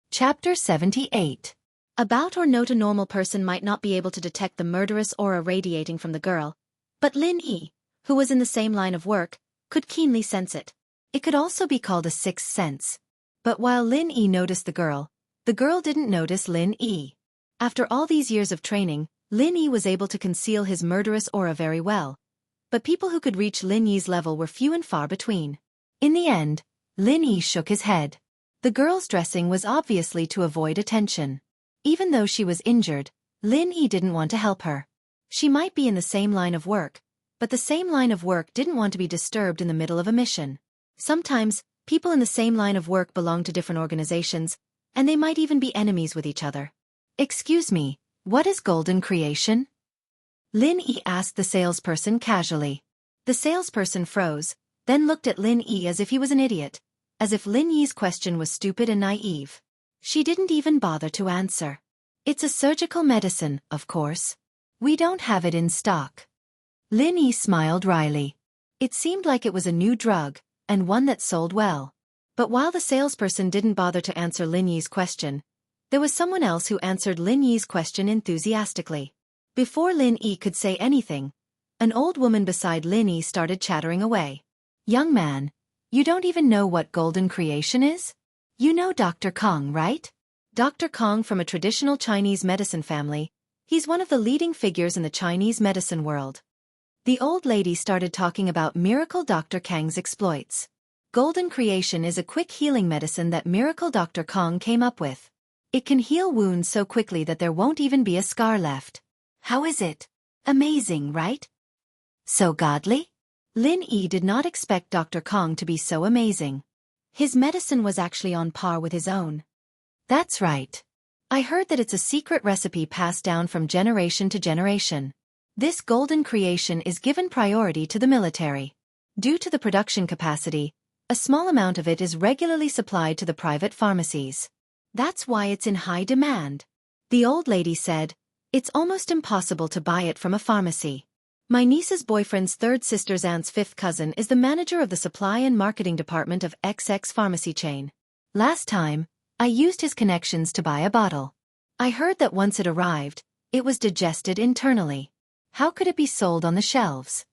Chapter 78. About or note: a normal person might not be able to detect the murderous aura radiating from the girl, but Lin Yi, who was in the same line of work, could keenly sense it. It could also be called a sixth sense. But while Lin Yi noticed the girl didn't notice Lin Yi. After all these years of training, Lin Yi was able to conceal his murderous aura very well. But people who could reach Lin Yi's level were few and far between. In the end, Lin Yi shook his head. The girl's dressing was obviously to avoid attention. Even though she was injured, Lin Yi didn't want to help her. She might be in the same line of work, but the same line of work didn't want to be disturbed in the middle of a mission. Sometimes, people in the same line of work belong to different organizations, and they might even be enemies with each other. "Excuse me, what is golden creation?" Lin Yi asked the salesperson casually. The salesperson froze, then looked at Lin Yi as if he was an idiot, as if Lin Yi's question was stupid and naive. She didn't even bother to answer. "It's a surgical medicine, of course. We don't have it in stock." Lin Yi smiled wryly. It seemed like it was a new drug, and one that sold well. But while the salesperson didn't bother to answer Lin Yi's question, there was someone else who answered Lin Yi's question enthusiastically. Before Lin Yi could say anything, an old woman beside Lin Yi started chattering away. "Young man, you don't even know what golden creation is? You know Dr. Kong, right? Dr. Kong from a traditional Chinese medicine family. He's one of the leading figures in the Chinese medicine world." The old lady started talking about Miracle Dr. Kang's exploits. Golden creation is a quick healing medicine that Miracle Dr. Kong came up with. It can heal wounds so quickly that there won't even be a scar left. How is it? Amazing, right? So godly? Lin Yi did not expect Dr. Kong to be so amazing. His medicine was actually on par with his own. That's right. I heard that it's a secret recipe passed down from generation to generation. This golden creation is given priority to the military. Due to the production capacity, a small amount of it is regularly supplied to the private pharmacies. That's why it's in high demand. The old lady said, "It's almost impossible to buy it from a pharmacy. My niece's boyfriend's third sister's aunt's fifth cousin is the manager of the supply and marketing department of XX pharmacy chain. Last time, I used his connections to buy a bottle. I heard that once it arrived, it was digested internally. How could it be sold on the shelves?"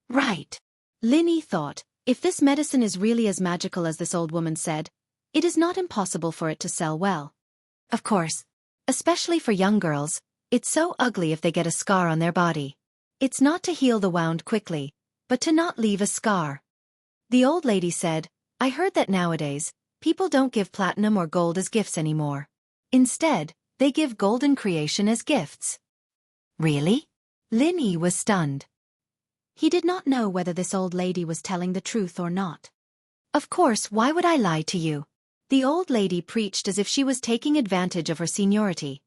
Right. Lin Yi thought, if this medicine is really as magical as this old woman said, it is not impossible for it to sell well. Of course. Especially for young girls, it's so ugly if they get a scar on their body. It's not to heal the wound quickly, but to not leave a scar. The old lady said, "I heard that nowadays, people don't give platinum or gold as gifts anymore. Instead, they give golden creation as gifts." Really? Lin Yi was stunned. He did not know whether this old lady was telling the truth or not. "Of course, why would I lie to you?" The old lady preached as if she was taking advantage of her seniority.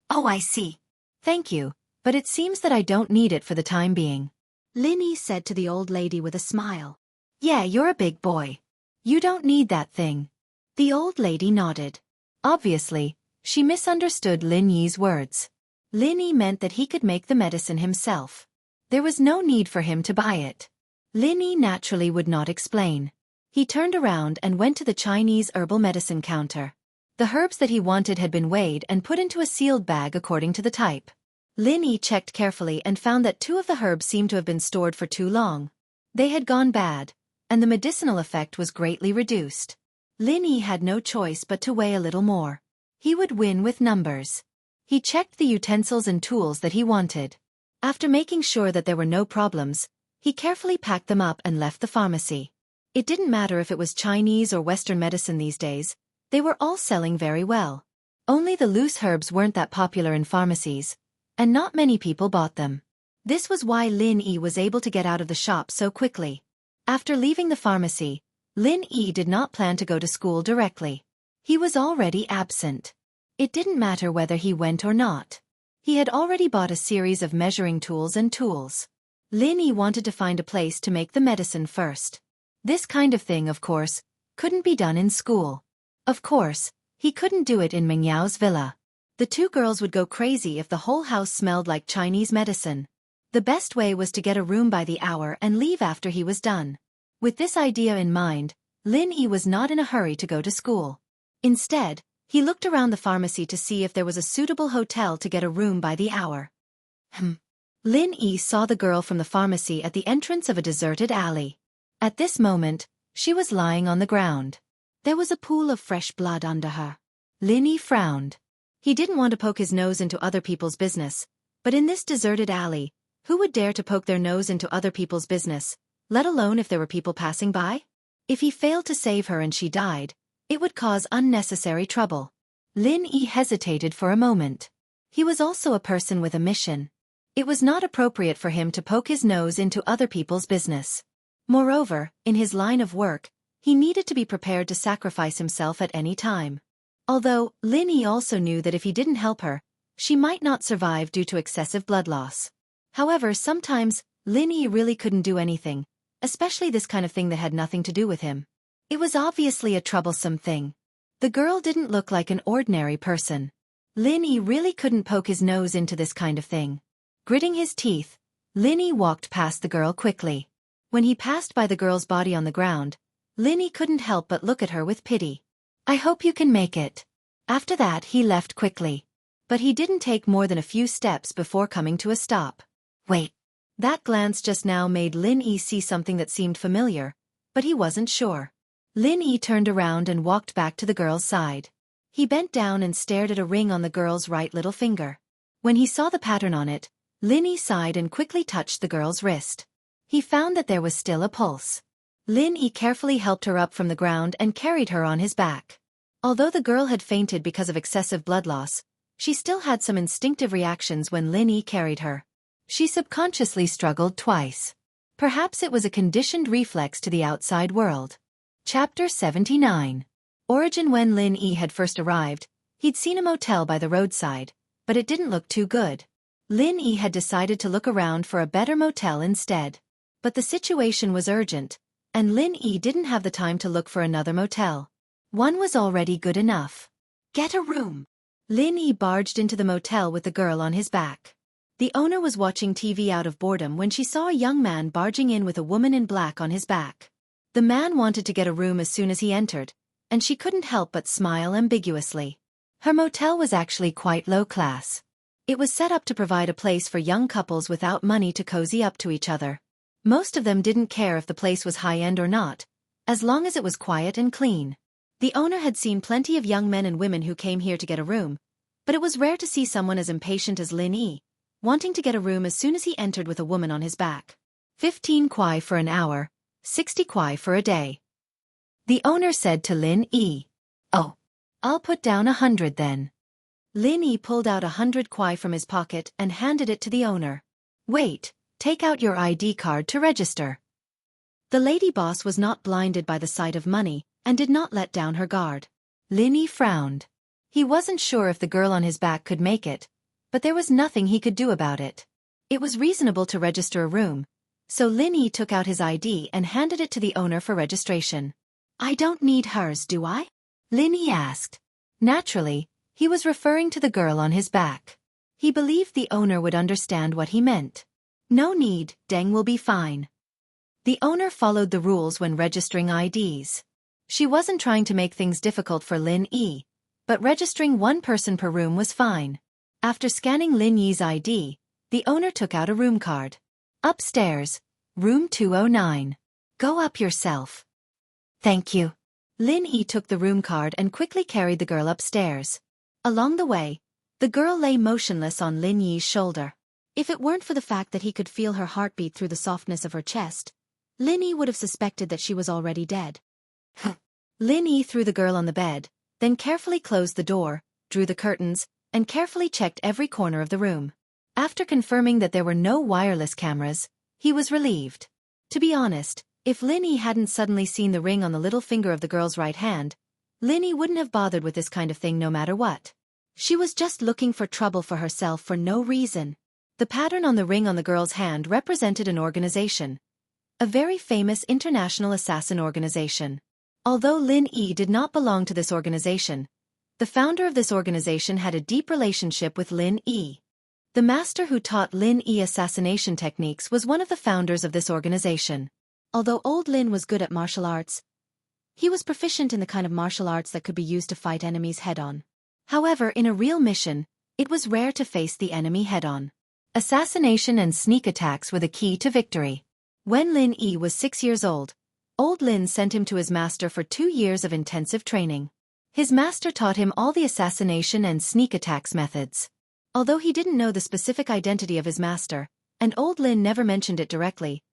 "Oh, I see. Thank you, but it seems that I don't need it for the time being," Lin Yi said to the old lady with a smile. "Yeah, you're a big boy. You don't need that thing." The old lady nodded. Obviously, she misunderstood Lin Yi's words. Lin Yi meant that he could make the medicine himself. There was no need for him to buy it. Lin Yi naturally would not explain. He turned around and went to the Chinese herbal medicine counter. The herbs that he wanted had been weighed and put into a sealed bag according to the type. Lin Yi checked carefully and found that 2 of the herbs seemed to have been stored for too long. They had gone bad, and the medicinal effect was greatly reduced. Lin Yi had no choice but to weigh a little more. He would win with numbers. He checked the utensils and tools that he wanted. After making sure that there were no problems, he carefully packed them up and left the pharmacy. It didn't matter if it was Chinese or Western medicine these days, they were all selling very well. Only the loose herbs weren't that popular in pharmacies, and not many people bought them. This was why Lin Yi was able to get out of the shop so quickly. After leaving the pharmacy, Lin Yi did not plan to go to school directly. He was already absent. It didn't matter whether he went or not. He had already bought a series of measuring tools and tools. Lin Yi wanted to find a place to make the medicine first. This kind of thing, of course, couldn't be done in school. Of course, he couldn't do it in Mengyao's villa. The 2 girls would go crazy if the whole house smelled like Chinese medicine. The best way was to get a room by the hour and leave after he was done. With this idea in mind, Lin Yi was not in a hurry to go to school. Instead, he looked around the pharmacy to see if there was a suitable hotel to get a room by the hour. Lin Yi saw the girl from the pharmacy at the entrance of a deserted alley. At this moment, she was lying on the ground. There was a pool of fresh blood under her. Lin Yi frowned. He didn't want to poke his nose into other people's business, but in this deserted alley, who would dare to poke their nose into other people's business, let alone if there were people passing by? If he failed to save her and she died, it would cause unnecessary trouble. Lin Yi hesitated for a moment. He was also a person with a mission. It was not appropriate for him to poke his nose into other people's business. Moreover, in his line of work, he needed to be prepared to sacrifice himself at any time. Although, Lin Yi also knew that if he didn't help her, she might not survive due to excessive blood loss. However, sometimes, Lin Yi really couldn't do anything, especially this kind of thing that had nothing to do with him. It was obviously a troublesome thing. The girl didn't look like an ordinary person. Lin Yi really couldn't poke his nose into this kind of thing. Gritting his teeth, Lin Yi walked past the girl quickly. When he passed by the girl's body on the ground, Lin Yi couldn't help but look at her with pity. "I hope you can make it." After that he left quickly. But he didn't take more than a few steps before coming to a stop. Wait. That glance just now made Lin Yi see something that seemed familiar, but he wasn't sure. Lin Yi turned around and walked back to the girl's side. He bent down and stared at a ring on the girl's right little finger. When he saw the pattern on it, Lin Yi sighed and quickly touched the girl's wrist. He found that there was still a pulse. Lin Yi carefully helped her up from the ground and carried her on his back. Although the girl had fainted because of excessive blood loss, she still had some instinctive reactions when Lin Yi carried her. She subconsciously struggled twice. Perhaps it was a conditioned reflex to the outside world. Chapter 79. Origin. When Lin Yi had first arrived, he'd seen a motel by the roadside, but it didn't look too good. Lin Yi had decided to look around for a better motel instead. But the situation was urgent, and Lin Yi didn't have the time to look for another motel. One was already good enough. "Get a room." Lin Yi barged into the motel with the girl on his back. The owner was watching TV out of boredom when she saw a young man barging in with a woman in black on his back. The man wanted to get a room as soon as he entered, and she couldn't help but smile ambiguously. Her motel was actually quite low class. It was set up to provide a place for young couples without money to cozy up to each other. Most of them didn't care if the place was high-end or not, as long as it was quiet and clean. The owner had seen plenty of young men and women who came here to get a room, but it was rare to see someone as impatient as Lin Yi, wanting to get a room as soon as he entered with a woman on his back. 15 kuai for an hour, 60 kuai for a day. The owner said to Lin Yi. "Oh, I'll put down 100 then." Lin Yi pulled out 100 kuai from his pocket and handed it to the owner. "Wait, take out your ID card to register." The lady boss was not blinded by the sight of money, and did not let down her guard. Lin Yi frowned. He wasn't sure if the girl on his back could make it, but there was nothing he could do about it. It was reasonable to register a room, so Lin Yi took out his ID and handed it to the owner for registration. "I don't need hers, do I?" Lin Yi asked. Naturally, he was referring to the girl on his back. He believed the owner would understand what he meant. No need, Deng will be fine. The owner followed the rules when registering IDs. She wasn't trying to make things difficult for Lin Yi, but registering one person per room was fine. After scanning Lin Yi's ID, the owner took out a room card. Upstairs, room 209. Go up yourself. Thank you. Lin Yi took the room card and quickly carried the girl upstairs. Along the way, the girl lay motionless on Lin Yi's shoulder. If it weren't for the fact that he could feel her heartbeat through the softness of her chest, Lin Yi would have suspected that she was already dead. Lin Yi threw the girl on the bed, then carefully closed the door, drew the curtains, and carefully checked every corner of the room. After confirming that there were no wireless cameras, he was relieved. To be honest, if Lin Yi hadn't suddenly seen the ring on the little finger of the girl's right hand, Lin Yi wouldn't have bothered with this kind of thing no matter what. She was just looking for trouble for herself for no reason. The pattern on the ring on the girl's hand represented an organization. A very famous international assassin organization. Although Lin Yi did not belong to this organization, the founder of this organization had a deep relationship with Lin Yi. The master who taught Lin Yi assassination techniques was one of the founders of this organization. Although old Lin was good at martial arts, he was proficient in the kind of martial arts that could be used to fight enemies head-on. However, in a real mission, it was rare to face the enemy head-on. Assassination and sneak attacks were the key to victory. When Lin Yi was 6 years old, old Lin sent him to his master for 2 years of intensive training. His master taught him all the assassination and sneak attacks methods. Although he didn't know the specific identity of his master, and old Lin never mentioned it directly,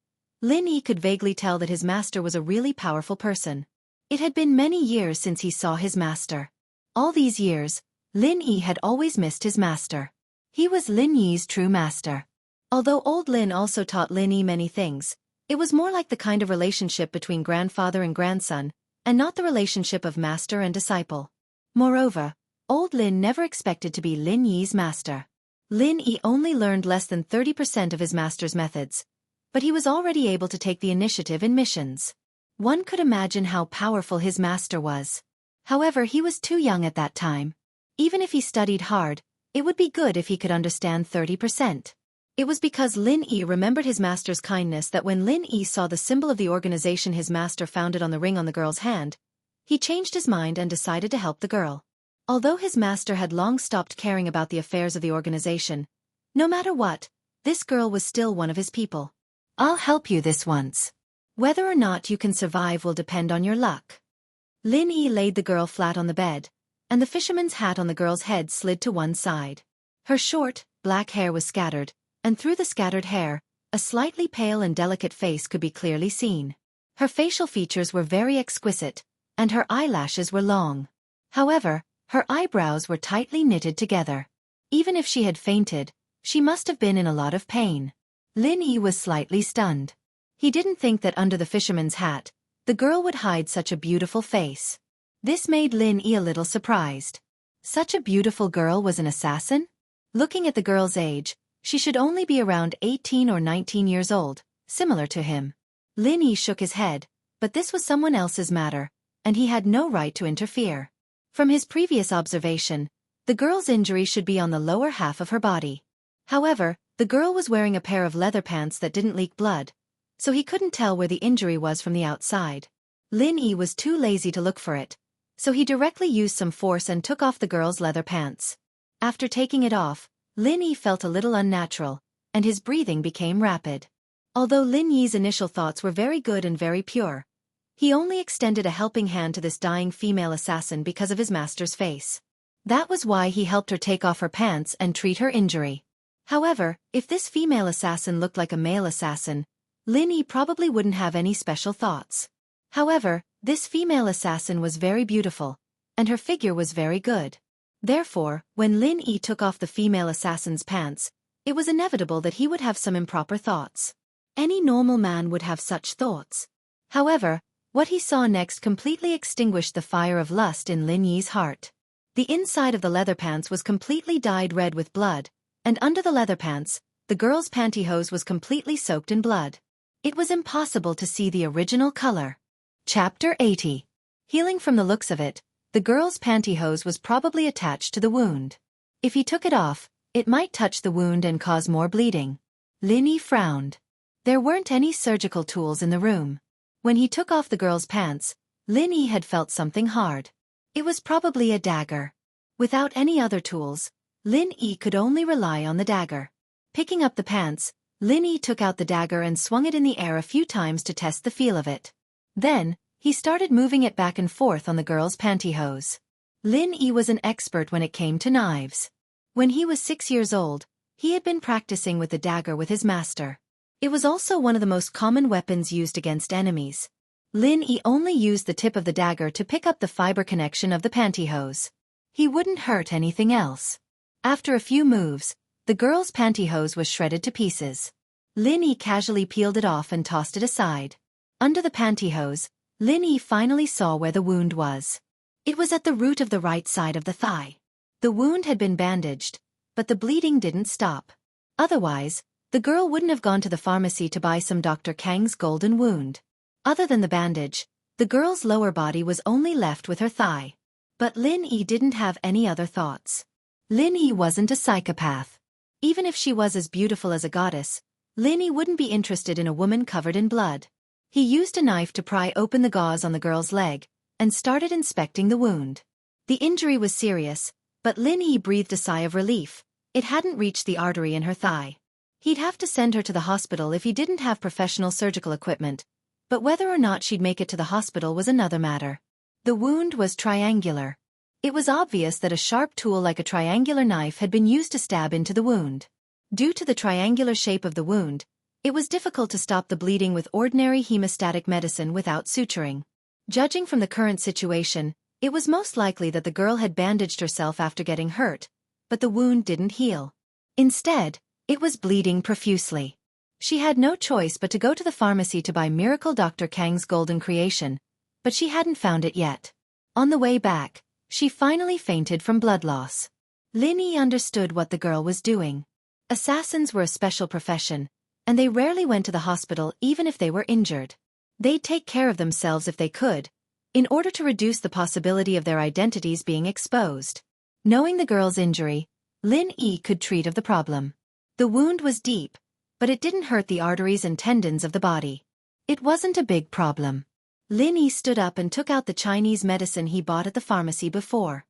Lin Yi could vaguely tell that his master was a really powerful person. It had been many years since he saw his master. All these years, Lin Yi had always missed his master. He was Lin Yi's true master. Although old Lin also taught Lin Yi many things, it was more like the kind of relationship between grandfather and grandson, and not the relationship of master and disciple. Moreover, old Lin never expected to be Lin Yi's master. Lin Yi only learned less than 30% of his master's methods, but he was already able to take the initiative in missions. One could imagine how powerful his master was. However, he was too young at that time. Even if he studied hard, it would be good if he could understand 30%. It was because Lin Yi remembered his master's kindness that when Lin Yi saw the symbol of the organization his master founded on the ring on the girl's hand, he changed his mind and decided to help the girl. Although his master had long stopped caring about the affairs of the organization, no matter what, this girl was still one of his people. I'll help you this once. Whether or not you can survive will depend on your luck. Lin Yi laid the girl flat on the bed, and the fisherman's hat on the girl's head slid to one side. Her short, black hair was scattered, and through the scattered hair, a slightly pale and delicate face could be clearly seen. Her facial features were very exquisite, and her eyelashes were long. However, her eyebrows were tightly knitted together. Even if she had fainted, she must have been in a lot of pain. Lin Yi was slightly stunned. He didn't think that under the fisherman's hat, the girl would hide such a beautiful face. This made Lin Yi a little surprised. Such a beautiful girl was an assassin? Looking at the girl's age, she should only be around 18 or 19 years old, similar to him. Lin Yi shook his head, but this was someone else's matter, and he had no right to interfere. From his previous observation, the girl's injury should be on the lower half of her body. However, the girl was wearing a pair of leather pants that didn't leak blood, so he couldn't tell where the injury was from the outside. Lin Yi was too lazy to look for it, so he directly used some force and took off the girl's leather pants. After taking it off, Lin Yi felt a little unnatural, and his breathing became rapid. Although Lin Yi's initial thoughts were very good and very pure, he only extended a helping hand to this dying female assassin because of his master's face. That was why he helped her take off her pants and treat her injury. However, if this female assassin looked like a male assassin, Lin Yi probably wouldn't have any special thoughts. However, this female assassin was very beautiful, and her figure was very good. Therefore, when Lin Yi took off the female assassin's pants, it was inevitable that he would have some improper thoughts. Any normal man would have such thoughts. However, what he saw next completely extinguished the fire of lust in Lin Yi's heart. The inside of the leather pants was completely dyed red with blood, and under the leather pants, the girl's pantyhose was completely soaked in blood. It was impossible to see the original color. Chapter 80. Healing. From the looks of it, The girl's pantyhose was probably attached to the wound. If he took it off, it might touch the wound and cause more bleeding. Lin Yi frowned. There weren't any surgical tools in the room. When he took off the girl's pants, Lin Yi had felt something hard. It was probably a dagger. Without any other tools, Lin Yi could only rely on the dagger. Picking up the pants, Lin Yi took out the dagger and swung it in the air a few times to test the feel of it. Then, he started moving it back and forth on the girl's pantyhose. Lin Yi was an expert when it came to knives. When he was 6 years old, he had been practicing with the dagger with his master. It was also one of the most common weapons used against enemies. Lin Yi only used the tip of the dagger to pick up the fiber connection of the pantyhose. He wouldn't hurt anything else. After a few moves, the girl's pantyhose was shredded to pieces. Lin Yi casually peeled it off and tossed it aside. Under the pantyhose, Lin Yi finally saw where the wound was. It was at the root of the right side of the thigh. The wound had been bandaged, but the bleeding didn't stop. Otherwise, the girl wouldn't have gone to the pharmacy to buy some Dr. Kang's golden wound. Other than the bandage, the girl's lower body was only left with her thigh. But Lin Yi didn't have any other thoughts. Lin Yi wasn't a psychopath. Even if she was as beautiful as a goddess, Lin Yi wouldn't be interested in a woman covered in blood. He used a knife to pry open the gauze on the girl's leg, and started inspecting the wound. The injury was serious, but Lin Yi breathed a sigh of relief. It hadn't reached the artery in her thigh. He'd have to send her to the hospital if he didn't have professional surgical equipment, but whether or not she'd make it to the hospital was another matter. The wound was triangular. It was obvious that a sharp tool like a triangular knife had been used to stab into the wound. Due to the triangular shape of the wound, it was difficult to stop the bleeding with ordinary hemostatic medicine without suturing. Judging from the current situation, it was most likely that the girl had bandaged herself after getting hurt, but the wound didn't heal. Instead, it was bleeding profusely. She had no choice but to go to the pharmacy to buy Miracle Dr. Kang's golden creation, but she hadn't found it yet. On the way back, she finally fainted from blood loss. Lin Yi understood what the girl was doing. Assassins were a special profession, and they rarely went to the hospital even if they were injured. They'd take care of themselves if they could, in order to reduce the possibility of their identities being exposed. Knowing the girl's injury, Lin Yi could treat of the problem. The wound was deep, but it didn't hurt the arteries and tendons of the body. It wasn't a big problem. Lin Yi stood up and took out the Chinese medicine he bought at the pharmacy before.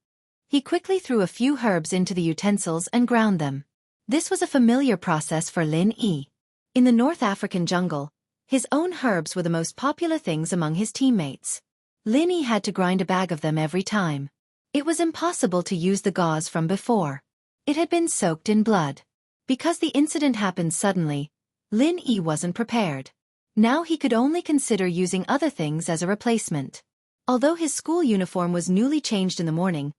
He quickly threw a few herbs into the utensils and ground them. This was a familiar process for Lin Yi. In the North African jungle, his own herbs were the most popular things among his teammates. Lin Yi had to grind a bag of them every time. It was impossible to use the gauze from before. It had been soaked in blood. Because the incident happened suddenly, Lin Yi wasn't prepared. Now he could only consider using other things as a replacement. Although his school uniform was newly changed in the morning,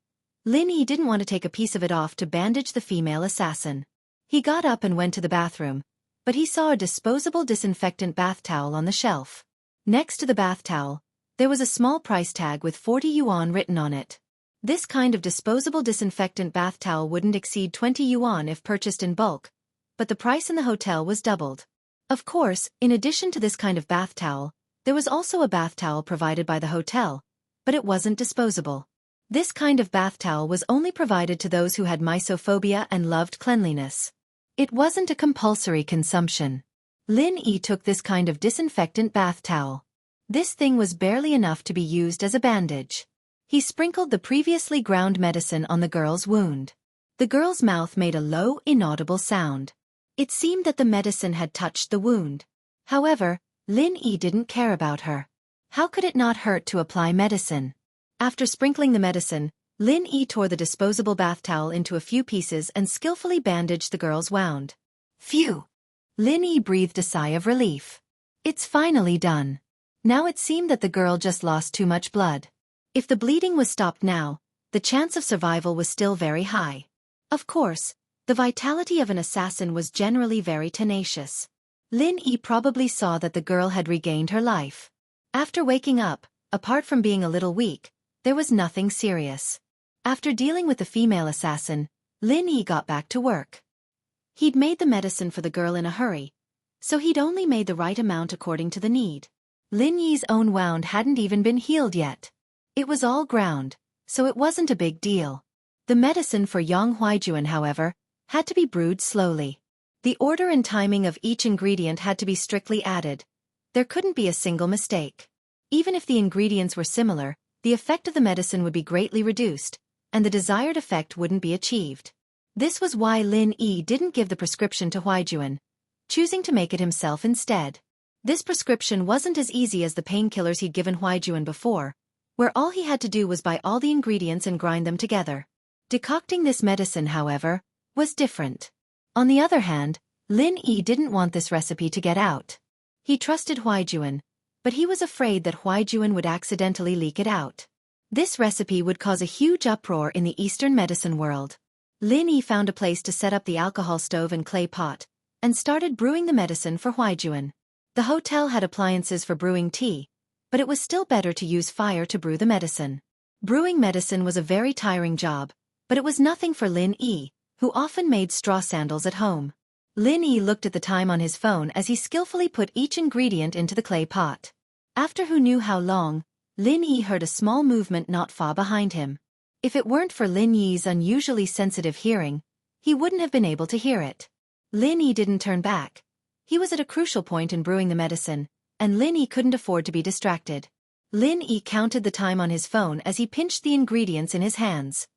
Lin Yi didn't want to take a piece of it off to bandage the female assassin. He got up and went to the bathroom, but he saw a disposable disinfectant bath towel on the shelf. Next to the bath towel, there was a small price tag with 40 yuan written on it. This kind of disposable disinfectant bath towel wouldn't exceed 20 yuan if purchased in bulk, but the price in the hotel was doubled. Of course, in addition to this kind of bath towel, there was also a bath towel provided by the hotel, but it wasn't disposable. This kind of bath towel was only provided to those who had mysophobia and loved cleanliness. It wasn't a compulsory consumption. Lin Yi took this kind of disinfectant bath towel. This thing was barely enough to be used as a bandage. He sprinkled the previously ground medicine on the girl's wound. The girl's mouth made a low, inaudible sound. It seemed that the medicine had touched the wound. However, Lin Yi didn't care about her. How could it not hurt to apply medicine? After sprinkling the medicine, Lin Yi tore the disposable bath towel into a few pieces and skillfully bandaged the girl's wound. Phew! Lin Yi breathed a sigh of relief. It's finally done. Now it seemed that the girl just lost too much blood. If the bleeding was stopped now, the chance of survival was still very high. Of course, the vitality of an assassin was generally very tenacious. Lin Yi probably saw that the girl had regained her life. After waking up, apart from being a little weak, there was nothing serious. After dealing with the female assassin, Lin Yi got back to work. He'd made the medicine for the girl in a hurry, so he'd only made the right amount according to the need. Lin Yi's own wound hadn't even been healed yet. It was all ground, so it wasn't a big deal. The medicine for Yang Huijuan, however, had to be brewed slowly. The order and timing of each ingredient had to be strictly added. There couldn't be a single mistake. Even if the ingredients were similar, the effect of the medicine would be greatly reduced, and the desired effect wouldn't be achieved. This was why Lin Yi didn't give the prescription to Huijuan, choosing to make it himself instead. This prescription wasn't as easy as the painkillers he'd given Huijuan before, where all he had to do was buy all the ingredients and grind them together. Decocting this medicine, however, was different. On the other hand, Lin Yi didn't want this recipe to get out. He trusted Huijuan, but he was afraid that Huijuan would accidentally leak it out. This recipe would cause a huge uproar in the Eastern medicine world. Lin Yi found a place to set up the alcohol stove and clay pot, and started brewing the medicine for Huijuan. The hotel had appliances for brewing tea, but it was still better to use fire to brew the medicine. Brewing medicine was a very tiring job, but it was nothing for Lin Yi, who often made straw sandals at home. Lin Yi looked at the time on his phone as he skillfully put each ingredient into the clay pot. After who knew how long, Lin Yi heard a small movement not far behind him. If it weren't for Lin Yi's unusually sensitive hearing, he wouldn't have been able to hear it. Lin Yi didn't turn back. He was at a crucial point in brewing the medicine, and Lin Yi couldn't afford to be distracted. Lin Yi counted the time on his phone as he pinched the ingredients in his hands.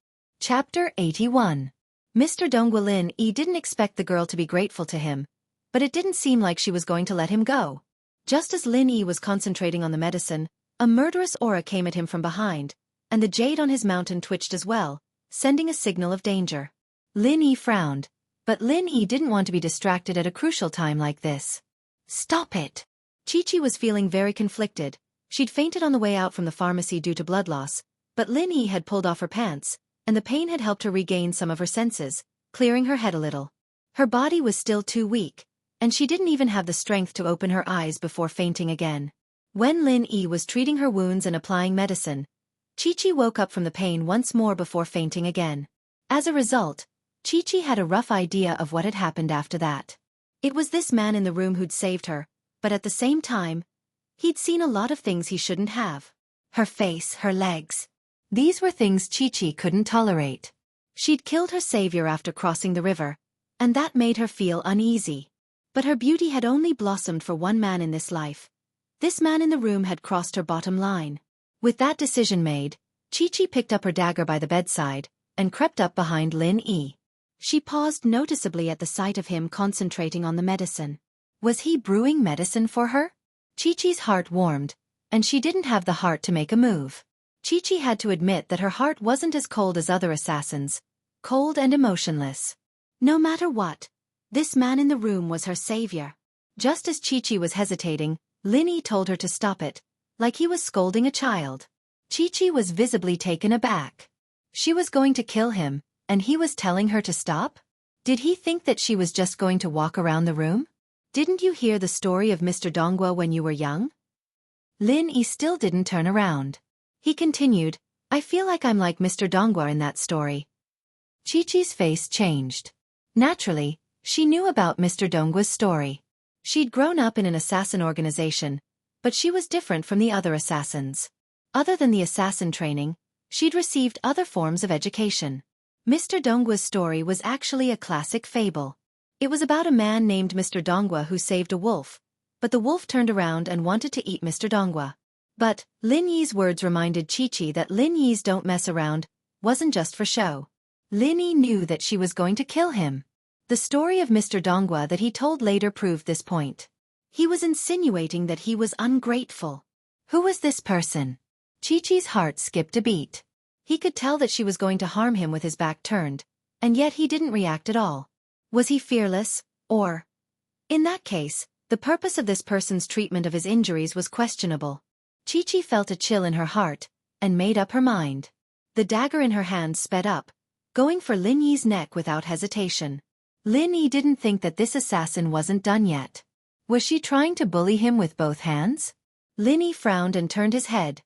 Chapter 81. Mr. Donghua. Lin Yi didn't expect the girl to be grateful to him, but it didn't seem like she was going to let him go. Just as Lin Yi was concentrating on the medicine, a murderous aura came at him from behind, and the jade on his mountain twitched as well, sending a signal of danger. Lin Yi frowned, but Lin Yi didn't want to be distracted at a crucial time like this. Stop it! Chi-Chi was feeling very conflicted. She'd fainted on the way out from the pharmacy due to blood loss, but Lin Yi had pulled off her pants, and the pain had helped her regain some of her senses, clearing her head a little. Her body was still too weak, and she didn't even have the strength to open her eyes before fainting again. When Lin Yi was treating her wounds and applying medicine, Chi-Chi woke up from the pain once more before fainting again. As a result, Chi-Chi had a rough idea of what had happened after that. It was this man in the room who'd saved her, but at the same time, he'd seen a lot of things he shouldn't have. Her face, her legs. These were things Chi-Chi couldn't tolerate. She'd killed her savior after crossing the river, and that made her feel uneasy. But her beauty had only blossomed for one man in this life. This man in the room had crossed her bottom line. With that decision made, Chi-Chi picked up her dagger by the bedside, and crept up behind Lin Yi. She paused noticeably at the sight of him concentrating on the medicine. Was he brewing medicine for her? Chi-Chi's heart warmed, and she didn't have the heart to make a move. Chi-Chi had to admit that her heart wasn't as cold as other assassins, cold and emotionless. No matter what, this man in the room was her savior. Just as Chi-Chi was hesitating, Lin Yi told her to stop it, like he was scolding a child. Chi-Chi was visibly taken aback. She was going to kill him, and he was telling her to stop? Did he think that she was just going to walk around the room? Didn't you hear the story of Mr. Donghua when you were young? Lin Yi still didn't turn around. He continued, I feel like I'm like Mr. Donghua in that story. Chi-Chi's face changed. Naturally, she knew about Mr. Donghua's story. She'd grown up in an assassin organization, but she was different from the other assassins. Other than the assassin training, she'd received other forms of education. Mr. Donghua's story was actually a classic fable. It was about a man named Mr. Donghua who saved a wolf, but the wolf turned around and wanted to eat Mr. Donghua. But Lin Yi's words reminded Chi-Chi that Lin Yi's don't mess around wasn't just for show. Lin Yi knew that she was going to kill him. The story of Mr. Donghua that he told later proved this point. He was insinuating that he was ungrateful. Who was this person? Chi-Chi's heart skipped a beat. He could tell that she was going to harm him with his back turned, and yet he didn't react at all. Was he fearless, or? In that case, the purpose of this person's treatment of his injuries was questionable. Chi-Chi felt a chill in her heart, and made up her mind. The dagger in her hand sped up, going for Lin Yi's neck without hesitation. Lin Yi didn't think that this assassin wasn't done yet. Was she trying to bully him with both hands? Lin Yi frowned and turned his head,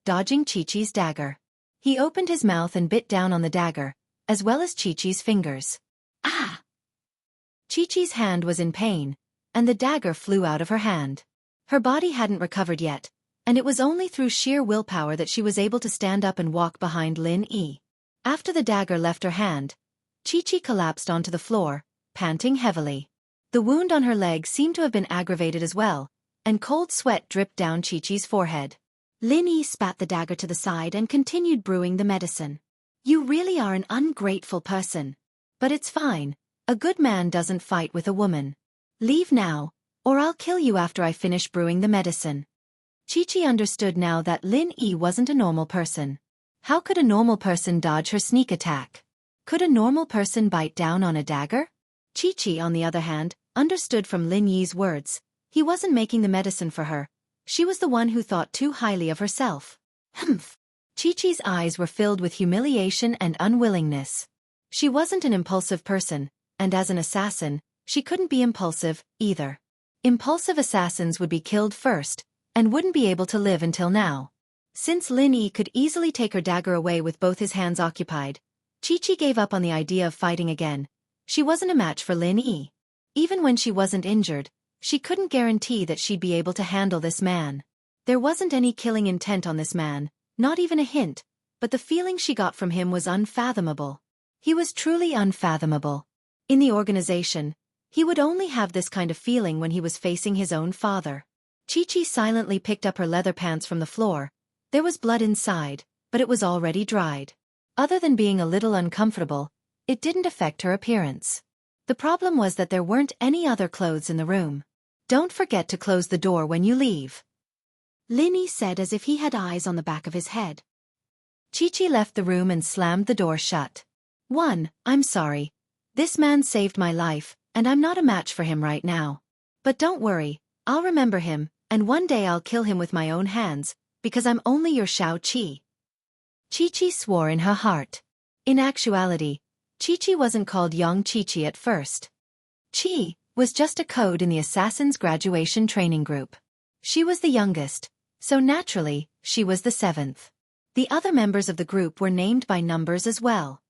dodging Chi-Chi's dagger. He opened his mouth and bit down on the dagger, as well as Chi-Chi's fingers. Ah! Chi-Chi's hand was in pain, and the dagger flew out of her hand. Her body hadn't recovered yet, and it was only through sheer willpower that she was able to stand up and walk behind Lin Yi. After the dagger left her hand, Chi-Chi collapsed onto the floor, panting heavily. The wound on her leg seemed to have been aggravated as well, and cold sweat dripped down Chi-Chi's forehead. Lin Yi spat the dagger to the side and continued brewing the medicine. You really are an ungrateful person. But it's fine. A good man doesn't fight with a woman. Leave now, or I'll kill you after I finish brewing the medicine. Chi-Chi understood now that Lin Yi wasn't a normal person. How could a normal person dodge her sneak attack? Could a normal person bite down on a dagger? Chi-Chi, on the other hand, understood from Lin Yi's words. He wasn't making the medicine for her. She was the one who thought too highly of herself. Humph. Chi-Chi's eyes were filled with humiliation and unwillingness. She wasn't an impulsive person, and as an assassin, she couldn't be impulsive, either. Impulsive assassins would be killed first, and wouldn't be able to live until now. Since Lin Yi could easily take her dagger away with both his hands occupied, Chi-Chi gave up on the idea of fighting again. She wasn't a match for Lin Yi. Even when she wasn't injured, she couldn't guarantee that she'd be able to handle this man. There wasn't any killing intent on this man, not even a hint, but the feeling she got from him was unfathomable. He was truly unfathomable. In the organization, he would only have this kind of feeling when he was facing his own father. Chi-Chi silently picked up her leather pants from the floor. There was blood inside, but it was already dried. Other than being a little uncomfortable, it didn't affect her appearance. The problem was that there weren't any other clothes in the room. Don't forget to close the door when you leave, Lin Yi said as if he had eyes on the back of his head. Chi-Chi left the room and slammed the door shut. I'm sorry. This man saved my life, and I'm not a match for him right now. But don't worry, I'll remember him, and one day I'll kill him with my own hands, because I'm only your Xiao-Qi. Chi-Chi swore in her heart. In actuality, Chi-Chi wasn't called Young Chi-Chi at first. Chi was just a code in the Assassin's graduation training group. She was the youngest, so naturally, she was the seventh. The other members of the group were named by numbers as well.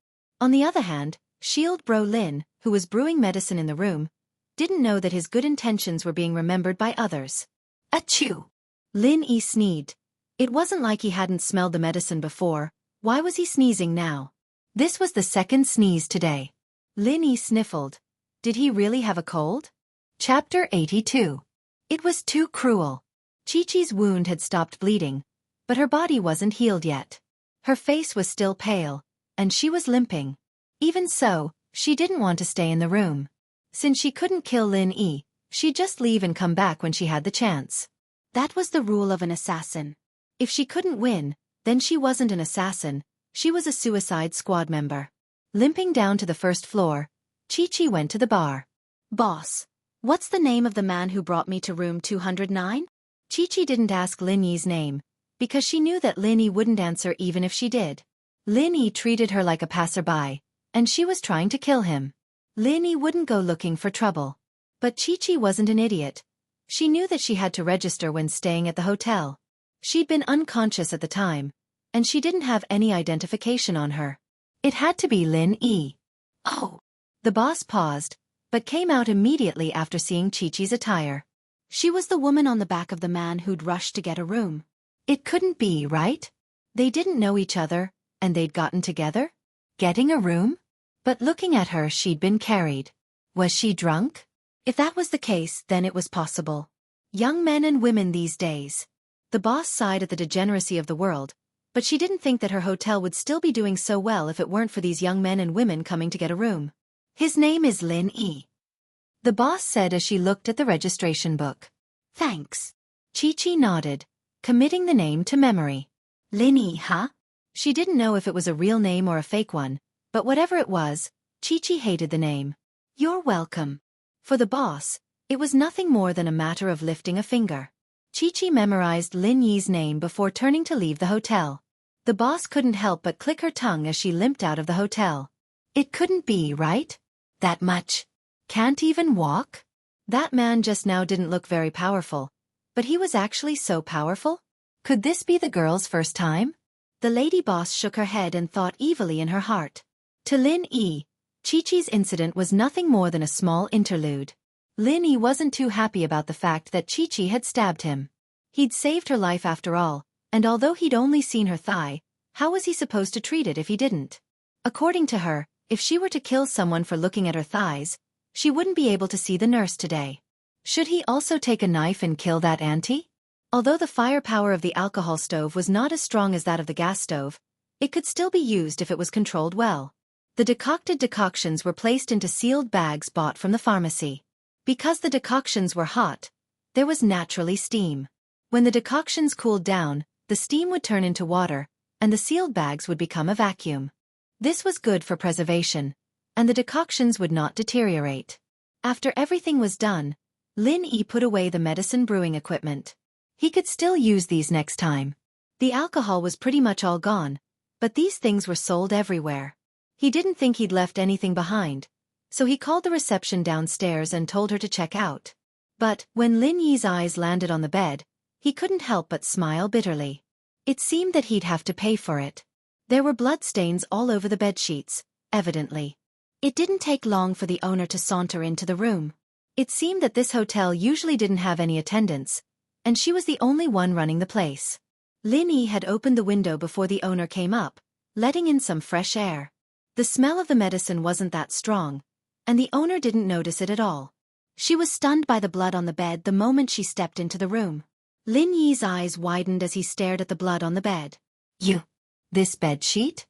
On the other hand, Shield Bro Lin, who was brewing medicine in the room, didn't know that his good intentions were being remembered by others. Achoo! Lin Yi sneezed. It wasn't like he hadn't smelled the medicine before. Why was he sneezing now? This was the second sneeze today. Lin Yi sniffled. Did he really have a cold? Chapter 82. It was too cruel. Chi-Chi's wound had stopped bleeding, but her body wasn't healed yet. Her face was still pale, and she was limping. Even so, she didn't want to stay in the room. Since she couldn't kill Lin Yi, she'd just leave and come back when she had the chance. That was the rule of an assassin. If she couldn't win, then she wasn't an assassin, she was a suicide squad member. Limping down to the first floor, Chi-Chi went to the bar. Boss, what's the name of the man who brought me to room 209? Chi-Chi didn't ask Lin Yi's name, because she knew that Lin Yi wouldn't answer even if she did. Lin Yi treated her like a passerby, and she was trying to kill him. Lin Yi wouldn't go looking for trouble. But Chi-Chi wasn't an idiot. She knew that she had to register when staying at the hotel. She'd been unconscious at the time, and she didn't have any identification on her. It had to be Lin Yi. Oh! The boss paused, but came out immediately after seeing Chi-Chi's attire. She was the woman on the back of the man who'd rushed to get a room. It couldn't be, right? They didn't know each other, and they'd gotten together? Getting a room? But looking at her, she'd been carried. Was she drunk? If that was the case, then it was possible. Young men and women these days. The boss sighed at the degeneracy of the world, but she didn't think that her hotel would still be doing so well if it weren't for these young men and women coming to get a room. His name is Lin Yi, the boss said as she looked at the registration book. Thanks. Chi-Chi nodded, committing the name to memory. Lin Yi, huh? She didn't know if it was a real name or a fake one, but whatever it was, Chi-Chi hated the name. You're welcome. For the boss, it was nothing more than a matter of lifting a finger. Chi-Chi memorized Lin Yi's name before turning to leave the hotel. The boss couldn't help but click her tongue as she limped out of the hotel. It couldn't be, right? That much. Can't even walk? That man just now didn't look very powerful, but he was actually so powerful? Could this be the girl's first time? The lady boss shook her head and thought evilly in her heart. To Lin Yi, Chi-Chi's incident was nothing more than a small interlude. Lin Yi wasn't too happy about the fact that Chi-Chi had stabbed him. He'd saved her life after all, and although he'd only seen her thigh, how was he supposed to treat it if he didn't? According to her, if she were to kill someone for looking at her thighs, she wouldn't be able to see the nurse today. Should he also take a knife and kill that auntie? Although the firepower of the alcohol stove was not as strong as that of the gas stove, it could still be used if it was controlled well. The decocted decoctions were placed into sealed bags bought from the pharmacy. Because the decoctions were hot, there was naturally steam. When the decoctions cooled down, the steam would turn into water, and the sealed bags would become a vacuum. This was good for preservation, and the decoctions would not deteriorate. After everything was done, Lin Yi put away the medicine brewing equipment. He could still use these next time. The alcohol was pretty much all gone, but these things were sold everywhere. He didn't think he'd left anything behind, so he called the reception downstairs and told her to check out. But, when Lin Yi's eyes landed on the bed, he couldn't help but smile bitterly. It seemed that he'd have to pay for it. There were bloodstains all over the bedsheets, evidently. It didn't take long for the owner to saunter into the room. It seemed that this hotel usually didn't have any attendants, and she was the only one running the place. Lin Yi had opened the window before the owner came up, letting in some fresh air. The smell of the medicine wasn't that strong, and the owner didn't notice it at all. She was stunned by the blood on the bed the moment she stepped into the room. Lin Yi's eyes widened as he stared at the blood on the bed. This bedsheet?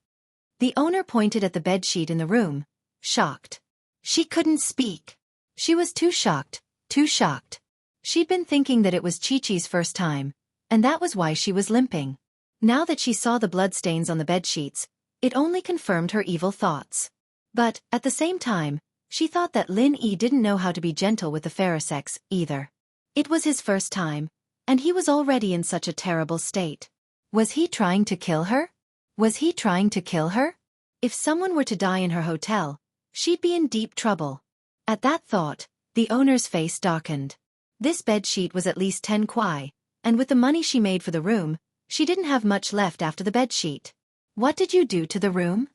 The owner pointed at the bedsheet in the room, shocked. She couldn't speak. She was too shocked, too shocked. She'd been thinking that it was Chi-Chi's first time, and that was why she was limping. Now that she saw the bloodstains on the bedsheets, it only confirmed her evil thoughts. But, at the same time, she thought that Lin Yi didn't know how to be gentle with the fairer sex, either. It was his first time, and he was already in such a terrible state. Was he trying to kill her? Was he trying to kill her? If someone were to die in her hotel, she'd be in deep trouble. At that thought, the owner's face darkened. This bedsheet was at least 10 kwai, and with the money she made for the room, she didn't have much left after the bedsheet. What did you do to the room?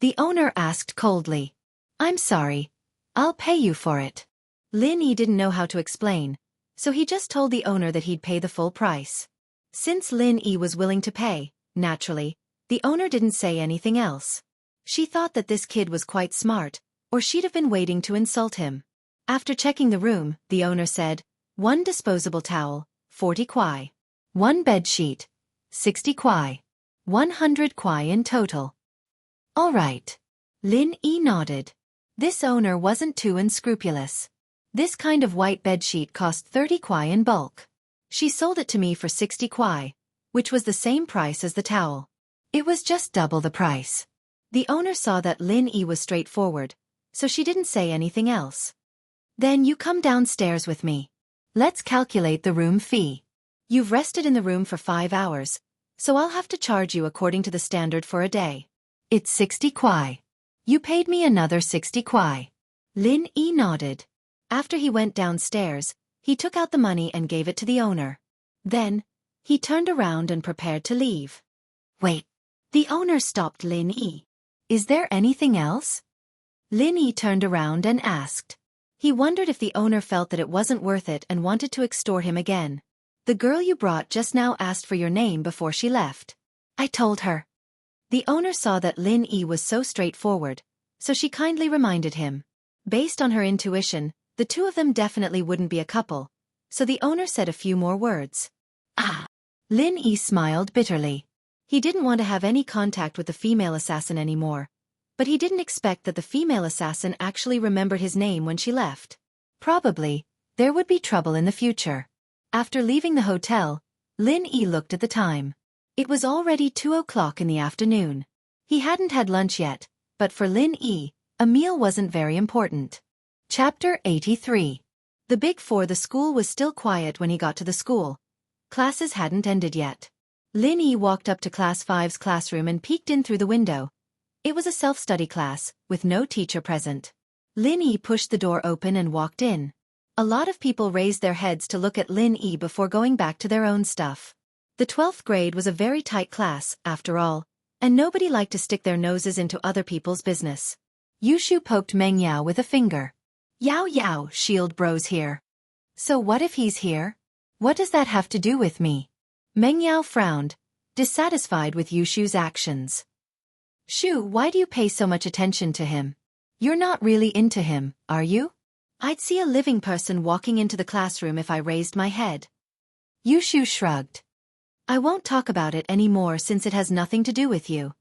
The owner asked coldly. I'm sorry. I'll pay you for it. Lin Yi didn't know how to explain, so he just told the owner that he'd pay the full price. Since Lin Yi was willing to pay, naturally, the owner didn't say anything else. She thought that this kid was quite smart, or she'd have been waiting to insult him. After checking the room, the owner said, 1 disposable towel, 40 kwai. 1 bedsheet, 60 kwai. 100 kwai in total. All right. Lin Yi nodded. This owner wasn't too unscrupulous. This kind of white bedsheet cost 30 kwai in bulk. She sold it to me for 60 kwai, which was the same price as the towel. It was just double the price. The owner saw that Lin Yi was straightforward, so she didn't say anything else. Then you come downstairs with me. Let's calculate the room fee. You've rested in the room for 5 hours, so I'll have to charge you according to the standard for a day. It's 60 kwai. You paid me another 60 kwai. Lin Yi nodded. After he went downstairs, he took out the money and gave it to the owner. Then, he turned around and prepared to leave. Wait. The owner stopped Lin Yi. Is there anything else? Lin Yi turned around and asked. He wondered if the owner felt that it wasn't worth it and wanted to extort him again. The girl you brought just now asked for your name before she left. I told her. The owner saw that Lin Yi was so straightforward, so she kindly reminded him. Based on her intuition, the two of them definitely wouldn't be a couple, so the owner said a few more words. Lin Yi smiled bitterly. He didn't want to have any contact with the female assassin anymore, but he didn't expect that the female assassin actually remembered his name when she left. Probably, there would be trouble in the future. After leaving the hotel, Lin Yi looked at the time. It was already 2 o'clock in the afternoon. He hadn't had lunch yet, but for Lin Yi, a meal wasn't very important. Chapter 83. The Big Four. The school was still quiet when he got to the school. Classes hadn't ended yet. Lin Yi walked up to Class 5's classroom and peeked in through the window. It was a self-study class, with no teacher present. Lin Yi pushed the door open and walked in. A lot of people raised their heads to look at Lin Yi before going back to their own stuff. The 12th grade was a very tight class, after all, and nobody liked to stick their noses into other people's business. Yushu poked Meng Yao with a finger. Yao, shield bros here. So what if he's here? What does that have to do with me? Meng Yao frowned, dissatisfied with Yushu's actions. Shu, why do you pay so much attention to him? You're not really into him, are you? I'd see a living person walking into the classroom if I raised my head. Yushu shrugged. I won't talk about it anymore since it has nothing to do with you.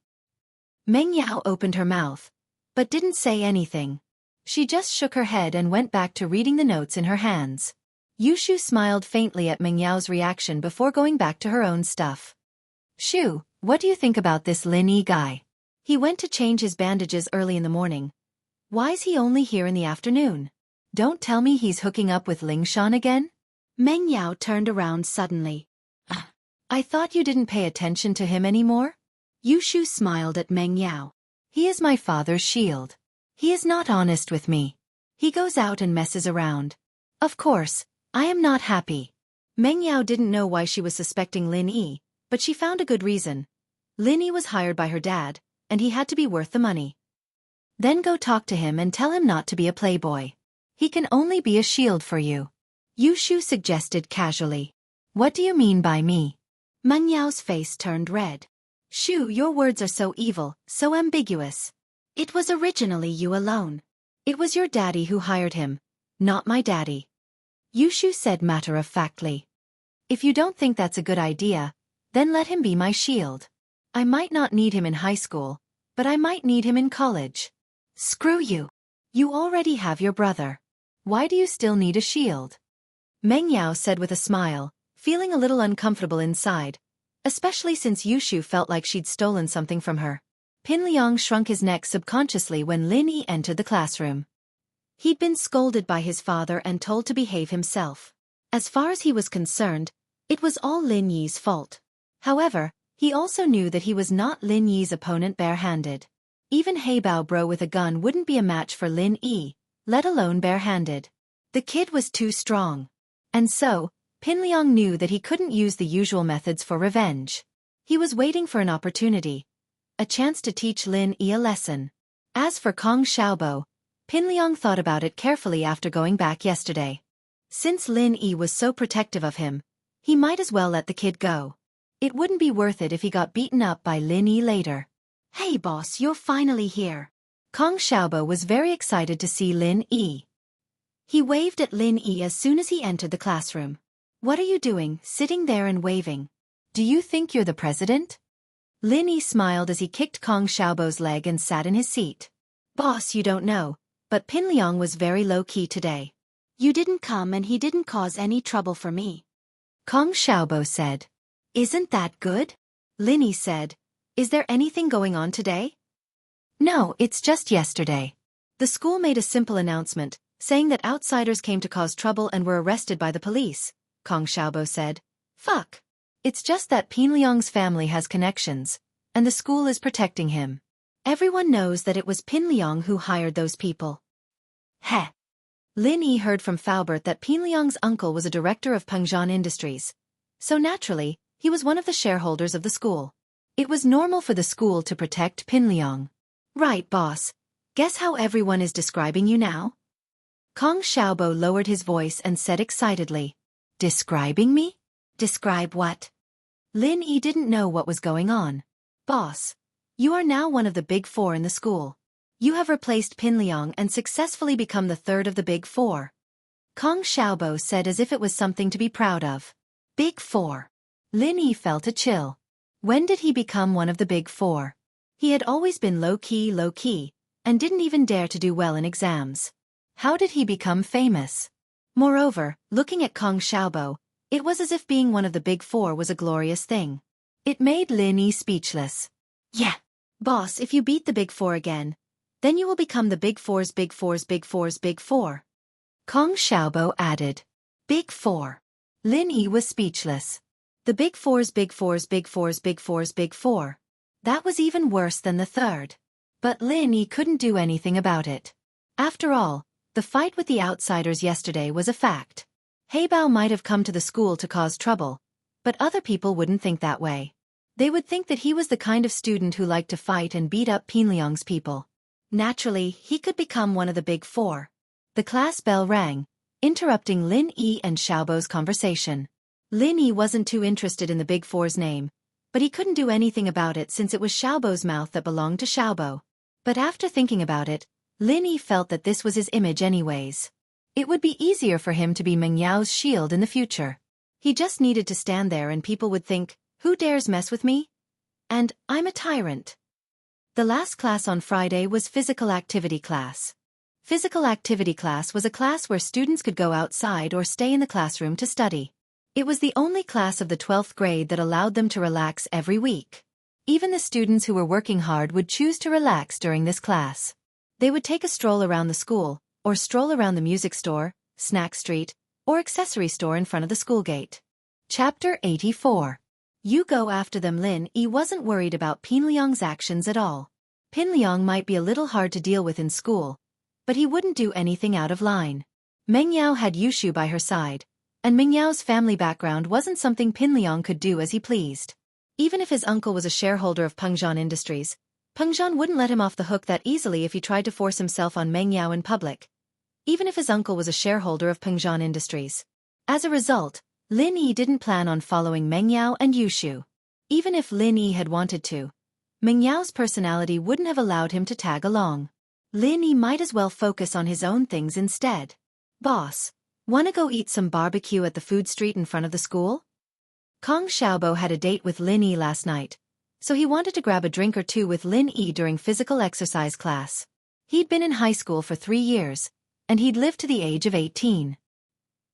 Meng Yao opened her mouth, but didn't say anything. She just shook her head and went back to reading the notes in her hands. Yushu smiled faintly at Meng Yao's reaction before going back to her own stuff. Shu, what do you think about this Lin Yi guy? He went to change his bandages early in the morning. Why's he only here in the afternoon? Don't tell me he's hooking up with Lingshan again? Meng Yao turned around suddenly. I thought you didn't pay attention to him anymore? Yushu smiled at Meng Yao. He is my father's shield. He is not honest with me. He goes out and messes around. Of course, I am not happy. Meng Yao didn't know why she was suspecting Lin Yi, but she found a good reason. Lin Yi was hired by her dad, and he had to be worth the money. Then go talk to him and tell him not to be a playboy. He can only be a shield for you. Yushu suggested casually. What do you mean by me? Meng Yao's face turned red. Shu, your words are so evil, so ambiguous. It was originally you alone. It was your daddy who hired him, not my daddy. Yushu said matter-of-factly. If you don't think that's a good idea, then let him be my shield. I might not need him in high school, but I might need him in college. Screw you. You already have your brother. Why do you still need a shield? Meng Yao said with a smile, feeling a little uncomfortable inside, especially since Yushu felt like she'd stolen something from her. Pin Liang shrunk his neck subconsciously when Lin Yi entered the classroom. He'd been scolded by his father and told to behave himself. As far as he was concerned, it was all Lin Yi's fault. However, he also knew that he was not Lin Yi's opponent barehanded. Even Heibao Bro with a gun wouldn't be a match for Lin Yi, let alone barehanded. The kid was too strong. And so, Pin Liang knew that he couldn't use the usual methods for revenge. He was waiting for an opportunity, a chance to teach Lin Yi a lesson. As for Kong Xiaobo, Pin Liang thought about it carefully after going back yesterday. Since Lin Yi was so protective of him, he might as well let the kid go. It wouldn't be worth it if he got beaten up by Lin Yi later. Hey boss, you're finally here. Kong Xiaobo was very excited to see Lin Yi. He waved at Lin Yi as soon as he entered the classroom. What are you doing, sitting there and waving? Do you think you're the president? Lin Yi smiled as he kicked Kong Xiaobo's leg and sat in his seat. Boss, you don't know, but Pin Liang was very low-key today. You didn't come and he didn't cause any trouble for me. Kong Xiaobo said. Isn't that good? Lin Yi said. Is there anything going on today? No, it's just yesterday. The school made a simple announcement, saying that outsiders came to cause trouble and were arrested by the police, Kong Xiaobo said. Fuck. It's just that Pin Liang's family has connections, and the school is protecting him. Everyone knows that it was Pin Liang who hired those people. Heh. Lin Yi heard from Faubert that Pin Liang's uncle was a director of Pengzhan Industries. So naturally, he was one of the shareholders of the school. It was normal for the school to protect Pin Liang. Right, boss. Guess how everyone is describing you now? Kong Xiaobo lowered his voice and said excitedly. Describing me? Describe what? Lin Yi didn't know what was going on. Boss. You are now one of the big four in the school. You have replaced Pin Liang and successfully become the third of the big four. Kong Xiaobo said as if it was something to be proud of. Big four. Lin Yi felt a chill. When did he become one of the big four? He had always been low-key, and didn't even dare to do well in exams. How did he become famous? Moreover, looking at Kong Xiaobo, it was as if being one of the big four was a glorious thing. It made Lin Yi speechless. Yeah. Boss, if you beat the big four again, then you will become the big four's big four's big four's big four. Kong Xiaobo added. Big four. Lin Yi was speechless. The big four's big four's big four's big four's big four. That was even worse than the third. But Lin Yi couldn't do anything about it. After all, the fight with the outsiders yesterday was a fact. Heibao might have come to the school to cause trouble, but other people wouldn't think that way. They would think that he was the kind of student who liked to fight and beat up Pin Liang's people. Naturally, he could become one of the big four. The class bell rang, interrupting Lin Yi and Xiaobo's conversation. Lin Yi wasn't too interested in the Big Four's name, but he couldn't do anything about it since it was Xiaobo's mouth that belonged to Xiaobo. But after thinking about it, Lin Yi felt that this was his image anyways. It would be easier for him to be Meng Yao's shield in the future. He just needed to stand there and people would think, who dares mess with me? And, I'm a tyrant. The last class on Friday was physical activity class. Physical activity class was a class where students could go outside or stay in the classroom to study. It was the only class of the 12th grade that allowed them to relax every week. Even the students who were working hard would choose to relax during this class. They would take a stroll around the school, or stroll around the music store, snack street, or accessory store in front of the school gate. Chapter 84. You go after them. Lin Yi wasn't worried about Pin Liang's actions at all. Pin Liang might be a little hard to deal with in school, but he wouldn't do anything out of line. Meng Yao had Yushu by her side, and Meng Yao's family background wasn't something Pin Liang could do as he pleased. Even if his uncle was a shareholder of Pengzhan Industries, Pengzhan wouldn't let him off the hook that easily if he tried to force himself on Meng Yao in public. Even if his uncle was a shareholder of Pengzhan Industries. As a result, Lin Yi didn't plan on following Meng Yao and Yushu. Even if Lin Yi had wanted to, Meng Yao's personality wouldn't have allowed him to tag along. Lin Yi might as well focus on his own things instead. Boss, wanna go eat some barbecue at the food street in front of the school? Kong Xiaobo had a date with Lin Yi last night, so he wanted to grab a drink or two with Lin Yi during physical exercise class. He'd been in high school for 3 years, and he'd lived to the age of 18.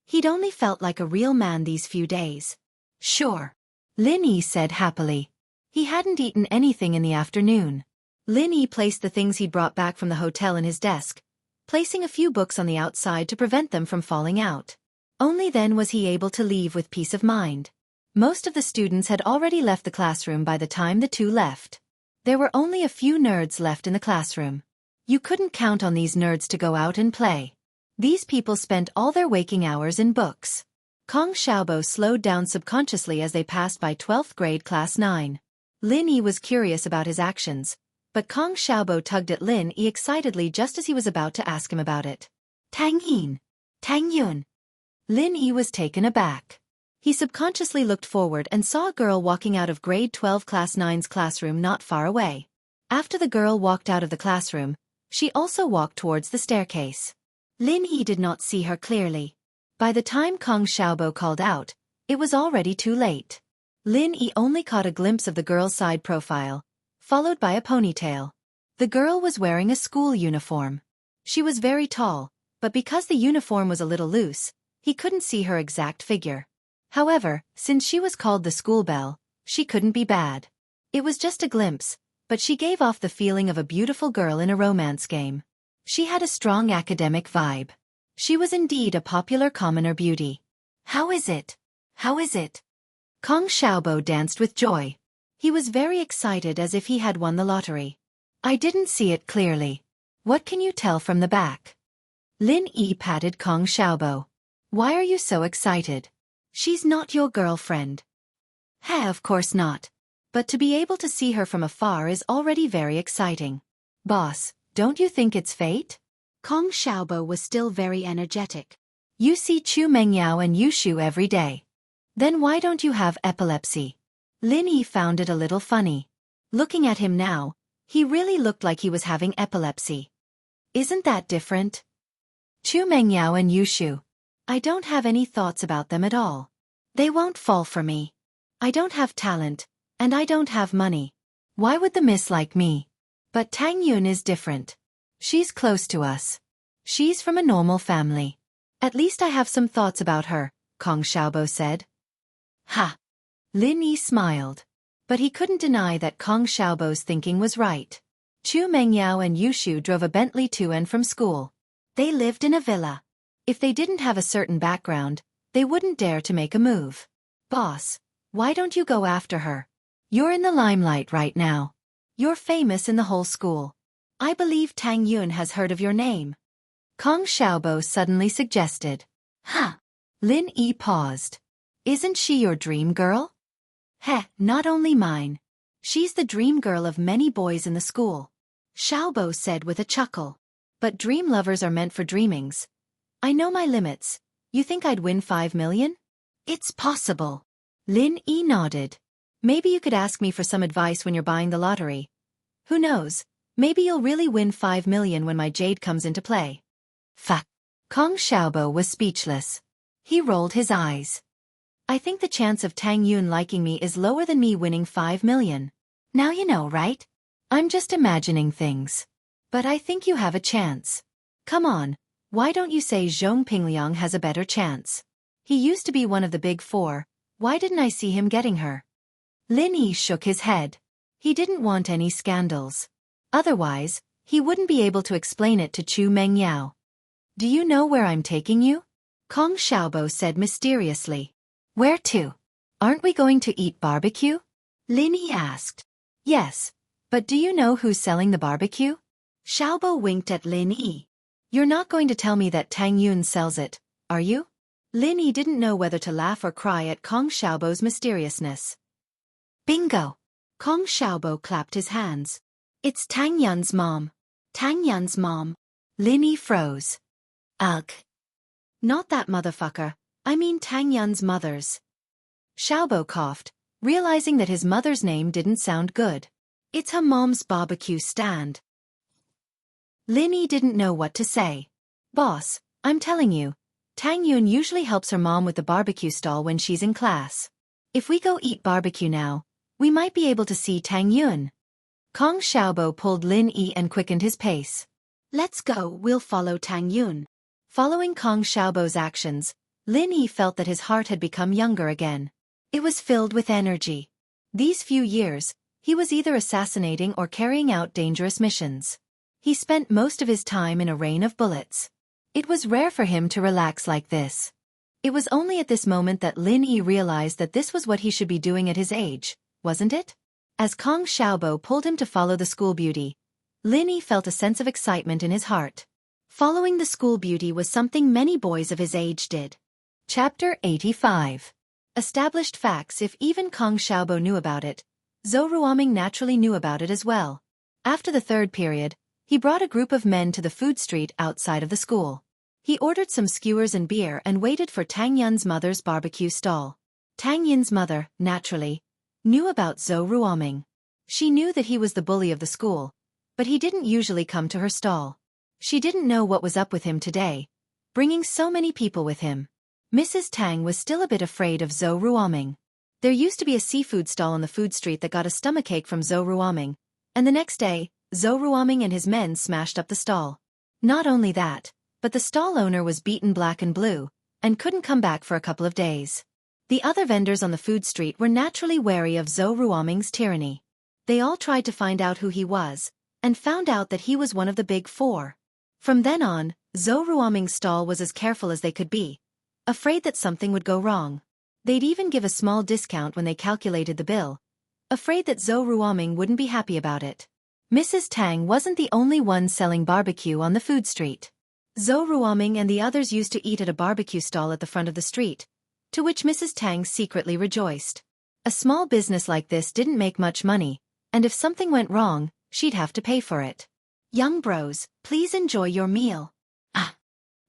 He'd only felt like a real man these few days. Sure, Lin Yi said happily. He hadn't eaten anything in the afternoon. Lin Yi placed the things he'd brought back from the hotel in his desk, placing a few books on the outside to prevent them from falling out. Only then was he able to leave with peace of mind. Most of the students had already left the classroom by the time the two left. There were only a few nerds left in the classroom. You couldn't count on these nerds to go out and play. These people spent all their waking hours in books. Kong Xiaobo slowed down subconsciously as they passed by 12th grade class 9. Lin Yi was curious about his actions, but Kong Xiaobo tugged at Lin Yi excitedly just as he was about to ask him about it. Tang Yin. Tang Yun. Lin Yi was taken aback. He subconsciously looked forward and saw a girl walking out of grade 12 class 9's classroom not far away. After the girl walked out of the classroom, she also walked towards the staircase. Lin Yi did not see her clearly. By the time Kong Xiaobo called out, it was already too late. Lin Yi only caught a glimpse of the girl's side profile, followed by a ponytail. The girl was wearing a school uniform. She was very tall, but because the uniform was a little loose, he couldn't see her exact figure. However, since she was called the school belle, she couldn't be bad. It was just a glimpse, but she gave off the feeling of a beautiful girl in a romance game. She had a strong academic vibe. She was indeed a popular commoner beauty. How is it? How is it? Kong Xiaobo danced with joy. He was very excited as if he had won the lottery. I didn't see it clearly. What can you tell from the back? Lin Yi patted Kong Xiaobo. Why are you so excited? She's not your girlfriend. Of course not. But to be able to see her from afar is already very exciting. Boss, don't you think it's fate? Kong Xiaobo was still very energetic. You see Chu Mengyao and Yushu every day. Then why don't you have epilepsy? Lin Yi found it a little funny. Looking at him now, he really looked like he was having epilepsy. Isn't that different? Chu Mengyao and Yushu. I don't have any thoughts about them at all. They won't fall for me. I don't have talent, and I don't have money. Why would the miss like me? But Tang Yun is different. She's close to us. She's from a normal family. At least I have some thoughts about her, Kong Xiaobo said. Ha! Lin Yi smiled. But he couldn't deny that Kong Xiaobo's thinking was right. Chu Mengyao and Yushu drove a Bentley to and from school. They lived in a villa. If they didn't have a certain background, they wouldn't dare to make a move. Boss, why don't you go after her? You're in the limelight right now. You're famous in the whole school. I believe Tang Yun has heard of your name. Kong Xiaobo suddenly suggested. Huh. Lin Yi paused. Isn't she your dream girl? Not only mine. She's the dream girl of many boys in the school. Xiaobo said with a chuckle. But dream lovers are meant for dreamings. I know my limits. You think I'd win 5 million? It's possible. Lin Yi nodded. Maybe you could ask me for some advice when you're buying the lottery. Who knows, maybe you'll really win 5 million when my jade comes into play. Fuck. Kong Xiaobo was speechless. He rolled his eyes. I think the chance of Tang Yun liking me is lower than me winning 5 million. Now you know, right? I'm just imagining things. But I think you have a chance. Come on, why don't you say Zhong Pingliang has a better chance? He used to be one of the big four, why didn't I see him getting her? Lin Yi shook his head. He didn't want any scandals. Otherwise, he wouldn't be able to explain it to Chu Mengyao. Do you know where I'm taking you? Kong Xiaobo said mysteriously. Where to? Aren't we going to eat barbecue? Lin Yi asked. Yes, but do you know who's selling the barbecue? Xiaobo winked at Lin Yi. You're not going to tell me that Tang Yun sells it, are you? Lin Yi didn't know whether to laugh or cry at Kong Xiaobo's mysteriousness. Bingo! Kong Xiaobo clapped his hands. It's Tang Yun's mom. Tang Yun's mom. Lin Yi froze. Ugh. Not that motherfucker, I mean Tang Yun's mother's. Xiaobo coughed, realizing that his mother's name didn't sound good. It's her mom's barbecue stand. Lin Yi didn't know what to say. Boss, I'm telling you, Tang Yun usually helps her mom with the barbecue stall when she's in class. If we go eat barbecue now, we might be able to see Tang Yun. Kong Xiaobo pulled Lin Yi and quickened his pace. Let's go, we'll follow Tang Yun. Following Kong Xiaobo's actions, Lin Yi felt that his heart had become younger again. It was filled with energy. These few years, he was either assassinating or carrying out dangerous missions. He spent most of his time in a rain of bullets. It was rare for him to relax like this. It was only at this moment that Lin Yi realized that this was what he should be doing at his age, wasn't it? As Kong Xiaobo pulled him to follow the school beauty, Lin Yi felt a sense of excitement in his heart. Following the school beauty was something many boys of his age did. Chapter 85. Established facts. If even Kong Xiaobo knew about it, Zhou Ruoming naturally knew about it as well. After the third period, he brought a group of men to the food street outside of the school. He ordered some skewers and beer and waited for Tang Yun's mother's barbecue stall. Tang Yun's mother, naturally, knew about Zhou Ruoming. She knew that he was the bully of the school, but he didn't usually come to her stall. She didn't know what was up with him today, bringing so many people with him. Mrs. Tang was still a bit afraid of Zhou Ruoming. There used to be a seafood stall on the food street that got a stomachache from Zhou Ruoming, and the next day, Zhou Ruoming and his men smashed up the stall. Not only that, but the stall owner was beaten black and blue, and couldn't come back for a couple of days. The other vendors on the food street were naturally wary of Zhou Ruoming's tyranny. They all tried to find out who he was, and found out that he was one of the big four. From then on, Zhou Ruoming's stall was as careful as they could be, afraid that something would go wrong. They'd even give a small discount when they calculated the bill, afraid that Zhou Ruoming wouldn't be happy about it. Mrs. Tang wasn't the only one selling barbecue on the food street. Zhou Ruoming and the others used to eat at a barbecue stall at the front of the street, to which Mrs. Tang secretly rejoiced. A small business like this didn't make much money, and if something went wrong, she'd have to pay for it. Young bros, please enjoy your meal.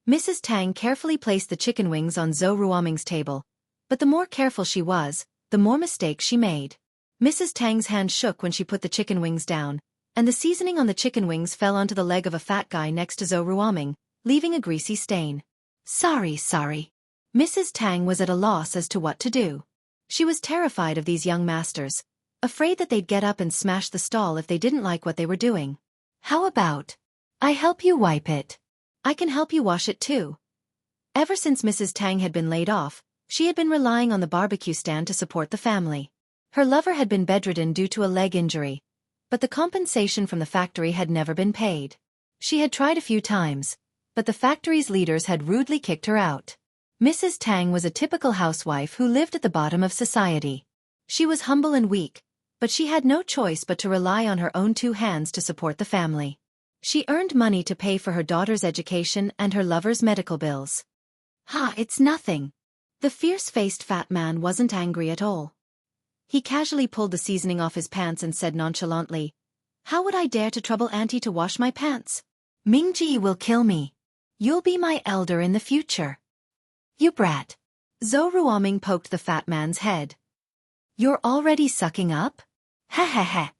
Mrs. Tang carefully placed the chicken wings on Zhou Ruoming's table, but the more careful she was, the more mistakes she made. Mrs. Tang's hand shook when she put the chicken wings down, and the seasoning on the chicken wings fell onto the leg of a fat guy next to Zhou Ruoming, leaving a greasy stain. Sorry. Mrs. Tang was at a loss as to what to do. She was terrified of these young masters, afraid that they'd get up and smash the stall if they didn't like what they were doing. How about I help you wipe it? I can help you wash it too. Ever since Mrs. Tang had been laid off, she had been relying on the barbecue stand to support the family. Her lover had been bedridden due to a leg injury, but the compensation from the factory had never been paid. She had tried a few times, but the factory's leaders had rudely kicked her out. Mrs. Tang was a typical housewife who lived at the bottom of society. She was humble and weak, but she had no choice but to rely on her own two hands to support the family. She earned money to pay for her daughter's education and her lover's medical bills. It's nothing. The fierce-faced fat man wasn't angry at all. He casually pulled the seasoning off his pants and said nonchalantly, "How would I dare to trouble Auntie to wash my pants? Mingji will kill me. You'll be my elder in the future." "You brat." Zhou Ruoming poked the fat man's head. You're already sucking up? Ha ha ha.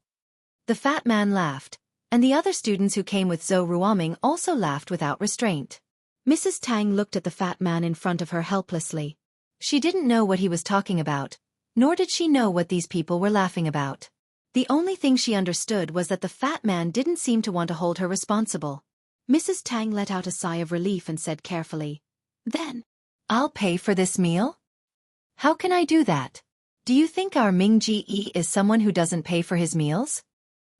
The fat man laughed, and the other students who came with Zhou Ruoming also laughed without restraint. Mrs. Tang looked at the fat man in front of her helplessly. She didn't know what he was talking about, nor did she know what these people were laughing about. The only thing she understood was that the fat man didn't seem to want to hold her responsible. Mrs. Tang let out a sigh of relief and said carefully, "Then, I'll pay for this meal?" "How can I do that? Do you think our Ming Ji is someone who doesn't pay for his meals?"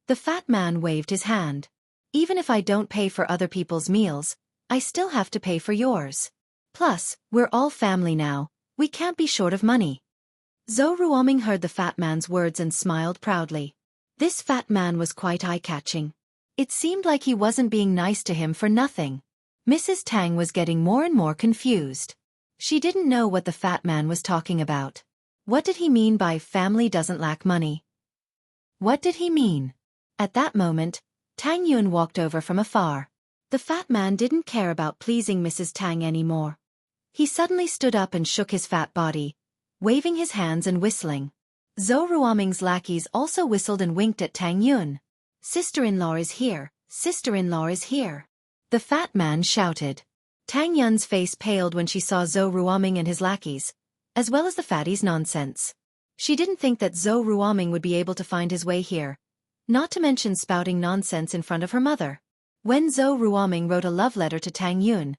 The fat man waved his hand. "Even if I don't pay for other people's meals, I still have to pay for yours. Plus, we're all family now, we can't be short of money." Zhou Ruoming heard the fat man's words and smiled proudly. This fat man was quite eye-catching. It seemed like he wasn't being nice to him for nothing. Mrs. Tang was getting more and more confused. She didn't know what the fat man was talking about. What did he mean by family doesn't lack money? What did he mean? At that moment, Tang Yun walked over from afar. The fat man didn't care about pleasing Mrs. Tang anymore. He suddenly stood up and shook his fat body, waving his hands and whistling. Zhou Ruoming's lackeys also whistled and winked at Tang Yun. "Sister-in-law is here, sister-in-law is here," the fat man shouted. Tang Yun's face paled when she saw Zhou Ruoming and his lackeys, as well as the fatty's nonsense. She didn't think that Zhou Ruoming would be able to find his way here, not to mention spouting nonsense in front of her mother. When Zhou Ruoming wrote a love letter to Tang Yun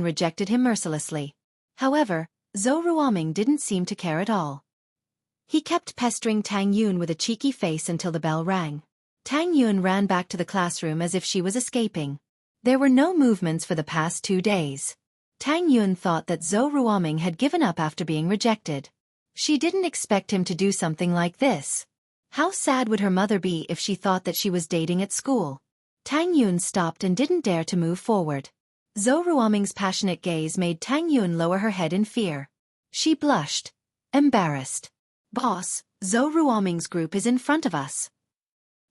rejected him mercilessly. However, Zhou Ruoming didn't seem to care at all. He kept pestering Tang Yun with a cheeky face until the bell rang. Tang Yun ran back to the classroom as if she was escaping. There were no movements for the past 2 days. Tang Yun thought that Zhou Ruoming had given up after being rejected. She didn't expect him to do something like this. How sad would her mother be if she thought that she was dating at school? Tang Yun stopped and didn't dare to move forward. Zhou Ruoming's passionate gaze made Tang Yun lower her head in fear. She blushed, embarrassed. "Boss, Zhou Ruoming's group is in front of us."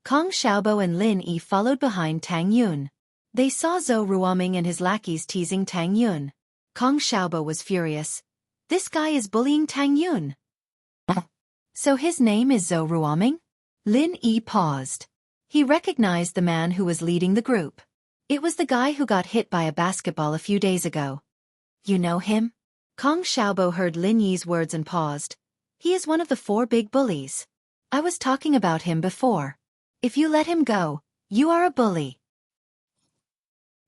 Kong Xiaobo and Lin Yi followed behind Tang Yun. They saw Zhou Ruoming and his lackeys teasing Tang Yun. Kong Xiaobo was furious. This guy is bullying Tang Yun. So his name is Zhou Ruoming? Lin Yi paused. He recognized the man who was leading the group. It was the guy who got hit by a basketball a few days ago. "You know him?" Kong Xiaobo heard Lin Yi's words and paused. "He is one of the 4 big bullies. I was talking about him before. If you let him go, you are a bully."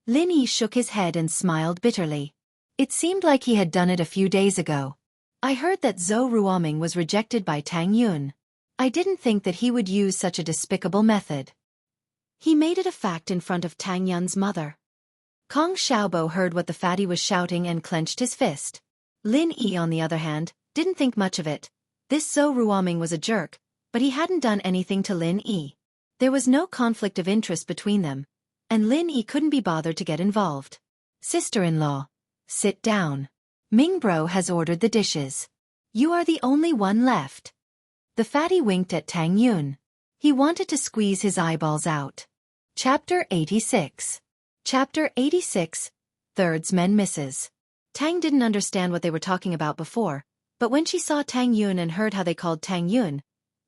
Lin Yi shook his head and smiled bitterly. It seemed like he had done it a few days ago. "I heard that Zhou Ruoming was rejected by Tang Yun. I didn't think that he would use such a despicable method." He made it a fact in front of Tang Yun's mother. Kong Xiaobo heard what the fatty was shouting and clenched his fist. Lin Yi, on the other hand, didn't think much of it. This Zhou Ruoming was a jerk, but he hadn't done anything to Lin Yi. There was no conflict of interest between them, and Lin Yi couldn't be bothered to get involved. "Sister-in-law, sit down. Ming Bro has ordered the dishes. You are the only one left." The fatty winked at Tang Yun. He wanted to squeeze his eyeballs out. Chapter 86. Chapter 86, Swordsmen Misses. Tang didn't understand what they were talking about before, but when she saw Tang Yun and heard how they called Tang Yun,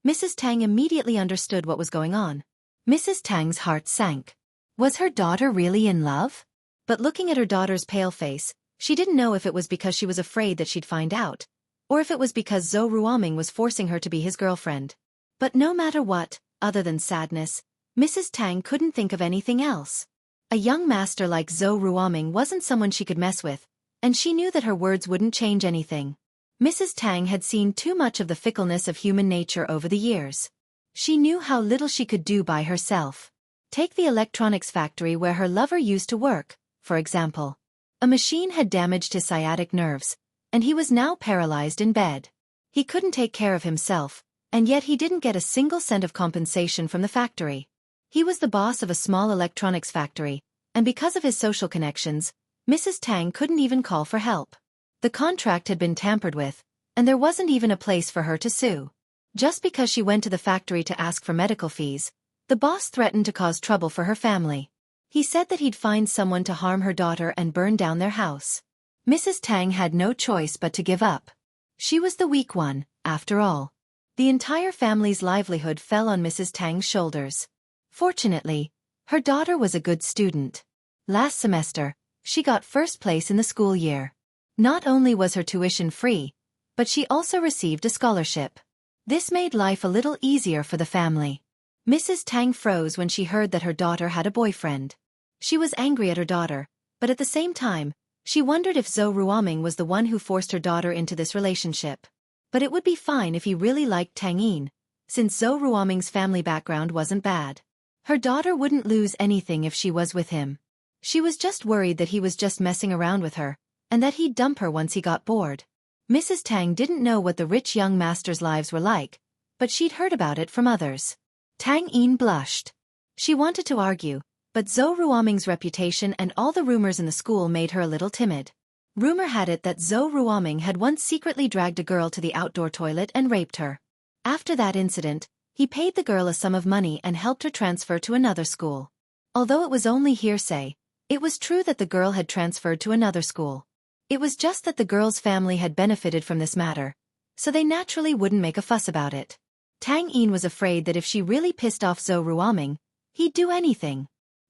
Mrs. Tang immediately understood what was going on. Mrs. Tang's heart sank. Was her daughter really in love? But looking at her daughter's pale face, she didn't know if it was because she was afraid that she'd find out, or if it was because Zhou Ruoming was forcing her to be his girlfriend. But no matter what, other than sadness, Mrs. Tang couldn't think of anything else. A young master like Zhou Ruoming wasn't someone she could mess with, and she knew that her words wouldn't change anything. Mrs. Tang had seen too much of the fickleness of human nature over the years. She knew how little she could do by herself. Take the electronics factory where her lover used to work, for example. A machine had damaged his sciatic nerves, and he was now paralyzed in bed. He couldn't take care of himself, and yet he didn't get a single cent of compensation from the factory. He was the boss of a small electronics factory, and because of his social connections, Mrs. Tang couldn't even call for help. The contract had been tampered with, and there wasn't even a place for her to sue. Just because she went to the factory to ask for medical fees, the boss threatened to cause trouble for her family. He said that he'd find someone to harm her daughter and burn down their house. Mrs. Tang had no choice but to give up. She was the weak one, after all. The entire family's livelihood fell on Mrs. Tang's shoulders. Fortunately, her daughter was a good student. Last semester, she got first place in the school year. Not only was her tuition free, but she also received a scholarship. This made life a little easier for the family. Mrs. Tang froze when she heard that her daughter had a boyfriend. She was angry at her daughter, but at the same time, she wondered if Zhou Ruoming was the one who forced her daughter into this relationship. But it would be fine if he really liked Tang Yin, since Zhou Ruoming's family background wasn't bad. Her daughter wouldn't lose anything if she was with him. She was just worried that he was just messing around with her, and that he'd dump her once he got bored. Mrs. Tang didn't know what the rich young masters' lives were like, but she'd heard about it from others. Tang Yin blushed. She wanted to argue, but Zhou Ruoming's reputation and all the rumors in the school made her a little timid. Rumor had it that Zhou Ruoming had once secretly dragged a girl to the outdoor toilet and raped her. After that incident, he paid the girl a sum of money and helped her transfer to another school. Although it was only hearsay, it was true that the girl had transferred to another school. It was just that the girl's family had benefited from this matter, so they naturally wouldn't make a fuss about it. Tang Yin was afraid that if she really pissed off Zhou Ruoming, he'd do anything.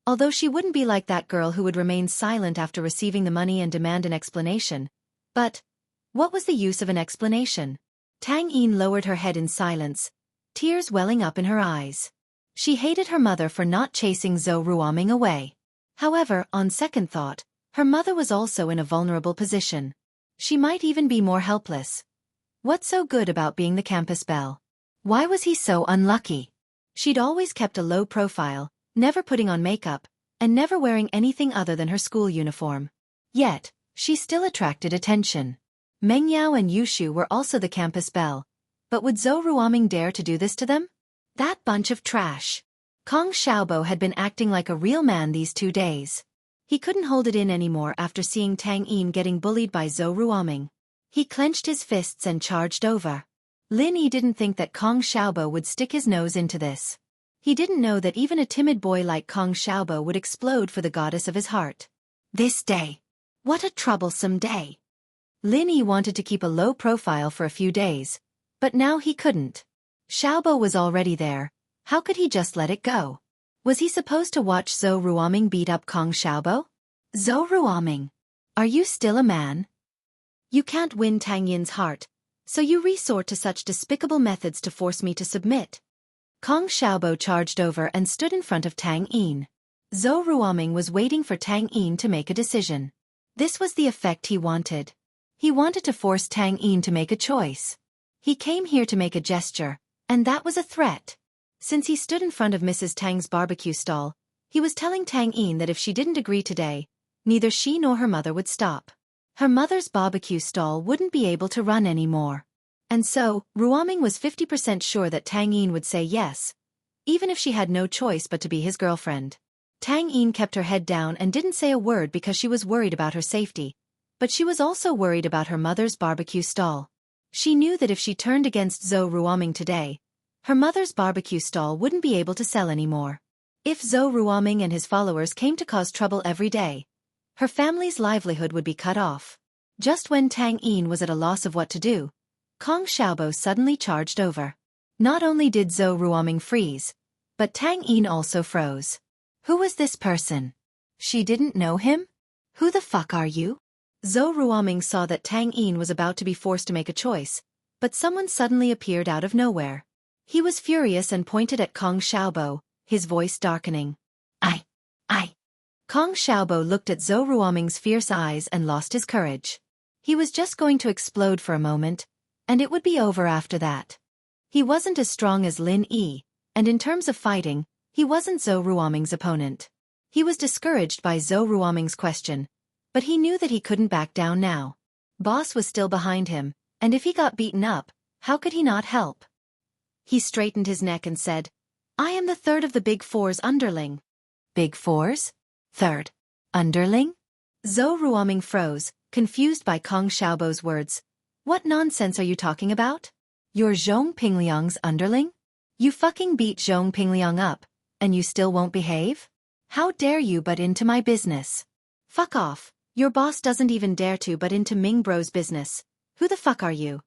Although she wouldn't be like that girl who would remain silent after receiving the money and demand an explanation. But what was the use of an explanation? Tang Yin lowered her head in silence, tears welling up in her eyes. She hated her mother for not chasing Zhou Ruoming away. However, on second thought, her mother was also in a vulnerable position. She might even be more helpless. What's so good about being the campus belle? Why was he so unlucky? She'd always kept a low profile, never putting on makeup, and never wearing anything other than her school uniform. Yet, she still attracted attention. Meng Yao and Yu Shu were also the campus belle, but would Zhou Ruoming dare to do this to them? That bunch of trash. Kong Xiaobo had been acting like a real man these 2 days. He couldn't hold it in anymore after seeing Tang Yin getting bullied by Zhou Ruoming. He clenched his fists and charged over. Lin Yi didn't think that Kong Xiaobo would stick his nose into this. He didn't know that even a timid boy like Kong Xiaobo would explode for the goddess of his heart. This day. What a troublesome day. Lin Yi wanted to keep a low profile for a few days, but now he couldn't. Xiaobo was already there. How could he just let it go? Was he supposed to watch Zhou Ruoming beat up Kong Xiaobo? Zhou Ruoming, are you still a man? You can't win Tang Yin's heart, so you resort to such despicable methods to force me to submit. Kong Xiaobo charged over and stood in front of Tang Yin. Zhou Ruoming was waiting for Tang Yin to make a decision. This was the effect he wanted. He wanted to force Tang Yin to make a choice. He came here to make a gesture, and that was a threat. Since he stood in front of Mrs. Tang's barbecue stall, he was telling Tang Yin that if she didn't agree today, neither she nor her mother would stop. Her mother's barbecue stall wouldn't be able to run anymore. And so, Ruoming was 50% sure that Tang Yin would say yes, even if she had no choice but to be his girlfriend. Tang Yin kept her head down and didn't say a word because she was worried about her safety, but she was also worried about her mother's barbecue stall. She knew that if she turned against Zhou Ruoming today, her mother's barbecue stall wouldn't be able to sell anymore. If Zhou Ruoming and his followers came to cause trouble every day, her family's livelihood would be cut off. Just when Tang Yin was at a loss of what to do, Kong Xiaobo suddenly charged over. Not only did Zhou Ruoming freeze, but Tang Yin also froze. Who was this person? She didn't know him? Who the fuck are you? Zhou Ruoming saw that Tang Yin was about to be forced to make a choice, but someone suddenly appeared out of nowhere. He was furious and pointed at Kong Xiaobo, his voice darkening. I. Kong Xiaobo looked at Zhou Ruoming's fierce eyes and lost his courage. He was just going to explode for a moment, and it would be over after that. He wasn't as strong as Lin Yi, and in terms of fighting, he wasn't Zhou Ruoming's opponent. He was discouraged by Zhou Ruoming's question, but he knew that he couldn't back down now. Boss was still behind him, and if he got beaten up, how could he not help? He straightened his neck and said, I am the third of the Big Four's underling. Big Four's? Third? Underling? Zhou Ruoming froze, confused by Kong Xiaobo's words. What nonsense are you talking about? You're Zhong Pingliang's underling? You fucking beat Zhong Pingliang up, and you still won't behave? How dare you butt into my business? Fuck off, Your boss doesn't even dare to butt into Ming Bro's business. Who the fuck are you?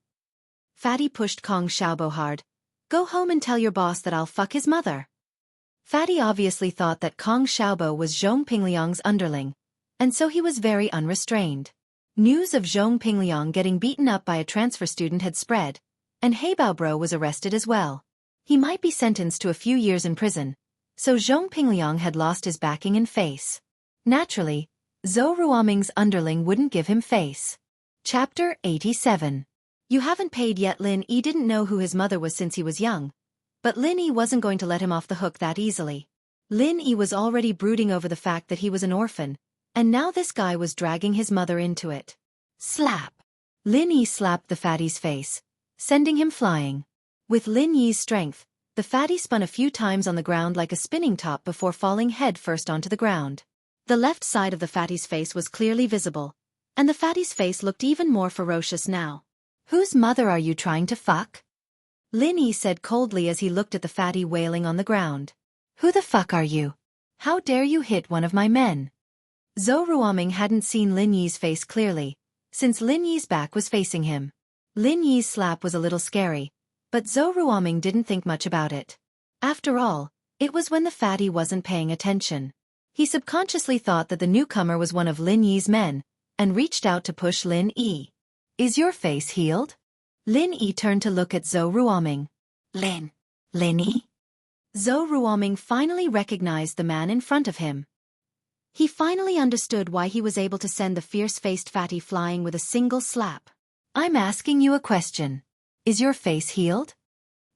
Fatty pushed Kong Xiaobo hard. Go home and tell your boss that I'll fuck his mother. Fatty obviously thought that Kong Xiaobo was Zhong Pingliang's underling, and so he was very unrestrained. News of Zhong Pingliang getting beaten up by a transfer student had spread, and Heibao Bro was arrested as well. He might be sentenced to a few years in prison, so Zhong Pingliang had lost his backing and face. Naturally, Zhou Ruoming's underling wouldn't give him face. Chapter 87. You haven't paid yet. Lin Yi didn't know who his mother was since he was young, but Lin Yi wasn't going to let him off the hook that easily. Lin Yi was already brooding over the fact that he was an orphan, and now this guy was dragging his mother into it. Slap! Lin Yi slapped the fatty's face, sending him flying. With Lin Yi's strength, the fatty spun a few times on the ground like a spinning top before falling head first onto the ground. The left side of the fatty's face was clearly visible, and the fatty's face looked even more ferocious now. Whose mother are you trying to fuck? Lin Yi said coldly as he looked at the fatty wailing on the ground. Who the fuck are you? How dare you hit one of my men? Zhou Ruoming hadn't seen Lin Yi's face clearly, since Lin Yi's back was facing him. Lin Yi's slap was a little scary, but Zhou Ruoming didn't think much about it. After all, it was when the fatty wasn't paying attention. He subconsciously thought that the newcomer was one of Lin Yi's men, and reached out to push Lin Yi. Is your face healed? Lin Yi turned to look at Zhou Ruoming. Lin Yi? Zhou Ruoming finally recognized the man in front of him. He finally understood why he was able to send the fierce-faced fatty flying with a single slap. I'm asking you a question. Is your face healed?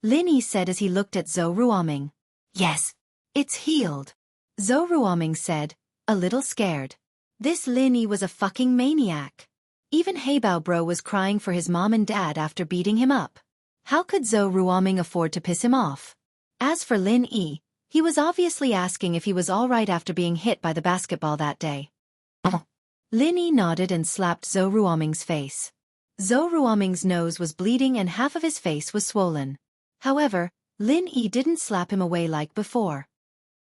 Lin Yi said as he looked at Zhou Ruoming. Yes, it's healed. Zhou Ruoming said, a little scared. This Lin Yi was a fucking maniac. Even Heibao Bro was crying for his mom and dad after beating him up. How could Zhou Ruoming afford to piss him off? As for Lin Yi, he was obviously asking if he was alright after being hit by the basketball that day. Lin Yi nodded and slapped Zhou Ruoming's face. Zhou Ruoming's nose was bleeding and half of his face was swollen. However, Lin Yi didn't slap him away like before.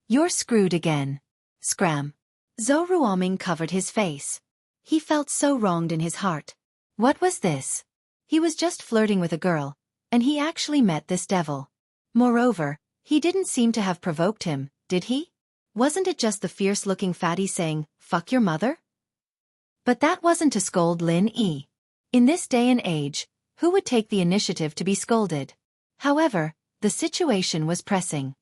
You're screwed again. Scram. Zhou Ruoming covered his face. He felt so wronged in his heart. What was this? He was just flirting with a girl, and he actually met this devil. Moreover, he didn't seem to have provoked him, did he? Wasn't it just the fierce-looking fatty saying, fuck your mother? But that wasn't to scold Lin Yi. In this day and age, who would take the initiative to be scolded? However, the situation was pressing.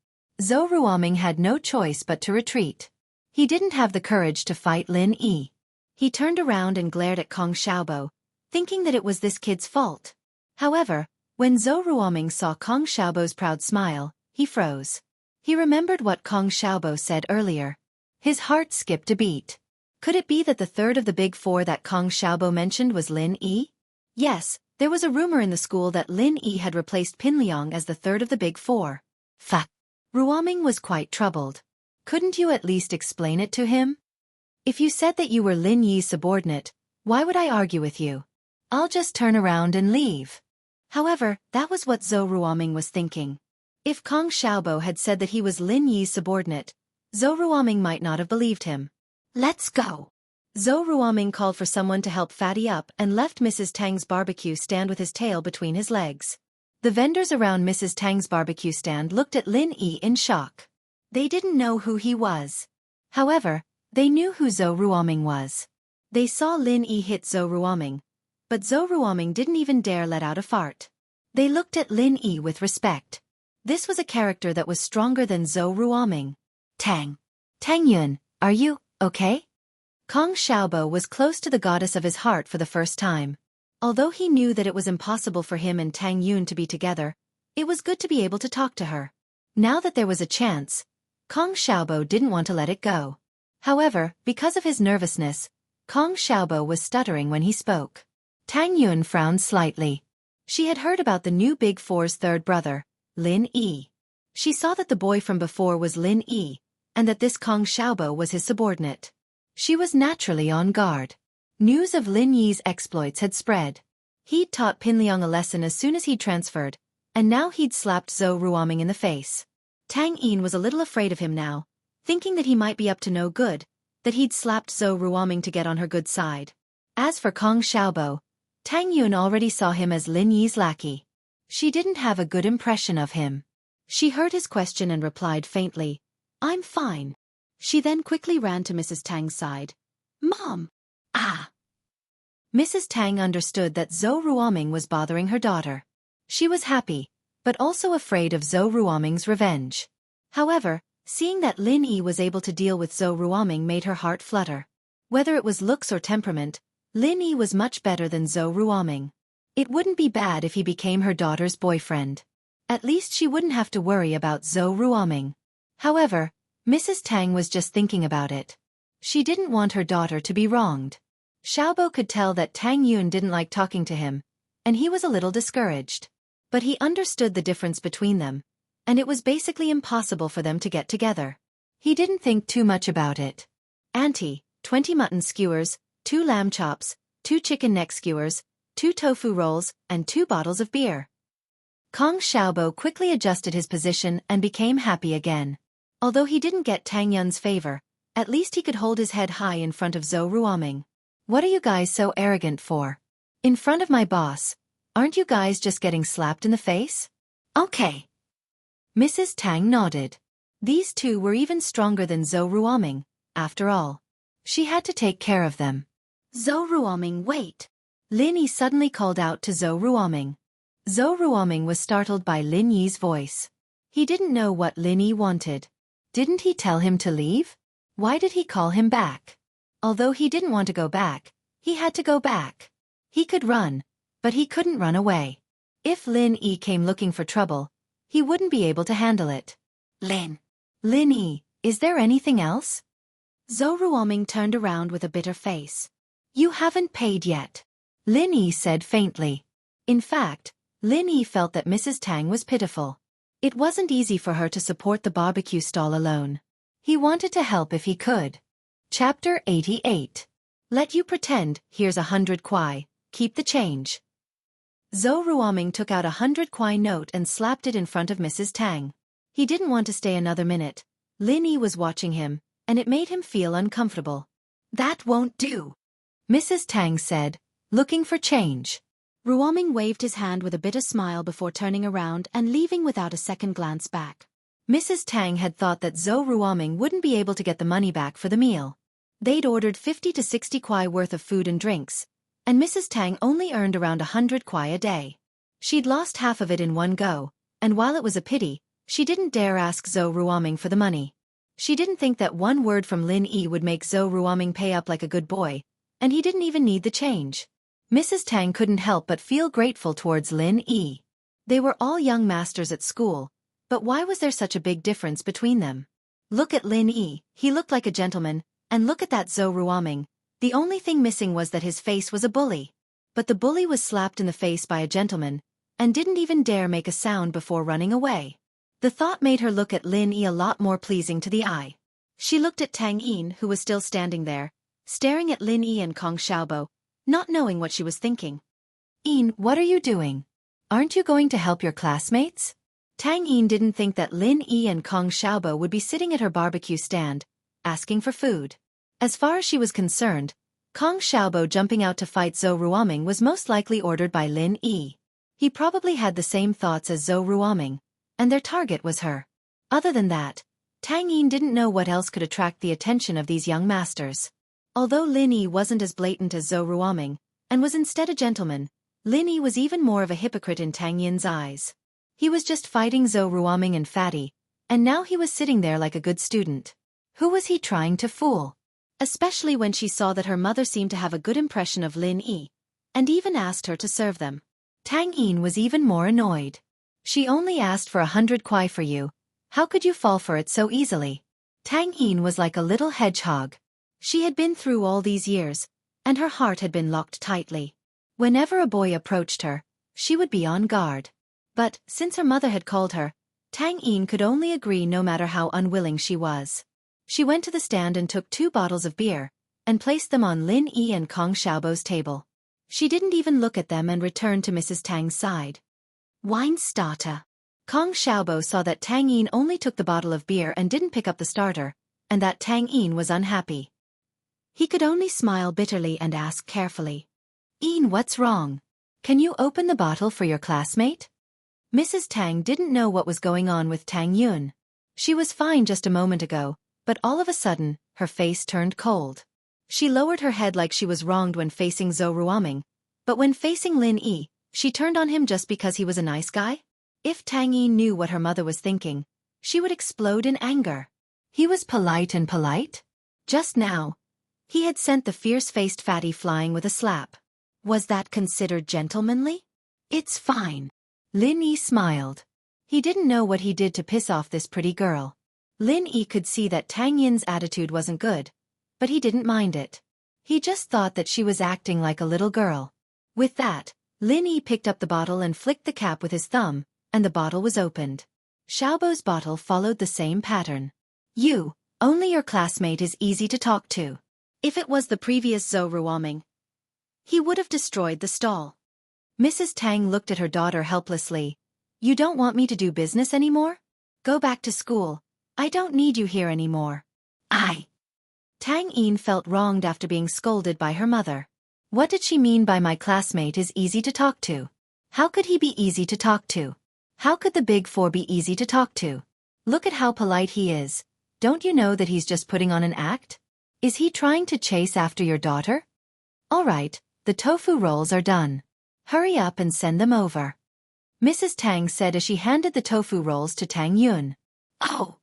Zhou Ruoming had no choice but to retreat. He didn't have the courage to fight Lin Yi. He turned around and glared at Kong Xiaobo, thinking that it was this kid's fault. However, when Zhou Ruoming saw Kong Xiaobo's proud smile, he froze. He remembered what Kong Xiaobo said earlier. His heart skipped a beat. Could it be that the third of the big four that Kong Xiaobo mentioned was Lin Yi? Yes, there was a rumor in the school that Lin Yi had replaced Pinliang as the third of the big four. Fuck. Ruoming was quite troubled. Couldn't you at least explain it to him? If you said that you were Lin Yi's subordinate, why would I argue with you? I'll just turn around and leave. However, that was what Zhou Ruoming was thinking. If Kong Xiaobo had said that he was Lin Yi's subordinate, Zhou Ruoming might not have believed him. Let's go. Zhou Ruoming called for someone to help Fatty up and left Mrs. Tang's barbecue stand with his tail between his legs. The vendors around Mrs. Tang's barbecue stand looked at Lin Yi in shock. They didn't know who he was. However, they knew who Zhou Ruoming was. They saw Lin Yi hit Zhou Ruoming, but Zhou Ruoming didn't even dare let out a fart. They looked at Lin Yi with respect. This was a character that was stronger than Zhou Ruoming. Tang Yun, are you okay? Kong Xiaobo was close to the goddess of his heart for the first time. Although he knew that it was impossible for him and Tang Yun to be together, it was good to be able to talk to her. Now that there was a chance, Kong Xiaobo didn't want to let it go. However, because of his nervousness, Kong Xiaobo was stuttering when he spoke. Tang Yun frowned slightly. She had heard about the new Big Four's third brother, Lin Yi. She saw that the boy from before was Lin Yi, and that this Kong Xiaobo was his subordinate. She was naturally on guard. News of Lin Yi's exploits had spread. He'd taught Pinliang a lesson as soon as he'd transferred, and now he'd slapped Zhou Ruoming in the face. Tang Yin was a little afraid of him now, thinking that he might be up to no good, that he'd slapped Zhou Ruoming to get on her good side. As for Kong Xiaobo, Tang Yun already saw him as Lin Yi's lackey. She didn't have a good impression of him. She heard his question and replied faintly, "I'm fine." She then quickly ran to Mrs. Tang's side. "Mom!" "Ah!" Mrs. Tang understood that Zhou Ruoming was bothering her daughter. She was happy, but also afraid of Zhou Ruoming's revenge. However, seeing that Lin Yi was able to deal with Zhou Ruoming made her heart flutter. Whether it was looks or temperament, Lin Yi was much better than Zhou Ruoming. It wouldn't be bad if he became her daughter's boyfriend. At least she wouldn't have to worry about Zhou Ruoming. However, Mrs. Tang was just thinking about it. She didn't want her daughter to be wronged. Xiaobo could tell that Tang Yun didn't like talking to him, and he was a little discouraged. But he understood the difference between them, and it was basically impossible for them to get together. He didn't think too much about it. "Auntie, 20 mutton skewers, 2 lamb chops, 2 chicken neck skewers, 2 tofu rolls, and 2 bottles of beer." Kong Xiaobo quickly adjusted his position and became happy again. Although he didn't get Tang Yun's favor, at least he could hold his head high in front of Zhou Ruoming. "What are you guys so arrogant for? In front of my boss, aren't you guys just getting slapped in the face?" "Okay." Mrs. Tang nodded. These two were even stronger than Zhou Ruoming, after all. She had to take care of them. "Zhou Ruoming, wait!" Lin Yi suddenly called out to Zhou Ruoming. Zhou Ruoming was startled by Lin Yi's voice. He didn't know what Lin Yi wanted. Didn't he tell him to leave? Why did he call him back? Although he didn't want to go back, he had to go back. He could run, but he couldn't run away. If Lin Yi came looking for trouble, he wouldn't be able to handle it. Lin Yi, is there anything else?" Zhou Ruoming turned around with a bitter face. "You haven't paid yet," Lin Yi said faintly. In fact, Lin Yi felt that Mrs. Tang was pitiful. It wasn't easy for her to support the barbecue stall alone. He wanted to help if he could. Chapter 88. Let you pretend, here's 100 kwai, keep the change. Zhou Ruoming took out 100 kwai note and slapped it in front of Mrs. Tang. He didn't want to stay another minute. Lin Yi was watching him, and it made him feel uncomfortable. "That won't do," Mrs. Tang said, looking for change. Ruoming waved his hand with a bitter smile before turning around and leaving without a second glance back. Mrs. Tang had thought that Zhou Ruoming wouldn't be able to get the money back for the meal. They'd ordered 50 to 60 kwai worth of food and drinks, and Mrs. Tang only earned around 100 kwai a day. She'd lost half of it in one go, and while it was a pity, she didn't dare ask Zhou Ruoming for the money. She didn't think that one word from Lin Yi would make Zhou Ruoming pay up like a good boy, and he didn't even need the change. Mrs. Tang couldn't help but feel grateful towards Lin Yi. They were all young masters at school, but why was there such a big difference between them? Look at Lin Yi, he looked like a gentleman, and look at that Zhou Ruoming. The only thing missing was that his face was a bully. But the bully was slapped in the face by a gentleman, and didn't even dare make a sound before running away. The thought made her look at Lin Yi a lot more pleasing to the eye. She looked at Tang Yin, who was still standing there, staring at Lin Yi and Kong Xiaobo, not knowing what she was thinking. "Yin, what are you doing? Aren't you going to help your classmates?" Tang Yin didn't think that Lin Yi and Kong Xiaobo would be sitting at her barbecue stand, asking for food. As far as she was concerned, Kong Xiaobo jumping out to fight Zhou Ruoming was most likely ordered by Lin Yi. He probably had the same thoughts as Zhou Ruoming, and their target was her. Other than that, Tang Yin didn't know what else could attract the attention of these young masters. Although Lin Yi wasn't as blatant as Zhou Ruoming, and was instead a gentleman, Lin Yi was even more of a hypocrite in Tang Yin's eyes. He was just fighting Zhou Ruoming and Fatty, and now he was sitting there like a good student. Who was he trying to fool? Especially when she saw that her mother seemed to have a good impression of Lin Yi, and even asked her to serve them. Tang Yin was even more annoyed. "She only asked for 100 kwai for you. How could you fall for it so easily?" Tang Yin was like a little hedgehog. She had been through all these years, and her heart had been locked tightly. Whenever a boy approached her, she would be on guard. But, since her mother had called her, Tang Yin could only agree no matter how unwilling she was. She went to the stand and took 2 bottles of beer, and placed them on Lin Yi and Kong Xiaobo's table. She didn't even look at them and returned to Mrs. Tang's side. "Wine starter." Kong Xiaobo saw that Tang Yin only took the bottle of beer and didn't pick up the starter, and that Tang Yin was unhappy. He could only smile bitterly and ask carefully. "Ian, what's wrong? Can you open the bottle for your classmate?" Mrs. Tang didn't know what was going on with Tang Yun. She was fine just a moment ago, but all of a sudden, her face turned cold. She lowered her head like she was wronged when facing Zhou Ruoming, but when facing Lin Yi, she turned on him just because he was a nice guy? If Tang Yi knew what her mother was thinking, she would explode in anger. He was polite and polite? Just now, he had sent the fierce-faced fatty flying with a slap. Was that considered gentlemanly? "It's fine." Lin Yi smiled. He didn't know what he did to piss off this pretty girl. Lin Yi could see that Tang Yin's attitude wasn't good, but he didn't mind it. He just thought that she was acting like a little girl. With that, Lin Yi picked up the bottle and flicked the cap with his thumb, and the bottle was opened. Xiaobo's bottle followed the same pattern. "You, only your classmate is easy to talk to." If it was the previous Zhou Ruoming, he would have destroyed the stall. Mrs. Tang looked at her daughter helplessly. "You don't want me to do business anymore? Go back to school. I don't need you here anymore." Tang Yin felt wronged after being scolded by her mother. What did she mean by "my classmate is easy to talk to"? How could he be easy to talk to? How could the Big Four be easy to talk to? Look at how polite he is. Don't you know that he's just putting on an act? Is he trying to chase after your daughter? All right, the tofu rolls are done. Hurry up and send them over. Mrs. Tang said as she handed the tofu rolls to Tang Yun. "Oh!"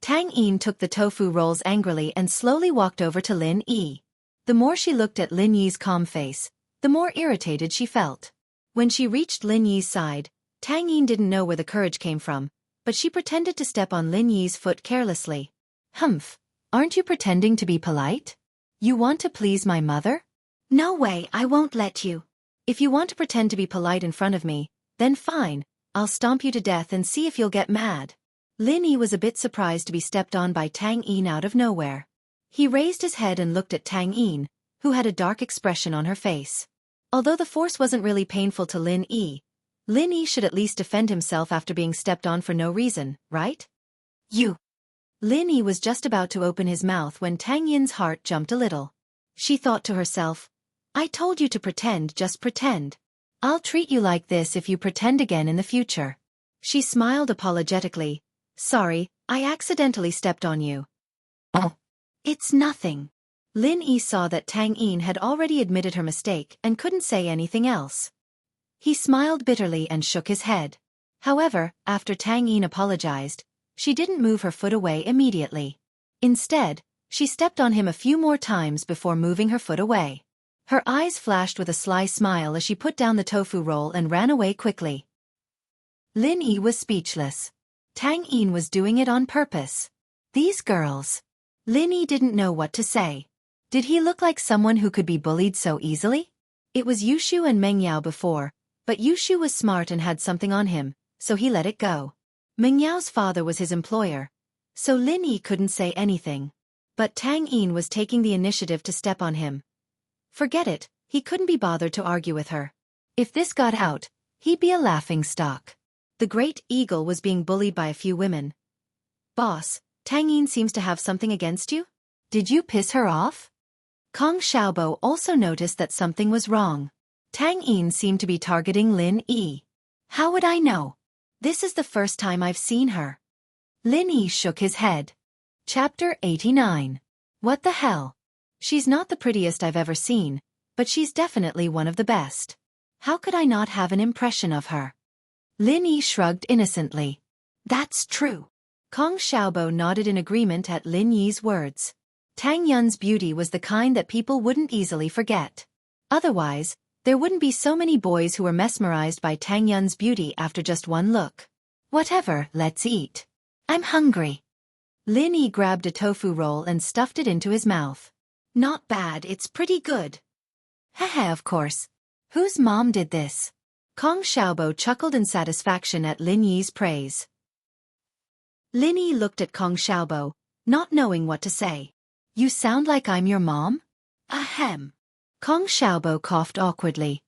Tang Yin took the tofu rolls angrily and slowly walked over to Lin Yi. The more she looked at Lin Yi's calm face, the more irritated she felt. When she reached Lin Yi's side, Tang Yin didn't know where the courage came from, but she pretended to step on Lin Yi's foot carelessly. "Humph, aren't you pretending to be polite? You want to please my mother? No way, I won't let you. If you want to pretend to be polite in front of me, then fine, I'll stomp you to death and see if you'll get mad." Lin Yi was a bit surprised to be stepped on by Tang Yin out of nowhere. He raised his head and looked at Tang Yin, who had a dark expression on her face. Although the force wasn't really painful to Lin Yi should at least defend himself after being stepped on for no reason, right? "You." Lin Yi was just about to open his mouth when Tang Yin's heart jumped a little. She thought to herself, "I told you to pretend, just pretend. I'll treat you like this if you pretend again in the future." She smiled apologetically. "Sorry, I accidentally stepped on you." "Oh. It's nothing." Lin Yi saw that Tang Yin had already admitted her mistake and couldn't say anything else. He smiled bitterly and shook his head. However, after Tang Yin apologized, she didn't move her foot away immediately. Instead, she stepped on him a few more times before moving her foot away. Her eyes flashed with a sly smile as she put down the tofu roll and ran away quickly. Lin Yi was speechless. Tang Yin was doing it on purpose. These girls. Lin Yi didn't know what to say. Did he look like someone who could be bullied so easily? It was Yushu and Meng Yao before, but Yushu was smart and had something on him, so he let it go. Meng Yao's father was his employer, so Lin Yi couldn't say anything. But Tang Yin was taking the initiative to step on him. Forget it, he couldn't be bothered to argue with her. If this got out, he'd be a laughingstock. The Great Eagle was being bullied by a few women. "Boss, Tang Yin seems to have something against you? Did you piss her off?" Kong Xiaobo also noticed that something was wrong. Tang Yin seemed to be targeting Lin Yi. "How would I know? This is the first time I've seen her." Lin Yi shook his head. Chapter 89. What the hell? She's not the prettiest I've ever seen, but she's definitely one of the best. How could I not have an impression of her? Lin Yi shrugged innocently. "That's true." Kong Xiaobo nodded in agreement at Lin Yi's words. Tang Yun's beauty was the kind that people wouldn't easily forget. Otherwise, there wouldn't be so many boys who were mesmerized by Tang Yun's beauty after just one look. "Whatever, let's eat. I'm hungry." Lin Yi grabbed a tofu roll and stuffed it into his mouth. "Not bad, it's pretty good." "Haha, of course. Whose mom did this?" Kong Xiaobo chuckled in satisfaction at Lin Yi's praise. Lin Yi looked at Kong Xiaobo, not knowing what to say. "You sound like I'm your mom?" "Ahem." Kong Xiaobo coughed awkwardly.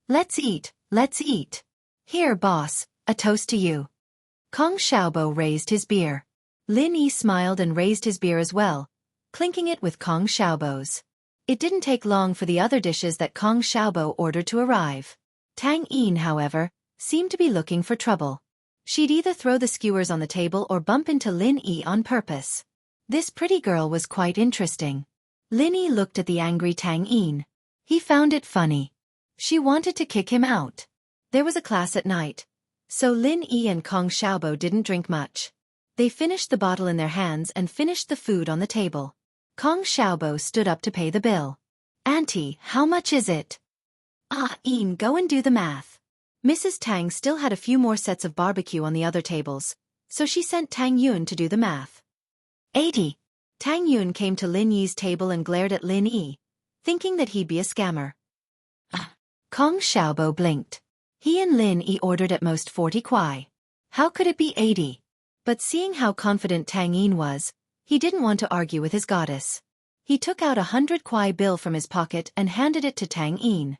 Let's eat, let's eat. Here, boss, a toast to you." Kong Xiaobo raised his beer. Lin Yi smiled and raised his beer as well, clinking it with Kong Xiaobo's. It didn't take long for the other dishes that Kong Xiaobo ordered to arrive. Tang Yin, however, seemed to be looking for trouble. She'd either throw the skewers on the table or bump into Lin Yi on purpose. This pretty girl was quite interesting. Lin Yi looked at the angry Tang Yin. He found it funny. She wanted to kick him out. There was a class at night, so Lin Yi and Kong Xiaobo didn't drink much. They finished the bottle in their hands and finished the food on the table. Kong Xiaobo stood up to pay the bill. "Auntie, how much is it?" "Ah, Yin, go and do the math." Mrs. Tang still had a few more sets of barbecue on the other tables, so she sent Tang Yun to do the math. 80. Tang Yun came to Lin Yi's table and glared at Lin Yi, thinking that he'd be a scammer. Kong Xiaobo blinked. He and Lin Yi ordered at most 40 kuai. How could it be 80? But seeing how confident Tang Yin was, he didn't want to argue with his goddess. He took out 100 kuai bill from his pocket and handed it to Tang Yin.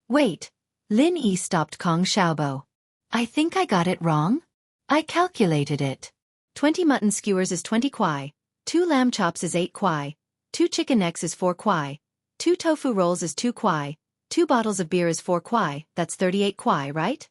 "Wait." Lin Yi stopped Kong Xiaobo. "I think I got it wrong. I calculated it. 20 mutton skewers is 20 kuai, 2 lamb chops is 8 kuai, 2 chicken necks is 4 kuai, 2 tofu rolls is 2 kuai, 2 bottles of beer is 4 kuai, that's 38 kuai, right?"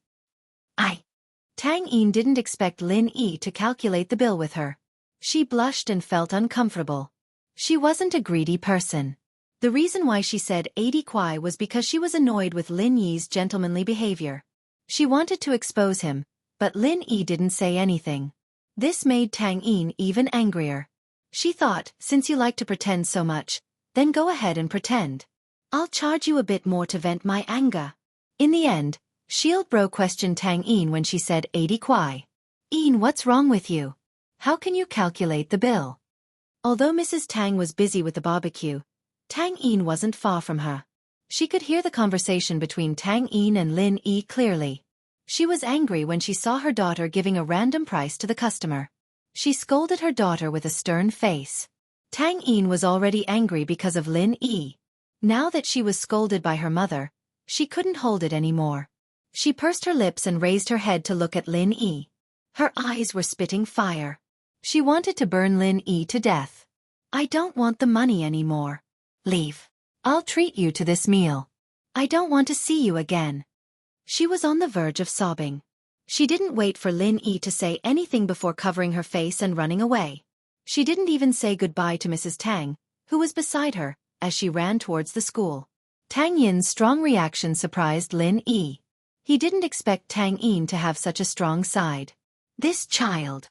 Tang Yin didn't expect Lin Yi to calculate the bill with her. She blushed and felt uncomfortable. She wasn't a greedy person. The reason why she said 80 kuai was because she was annoyed with Lin Yi's gentlemanly behavior. She wanted to expose him, but Lin Yi didn't say anything. This made Tang Yin even angrier. She thought, since you like to pretend so much, then go ahead and pretend. I'll charge you a bit more to vent my anger. In the end, Shield Bro questioned Tang Yin when she said 80 kuai. "Yin, what's wrong with you? How can you calculate the bill?" Although Mrs. Tang was busy with the barbecue, Tang Yin wasn't far from her. She could hear the conversation between Tang Yin and Lin Yi clearly. She was angry when she saw her daughter giving a random price to the customer. She scolded her daughter with a stern face. Tang Yin was already angry because of Lin Yi. Now that she was scolded by her mother, she couldn't hold it anymore. She pursed her lips and raised her head to look at Lin Yi. Her eyes were spitting fire. She wanted to burn Lin Yi to death. "I don't want the money anymore. Leave. I'll treat you to this meal. I don't want to see you again." She was on the verge of sobbing. She didn't wait for Lin Yi to say anything before covering her face and running away. She didn't even say goodbye to Mrs. Tang, who was beside her, as she ran towards the school. Tang Yin's strong reaction surprised Lin Yi. He didn't expect Tang Yin to have such a strong side. This child.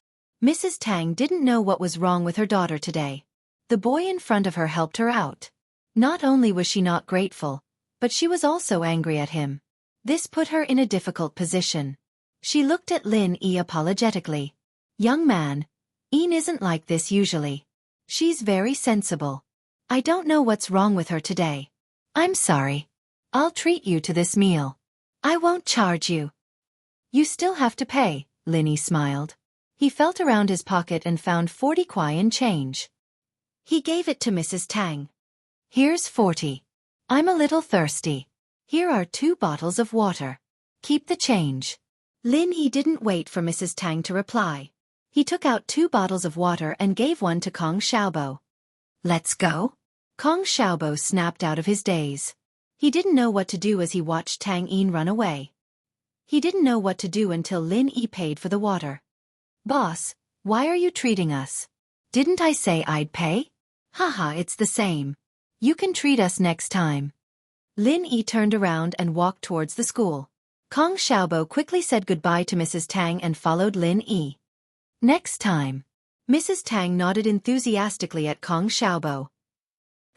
Mrs. Tang didn't know what was wrong with her daughter today. The boy in front of her helped her out. Not only was she not grateful, but she was also angry at him. This put her in a difficult position. She looked at Lin Yi apologetically. "Young man, Yin isn't like this usually. She's very sensible. I don't know what's wrong with her today. I'm sorry. I'll treat you to this meal. I won't charge you." "You still have to pay," Lin Yi smiled. He felt around his pocket and found 40 kuai in change. He gave it to Mrs. Tang. "Here's 40. I'm a little thirsty. Here are 2 bottles of water. Keep the change." Lin Yi didn't wait for Mrs. Tang to reply. He took out 2 bottles of water and gave one to Kong Xiaobo. "Let's go." Kong Xiaobo snapped out of his daze. He didn't know what to do as he watched Tang Yin run away. He didn't know what to do until Lin Yi paid for the water. "Boss, why are you treating us? Didn't I say I'd pay? Haha, it's the same. You can treat us next time." Lin Yi turned around and walked towards the school. Kong Xiaobo quickly said goodbye to Mrs. Tang and followed Lin Yi. "Next time." Mrs. Tang nodded enthusiastically at Kong Xiaobo.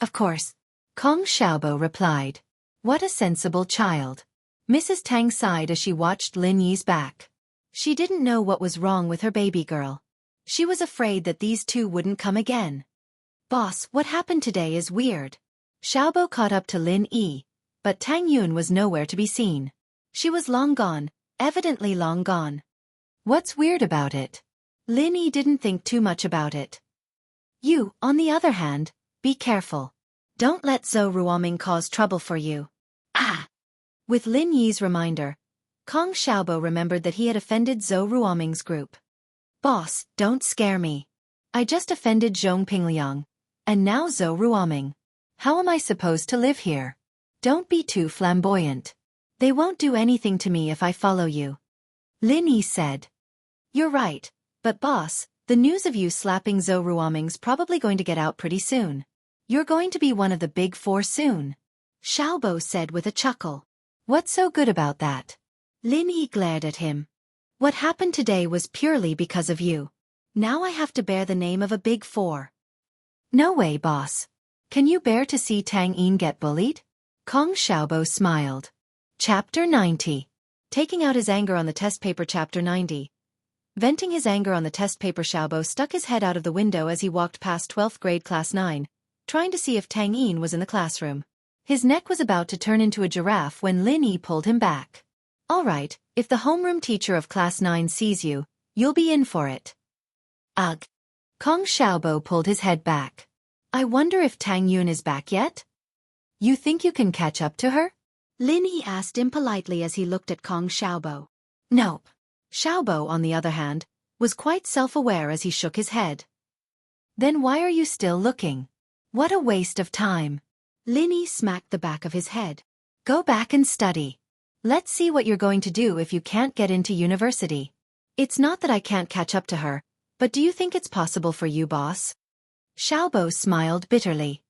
"Of course," Kong Xiaobo replied. What a sensible child. Mrs. Tang sighed as she watched Lin Yi's back. She didn't know what was wrong with her baby girl. She was afraid that these two wouldn't come again. "Boss, what happened today is weird." Xiaobo caught up to Lin Yi, but Tang Yun was nowhere to be seen. She was long gone, evidently long gone. "What's weird about it?" Lin Yi didn't think too much about it. "You, on the other hand, be careful. Don't let Zhou Ruoming cause trouble for you." Ah! With Lin Yi's reminder, Kong Xiaobo remembered that he had offended Zhou Ruoming's group. "Boss, don't scare me. I just offended Zhong Pingliang. And now Zhou Ruoming. How am I supposed to live here? Don't be too flamboyant. They won't do anything to me if I follow you. Lin Yi said. You're right, but boss, the news of you slapping Zhou Ruoming's probably going to get out pretty soon. You're going to be one of the big four soon. Xiaobo said with a chuckle. What's so good about that? Lin Yi glared at him. What happened today was purely because of you. Now I have to bear the name of a big four. No way, boss. Can you bear to see Tang Yin get bullied? Kong Xiaobo smiled. Chapter 90. Taking out his anger on the test paper. Chapter 90. Venting his anger on the test paper, Xiaobo stuck his head out of the window as he walked past 12th grade class 9, trying to see if Tang Yin was in the classroom. His neck was about to turn into a giraffe when Lin Yi pulled him back. All right, if the homeroom teacher of class 9 sees you, you'll be in for it. Ugh. Kong Xiaobo pulled his head back. I wonder if Tang Yun is back yet? You think you can catch up to her? Lin Yi asked impolitely as he looked at Kong Xiaobo. Nope. Xiaobo, on the other hand, was quite self-aware as he shook his head. Then why are you still looking? What a waste of time. Lin Yi smacked the back of his head. Go back and study. Let's see what you're going to do if you can't get into university. It's not that I can't catch up to her, but do you think it's possible for you, boss? Xiaobo smiled bitterly.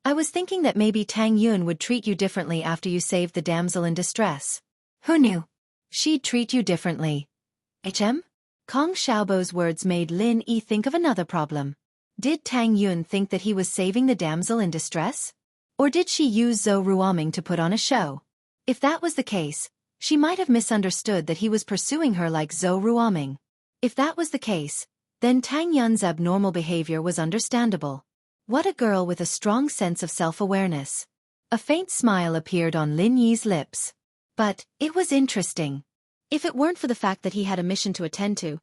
I was thinking that maybe Tang Yun would treat you differently after you saved the damsel in distress. Who knew? She'd treat you differently. Kong Xiaobo's words made Lin Yi think of another problem. Did Tang Yun think that he was saving the damsel in distress? Or did she use Zhou Ruoming to put on a show? If that was the case, she might have misunderstood that he was pursuing her like Zhou Ruoming. If that was the case, then Tang Yun's abnormal behavior was understandable. What a girl with a strong sense of self-awareness. A faint smile appeared on Lin Yi's lips. But, it was interesting. If it weren't for the fact that he had a mission to attend to,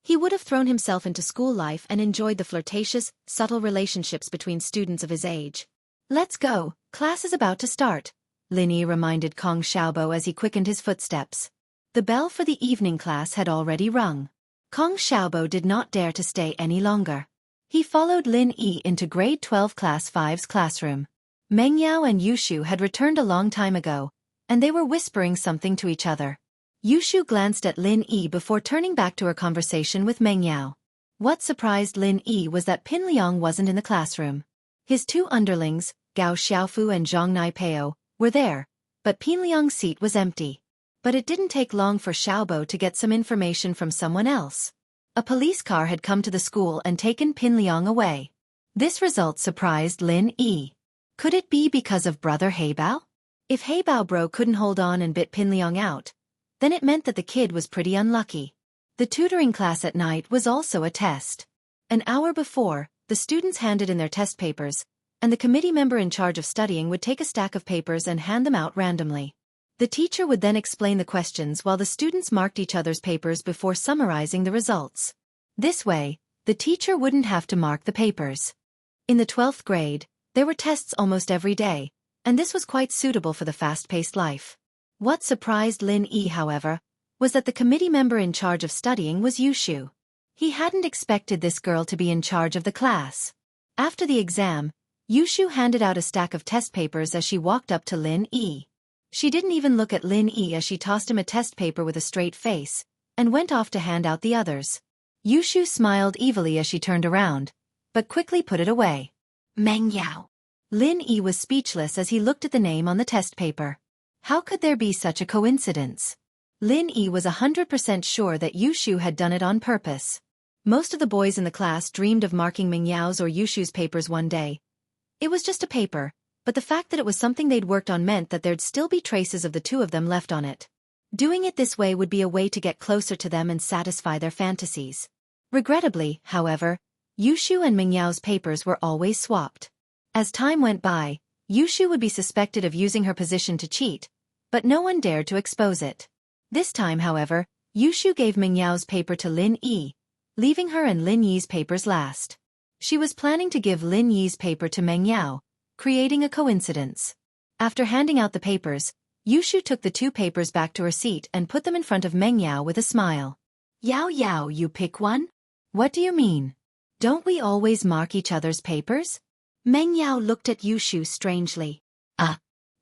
he would have thrown himself into school life and enjoyed the flirtatious, subtle relationships between students of his age. Let's go, class is about to start, Lin Yi reminded Kong Xiaobo as he quickened his footsteps. The bell for the evening class had already rung. Kong Xiaobo did not dare to stay any longer. He followed Lin Yi into grade 12 class 5's classroom. Meng Yao and Yushu had returned a long time ago, and they were whispering something to each other. Yushu glanced at Lin Yi before turning back to her conversation with Meng Yao. What surprised Lin Yi was that Pin Liang wasn't in the classroom. His two underlings, Gao Xiaofu and Zhang Naipeo, were there, but Pin Liang's seat was empty. But it didn't take long for Xiaobo to get some information from someone else. A police car had come to the school and taken Pin Liang away. This result surprised Lin Yi. Could it be because of brother Heibao? If Heibao bro couldn't hold on and bit Pin Liang out, then it meant that the kid was pretty unlucky. The tutoring class at night was also a test. An hour before, the students handed in their test papers, and the committee member in charge of studying would take a stack of papers and hand them out randomly. The teacher would then explain the questions while the students marked each other's papers before summarizing the results. This way, the teacher wouldn't have to mark the papers. In the 12th grade, there were tests almost every day, and this was quite suitable for the fast-paced life. What surprised Lin Yi, however, was that the committee member in charge of studying was Yushu. He hadn't expected this girl to be in charge of the class. After the exam, Yushu handed out a stack of test papers as she walked up to Lin Yi. She didn't even look at Lin Yi as she tossed him a test paper with a straight face, and went off to hand out the others. Yushu smiled evilly as she turned around, but quickly put it away. Meng Yao. Lin Yi was speechless as he looked at the name on the test paper. How could there be such a coincidence? Lin Yi was 100% sure that Yushu had done it on purpose. Most of the boys in the class dreamed of marking Meng Yao's or Yushu's papers one day. It was just a paper, but the fact that it was something they'd worked on meant that there'd still be traces of the two of them left on it. Doing it this way would be a way to get closer to them and satisfy their fantasies. Regrettably, however, Yushu and Meng Yao's papers were always swapped. As time went by, Yushu would be suspected of using her position to cheat, but no one dared to expose it. This time, however, Yushu gave Meng Yao's paper to Lin Yi, leaving her and Lin Yi's papers last. She was planning to give Lin Yi's paper to Meng Yao, creating a coincidence. After handing out the papers, Yushu took the two papers back to her seat and put them in front of Meng Yao with a smile. Yao, you pick one? What do you mean? Don't we always mark each other's papers? Meng Yao looked at Yushu strangely.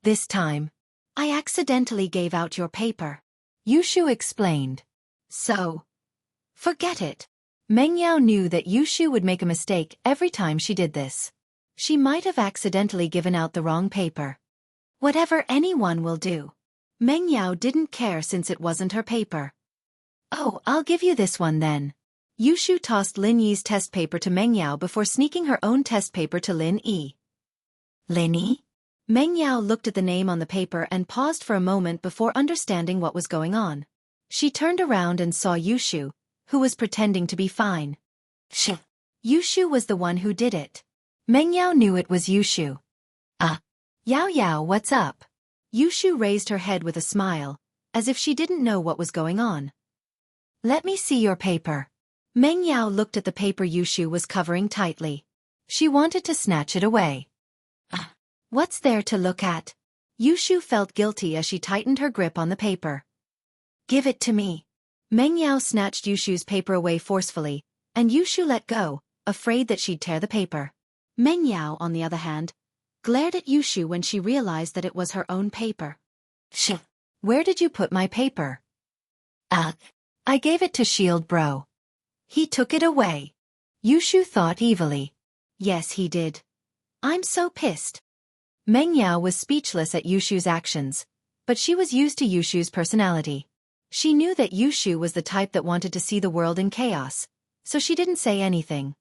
This time. I accidentally gave out your paper. Yushu explained. So. Forget it. Meng Yao knew that Yushu would make a mistake every time she did this. She might have accidentally given out the wrong paper. Whatever anyone will do. Meng Yao didn't care since it wasn't her paper. Oh, I'll give you this one then. Yushu tossed Lin Yi's test paper to Meng Yao before sneaking her own test paper to Lin Yi. Lin Yi? Meng Yao looked at the name on the paper and paused for a moment before understanding what was going on. She turned around and saw Yushu, who was pretending to be fine. Yushu was the one who did it. Meng Yao knew it was Yushu. Yao Yao, what's up? Yushu raised her head with a smile, as if she didn't know what was going on. Let me see your paper. Meng Yao looked at the paper Yushu was covering tightly. She wanted to snatch it away. What's there to look at? Yushu felt guilty as she tightened her grip on the paper. Give it to me. Meng Yao snatched Yushu's paper away forcefully, and Yushu let go, afraid that she'd tear the paper. Meng Yao, on the other hand, glared at Yushu when she realized that it was her own paper. Where did you put my paper? I gave it to Shield Bro. He took it away. Yushu thought evilly. Yes, he did. I'm so pissed. Meng Yao was speechless at Yushu's actions, but she was used to Yushu's personality. She knew that Yushu was the type that wanted to see the world in chaos, so she didn't say anything.